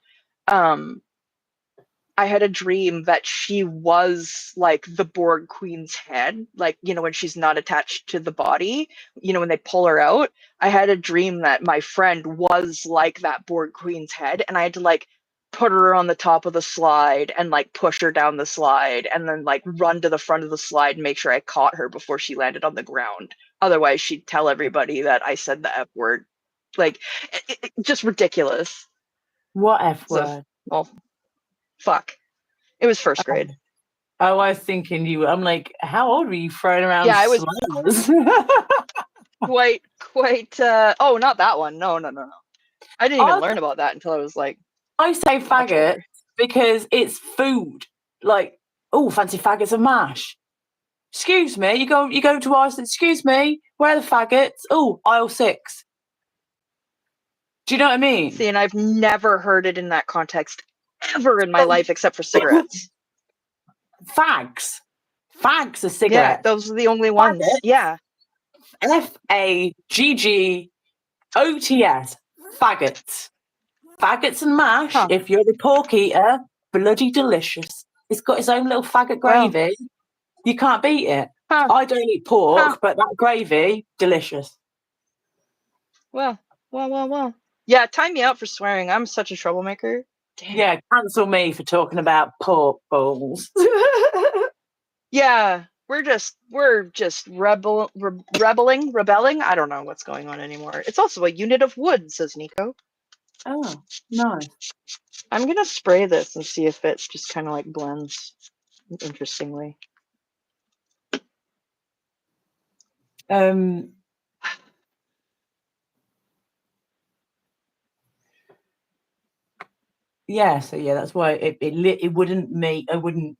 Speaker 2: I had a dream that she was like the Borg Queen's head, like, when she's not attached to the body, when they pull her out. I had a dream that my friend was like that Borg Queen's head, and I had to like put her on the top of the slide and like push her down the slide, and then like run to the front of the slide and make sure I caught her before she landed on the ground. Otherwise, she'd tell everybody that I said the F word. Like, just ridiculous.
Speaker 1: What F word?
Speaker 2: Well, fuck. It was first grade.
Speaker 1: Oh, I was thinking I'm like, how old were you throwing around?
Speaker 2: Yeah, I was
Speaker 1: slurs?
Speaker 2: quite. Oh, not that one. No. I didn't even learn about that until I was like.
Speaker 1: I say faggot because it's food. Like, oh, fancy faggots and mash. Excuse me, you go to Iceland. Excuse me, where are the faggots? Oh, aisle 6. Do you know what I mean?
Speaker 2: See, and I've never heard it in that context ever in my life, except for cigarettes.
Speaker 1: Fags are cigarettes.
Speaker 2: Yeah, those are the only ones.
Speaker 1: Faggots.
Speaker 2: Yeah.
Speaker 1: FAGGOTS. Faggots. Faggots and mash.
Speaker 2: Huh.
Speaker 1: If you're the pork eater, bloody delicious. It's got its own little faggot gravy. Well, you can't beat it.
Speaker 2: Huh.
Speaker 1: I don't eat pork, but that gravy, delicious.
Speaker 2: Well. Yeah, time me out for swearing. I'm such a troublemaker. Damn.
Speaker 1: Yeah, cancel me for talking about pork balls.
Speaker 2: Yeah, we're just rebelling. I don't know what's going on anymore. It's also a unit of wood, says Nico.
Speaker 1: Oh, nice.
Speaker 2: I'm gonna spray this and see if it just kind of like blends interestingly.
Speaker 1: Yeah, so yeah, that's why it wouldn't make. I don't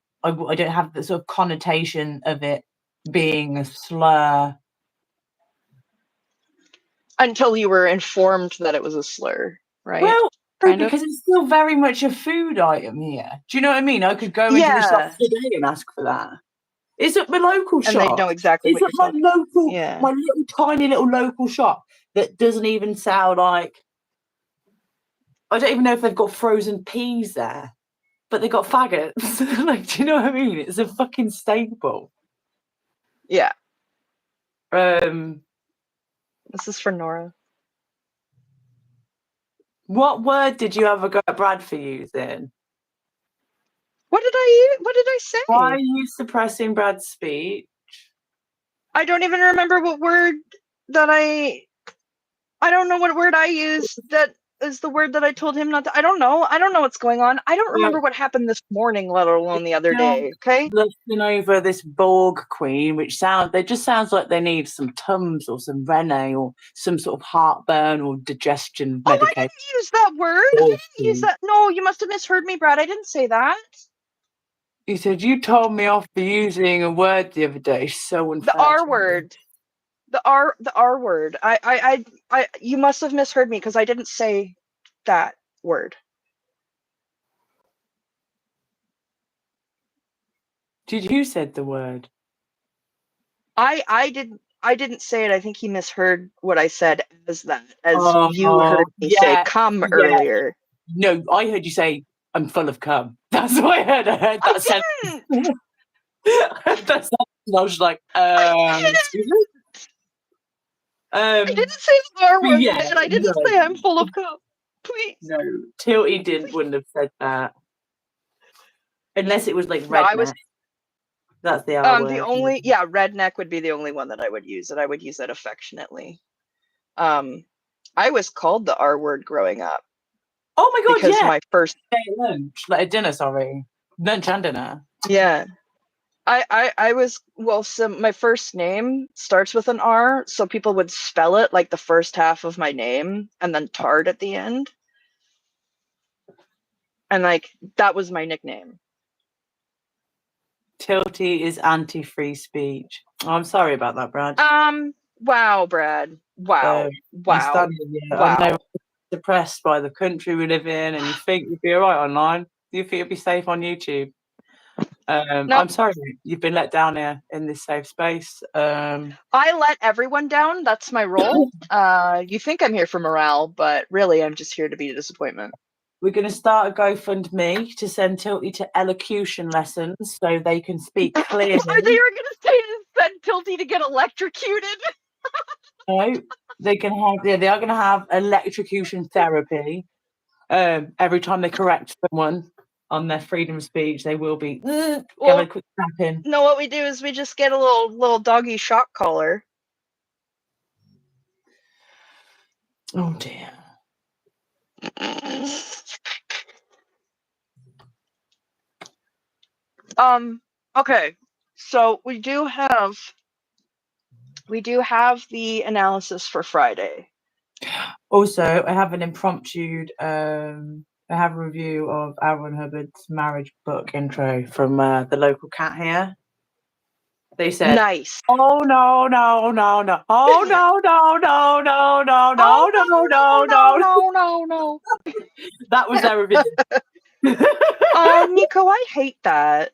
Speaker 1: have the sort of connotation of it being a slur
Speaker 2: until you were informed that it was a slur, right?
Speaker 1: Well, because it's still very much a food item here. Do you know what I mean? I could go into the shop today and ask for that. It's at my local shop.
Speaker 2: And they know exactly
Speaker 1: it's
Speaker 2: what
Speaker 1: at
Speaker 2: you're
Speaker 1: my little tiny little local shop that doesn't even sell like. I don't even know if they've got frozen peas there, but they got faggots. Like, do you know what I mean? It's a fucking staple.
Speaker 2: Yeah.
Speaker 1: This
Speaker 2: is for Nora.
Speaker 1: What word did you have a go at Brad for using?
Speaker 2: What did I say?
Speaker 1: Why are you suppressing Brad's speech?
Speaker 2: I don't even remember what word that I don't know what word I used that is the word that I told him not to. I don't know. I don't know what's going on. I don't remember what happened this morning, let alone the other day. Okay.
Speaker 1: Looking over this Borg queen, which just sounds like they need some Tums or some Rene or some sort of heartburn or digestion
Speaker 2: Oh, I
Speaker 1: medication.
Speaker 2: didn't use that word. I didn't use that. No, you must have misheard me, Brad. I didn't say that.
Speaker 1: You said you told me off for using a word the other day. So unfair.
Speaker 2: The R word. The R word. You must have misheard me because I didn't say that word.
Speaker 1: Did you said the word?
Speaker 2: I didn't say it. I think he misheard what I said as that, as you heard me say "come" earlier.
Speaker 1: No, I heard you say I'm full of cum. That's what I heard. I heard that
Speaker 2: I
Speaker 1: sentence.
Speaker 2: didn't.
Speaker 1: That sentence, and I was like, excuse me?
Speaker 2: I didn't say the R word,
Speaker 1: yeah,
Speaker 2: and I didn't say I'm full of cum. Please.
Speaker 1: No, Tilty wouldn't have said that. Unless it was like redneck. That's the R word.
Speaker 2: The only redneck would be the only one that I would use, and I would use that affectionately. I was called the R word growing up.
Speaker 1: Oh my god,
Speaker 2: because my first
Speaker 1: lunch, like a dinner, sorry. Lunch and dinner.
Speaker 2: Yeah. I was so my first name starts with an R, so people would spell it like the first half of my name and then tard at the end. And like that was my nickname.
Speaker 1: Tilty is anti-free speech. Oh, I'm sorry about that, Brad.
Speaker 2: Wow, Brad. Wow. Wow.
Speaker 1: I know you're depressed by the country we live in and you think you'd be alright online. You think you'd be safe on YouTube. Nope. I'm sorry, you've been let down here in this safe space. I
Speaker 2: let everyone down. That's my role. You think I'm here for morale, but really I'm just here to be a disappointment.
Speaker 1: We're going to start a GoFundMe to send Tilty to elocution lessons so they can speak clearly.
Speaker 2: I thought you were going to say to send Tilty to get electrocuted.
Speaker 1: No, they can have. Yeah, they are going to have electrocution therapy. Every time they correct someone on their freedom of speech, they will be give a quick tap in.
Speaker 2: No, what we do is we just get a little doggy shock collar.
Speaker 1: Oh dear.
Speaker 2: Okay. So we do have the analysis for Friday.
Speaker 1: Also, I have an impromptu I have a review of Aaron Hubbard's marriage book intro from the local cat here. They said,
Speaker 2: "Nice.
Speaker 1: Oh no! Oh no! Oh no! That was their review.
Speaker 2: Nico, I hate that.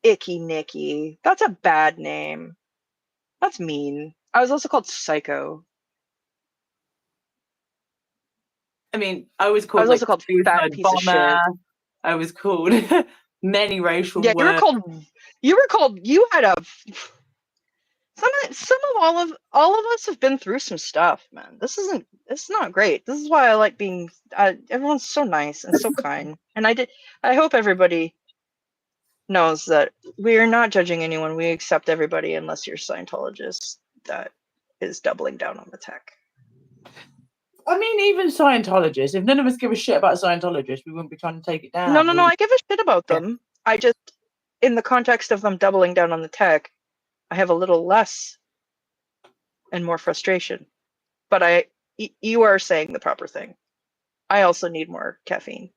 Speaker 2: Icky Nicky. That's a bad name. That's mean. I was also called Psycho.
Speaker 1: I mean, I was also called fat piece of shit. I was called many racial words.
Speaker 2: You were called. You had a. Some of all of us have been through some stuff, man. It's not great. This is why I like being. Everyone's so nice and so kind, and I hope everybody knows that we are not judging anyone. We accept everybody unless you're Scientologist that is doubling down on the tech.
Speaker 1: I mean, even Scientologists, if none of us give a shit about Scientologists, we wouldn't be trying to take it down.
Speaker 2: No, I give a shit about them. I just, in the context of them doubling down on the tech, I have a little less and more frustration. But you are saying the proper thing. I also need more caffeine.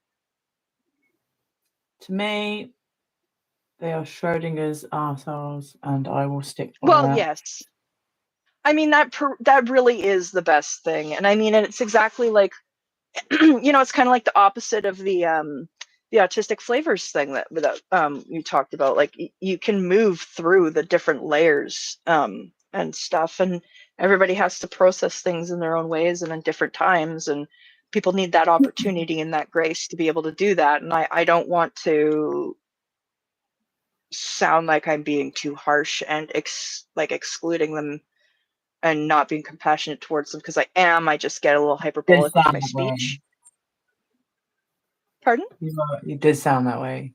Speaker 1: To me, they are Schrodinger's arseholes, and I will stick to that.
Speaker 2: Yes. I mean, that really is the best thing. And I mean, it's exactly like, it's kind of like the opposite of the autistic flavors thing that you talked about. Like, you can move through the different layers and stuff, and everybody has to process things in their own ways and in different times, and people need that opportunity and that grace to be able to do that. And I don't want to sound like I'm being too harsh and excluding them and not being compassionate towards them, because I am. I just get a little hyperbolic with my speech. Pardon?
Speaker 1: You did sound that way.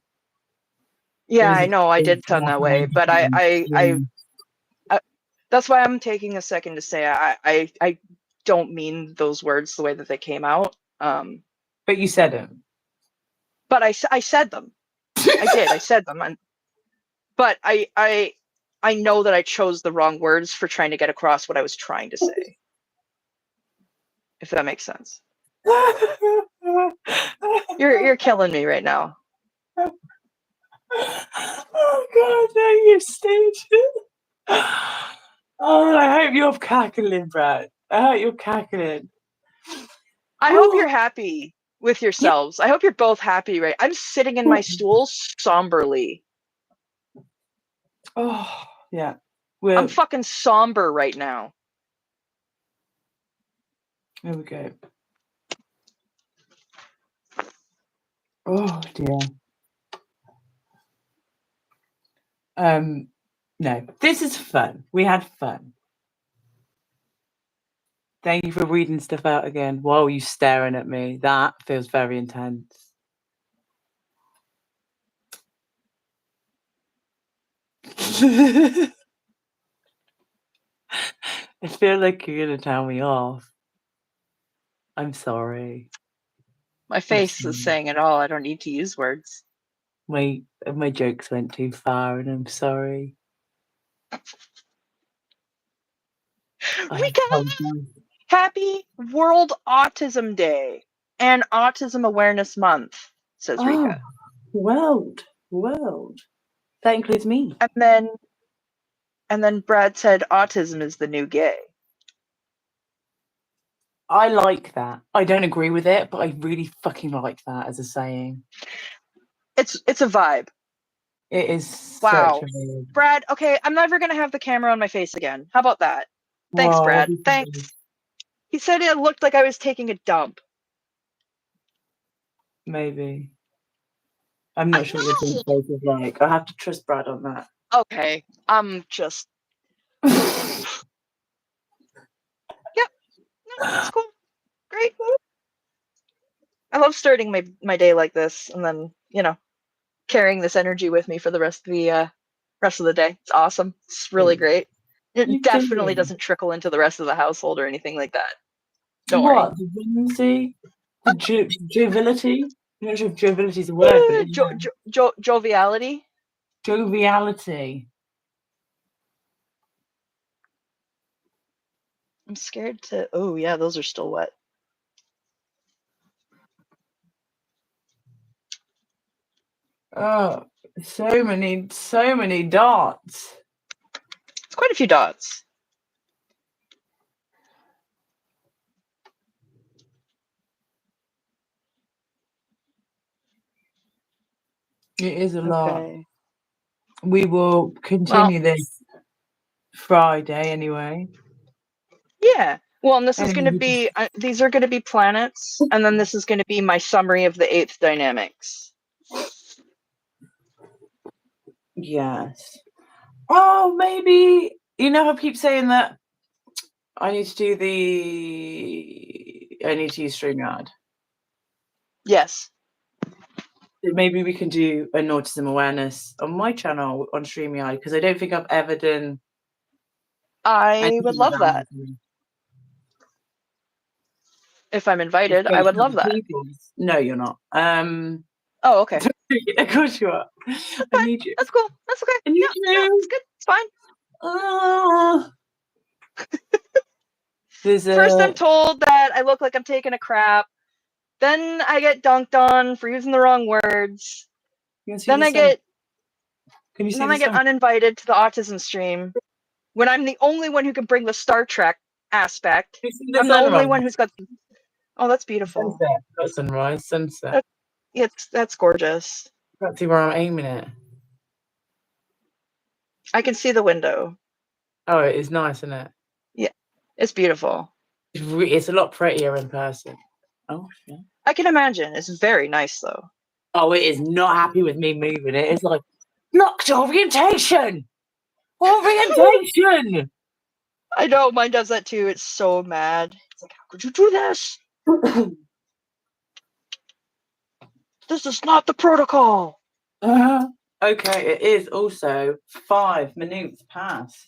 Speaker 2: Yeah, I know I did sound that way, but I that's why I'm taking a second to say I don't mean those words the way that they came out.
Speaker 1: But you said them.
Speaker 2: But I said them. I did. I said them. But I know that I chose the wrong words for trying to get across what I was trying to say. If that makes sense. You're killing me right now.
Speaker 1: Oh God, no, you staged. Oh, I hope you're cackling, Brad. I hope you're cackling.
Speaker 2: I hope you're happy with yourselves. I hope you're both happy, right? I'm sitting in my stool somberly.
Speaker 1: Oh, yeah.
Speaker 2: I'm fucking somber right now.
Speaker 1: There we go. Oh dear. No, this is fun. We had fun. Thank you for reading stuff out again. Whoa, you staring at me. That feels very intense. I feel like you're gonna tell me off. I'm sorry.
Speaker 2: My face is saying it all. I don't need to use words.
Speaker 1: My jokes went too far, and I'm sorry.
Speaker 2: Rika! Happy World Autism Day and Autism Awareness Month, says Rika.
Speaker 1: World. That includes me.
Speaker 2: And then Brad said autism is the new gay.
Speaker 1: I like that. I don't agree with it, but I really fucking like that as a saying.
Speaker 2: It's a vibe.
Speaker 1: It is.
Speaker 2: Wow. Brad, okay, I'm never going to have the camera on my face again. How about that? Thanks,
Speaker 1: Whoa,
Speaker 2: Brad. Thanks. He said it looked like I was taking a dump.
Speaker 1: Maybe. I'm not sure what your face is like. I have to trust Brad on that.
Speaker 2: Okay. I'm just... Yep. No, that's cool. Great. I love starting my day like this and then, carrying this energy with me for the rest of the day. It's awesome. It's really great. It definitely doesn't trickle into the rest of the household or anything like that. Don't worry.
Speaker 1: What? The whimsy? The joviality? I'm not sure if joviality is a word, but it's
Speaker 2: joviality.
Speaker 1: Joviality.
Speaker 2: I'm scared to... Oh, yeah, those are still wet.
Speaker 1: Oh, so many dots.
Speaker 2: It's quite a few dots.
Speaker 1: It is a lot. We will continue this Friday anyway.
Speaker 2: Yeah. Well, and this is going to be, these are going to be planets, and then this is going to be my summary of the eighth dynamics.
Speaker 1: Yes. Oh, maybe, how I keep saying that I need to use StreamYard.
Speaker 2: Yes.
Speaker 1: Maybe we can do an autism awareness on my channel on StreamYard, because I don't think I've ever done.
Speaker 2: I would love that. If I'm invited, I would love that.
Speaker 1: No, you're not.
Speaker 2: Oh, okay.
Speaker 1: Of course you are. I need you.
Speaker 2: That's cool. That's okay.
Speaker 1: I need you.
Speaker 2: It's good. It's fine. First, I'm told that I look like I'm taking a crap. Then I get dunked on for using the wrong words. Then I get uninvited to the autism stream when I'm the only one who can bring the Star Trek aspect. I'm the only one who's got... Oh, that's beautiful.
Speaker 1: Sunset. Not sunrise, sunset.
Speaker 2: That's gorgeous.
Speaker 1: Can't see where I'm aiming it.
Speaker 2: I can see the window.
Speaker 1: Oh, it is nice, isn't it?
Speaker 2: Yeah, it's beautiful.
Speaker 1: It's a lot prettier in person. Oh, shit.
Speaker 2: I can imagine. It's very nice, though.
Speaker 1: Oh, it is not happy with me moving it. It's like, locked orientation! Orientation!
Speaker 2: I know, mine does that too. It's so mad. It's like, how could you do this? This is not the protocol.
Speaker 1: Okay, it is also 5 minutes past.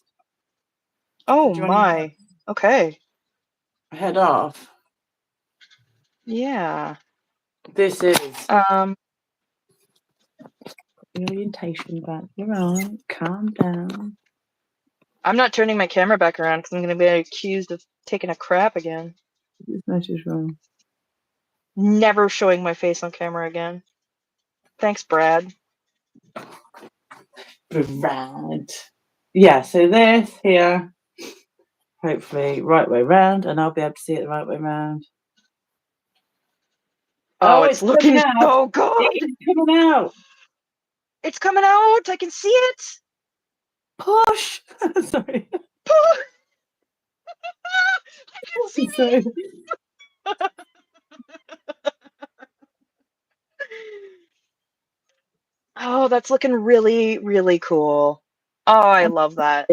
Speaker 2: Oh my. Okay.
Speaker 1: head off,
Speaker 2: Yeah.
Speaker 1: this is orientation back. You're right. Calm down.
Speaker 2: I'm not turning my camera back around because I'm going to be accused of taking a crap again.
Speaker 1: This message wrong.
Speaker 2: Never showing my face on camera again. Thanks, Brad.
Speaker 1: Brad. Yeah, so this here, hopefully right way round, and I'll be able to see it the right way round.
Speaker 2: Oh, it's looking
Speaker 1: coming out.
Speaker 2: so good.
Speaker 1: It's coming out.
Speaker 2: It's coming out. I can see it.
Speaker 1: Push. Sorry.
Speaker 2: I can see it. Oh, that's looking really, really cool. Oh, I love that.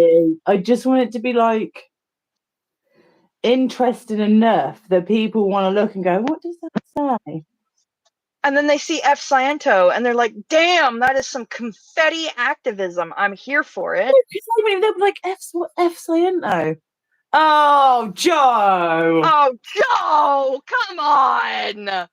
Speaker 1: I just want it to be like interesting enough that people want to look and go, what does that say?
Speaker 2: And then they see F Sciento and they're like, damn, that is some confetti activism. I'm here for it.
Speaker 1: They'll be like, F Sciento. Oh, Joe.
Speaker 2: Oh, Joe, come on.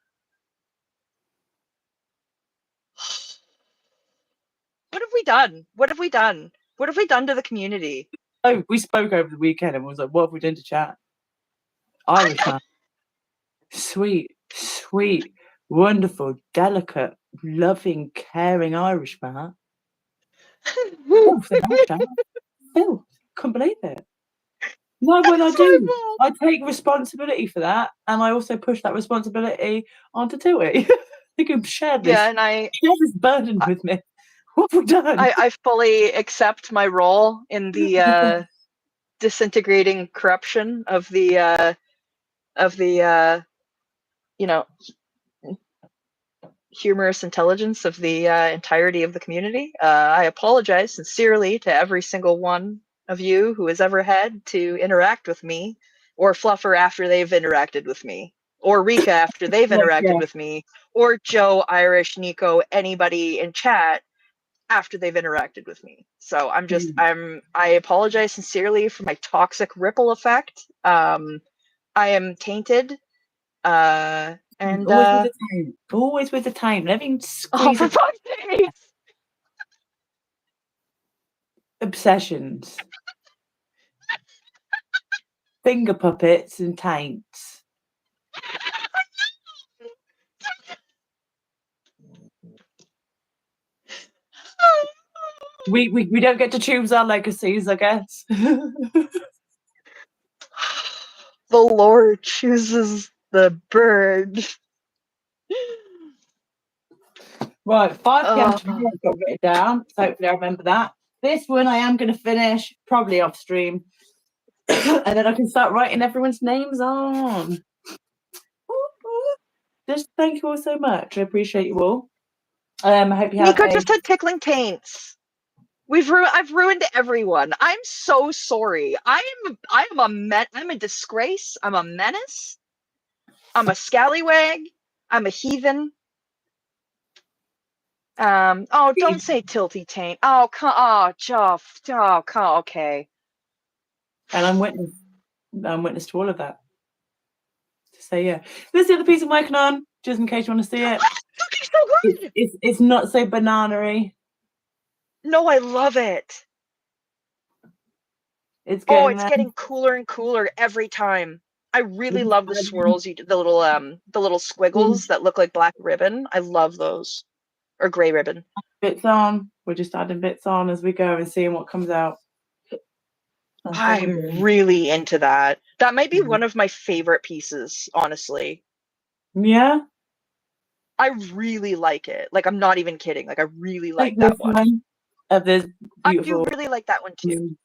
Speaker 2: What have we done? What have we done? What have we done to the community?
Speaker 1: Oh, we spoke over the weekend and was like, what have we done to chat? Irishman. Sweet, sweet, wonderful, delicate, loving, caring Irishman. Oh, Phil, couldn't believe it. Why would I do? I take responsibility for that, and I also push that responsibility onto Tilty. They can share this.
Speaker 2: Yeah, and
Speaker 1: share this burden with me. What have we done?
Speaker 2: I fully accept my role in the disintegrating corruption of the you know, humorous intelligence of the entirety of the community. I apologize sincerely to every single one of you who has ever had to interact with me, or Fluffer after they've interacted with me, or Rika after they've interacted with me, or Joe, Irish, Nico, anybody in chat after they've interacted with me. So I apologize sincerely for my toxic ripple effect. I am tainted. And
Speaker 1: always with the time. Everything
Speaker 2: oh, for fuck's sake!
Speaker 1: Obsessions. Finger puppets and taints. We don't get to choose our legacies, I guess.
Speaker 2: The Lord chooses the bird.
Speaker 1: Right, 5 p.m. tomorrow I've got written down, so hopefully I remember that. This one I am going to finish, probably off stream, and then I can start writing everyone's names on. Just thank you all so much. I appreciate you all. I hope you have.
Speaker 2: Nico just had tickling taints. I've ruined everyone. I'm so sorry. I'm a disgrace. I'm a menace. I'm a scallywag. I'm a heathen. Oh, don't say Tilty taint. Oh, Jeff. Oh, okay.
Speaker 1: And I'm witness to all of that. So yeah, this is the other piece I'm working on, just in case you want to see it.
Speaker 2: It's so good.
Speaker 1: It's not so banana-y.
Speaker 2: No, I love it.
Speaker 1: It's
Speaker 2: getting cooler and cooler every time. I really love the swirls you do, the little squiggles that look like black ribbon. I love those. Or gray ribbon.
Speaker 1: Bits on. We're just adding bits on as we go and seeing what comes out.
Speaker 2: I'm really into that. That might be one of my favorite pieces, honestly.
Speaker 1: Yeah.
Speaker 2: I really like it. Like, I'm not even kidding. Like, I really like that one.
Speaker 1: Of this beautiful.
Speaker 2: I do really like that one too.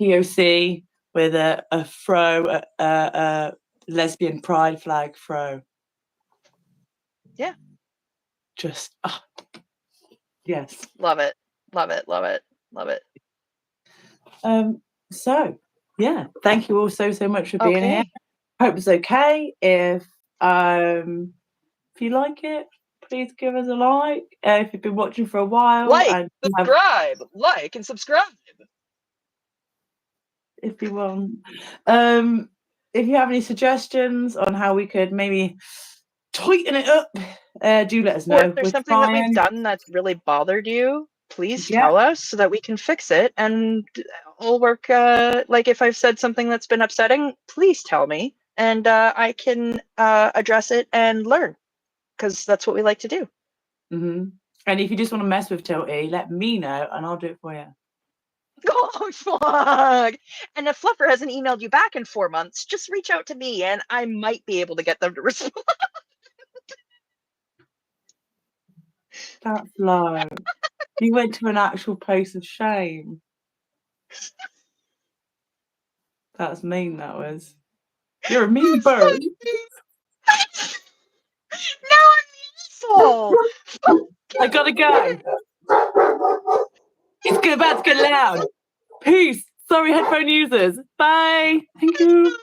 Speaker 1: POC with a fro, a lesbian pride flag fro.
Speaker 2: Yeah.
Speaker 1: Just yes.
Speaker 2: Love it. Love it. Love it. Love it.
Speaker 1: So yeah, thank you all so much for being here. Hope it's okay. If you like it, please give us a like. If you've been watching for a while,
Speaker 2: like and subscribe.
Speaker 1: If you want. if you have any suggestions on how we could maybe tighten it up, do let us know.
Speaker 2: Or if there's
Speaker 1: We're
Speaker 2: something that we've
Speaker 1: trying.
Speaker 2: done that's really bothered you, please
Speaker 1: Yeah.
Speaker 2: tell us so that we can fix it and I'll work. Like if I've said something that's been upsetting, please tell me and I can address it and learn because that's what we like to do.
Speaker 1: Mm-hmm. And if you just want to mess with Tilty, let me know and I'll do it for you.
Speaker 2: Oh, fuck. And if Fluffer hasn't emailed you back in 4 months, just reach out to me and I might be able to get them to respond.
Speaker 1: That's low. You went to an actual place of shame. That's mean, that was. You're a mean bird.
Speaker 2: Now I'm asshole.
Speaker 1: I gotta go. It's about to get loud. Peace. Sorry, headphone users. Bye. Thank you.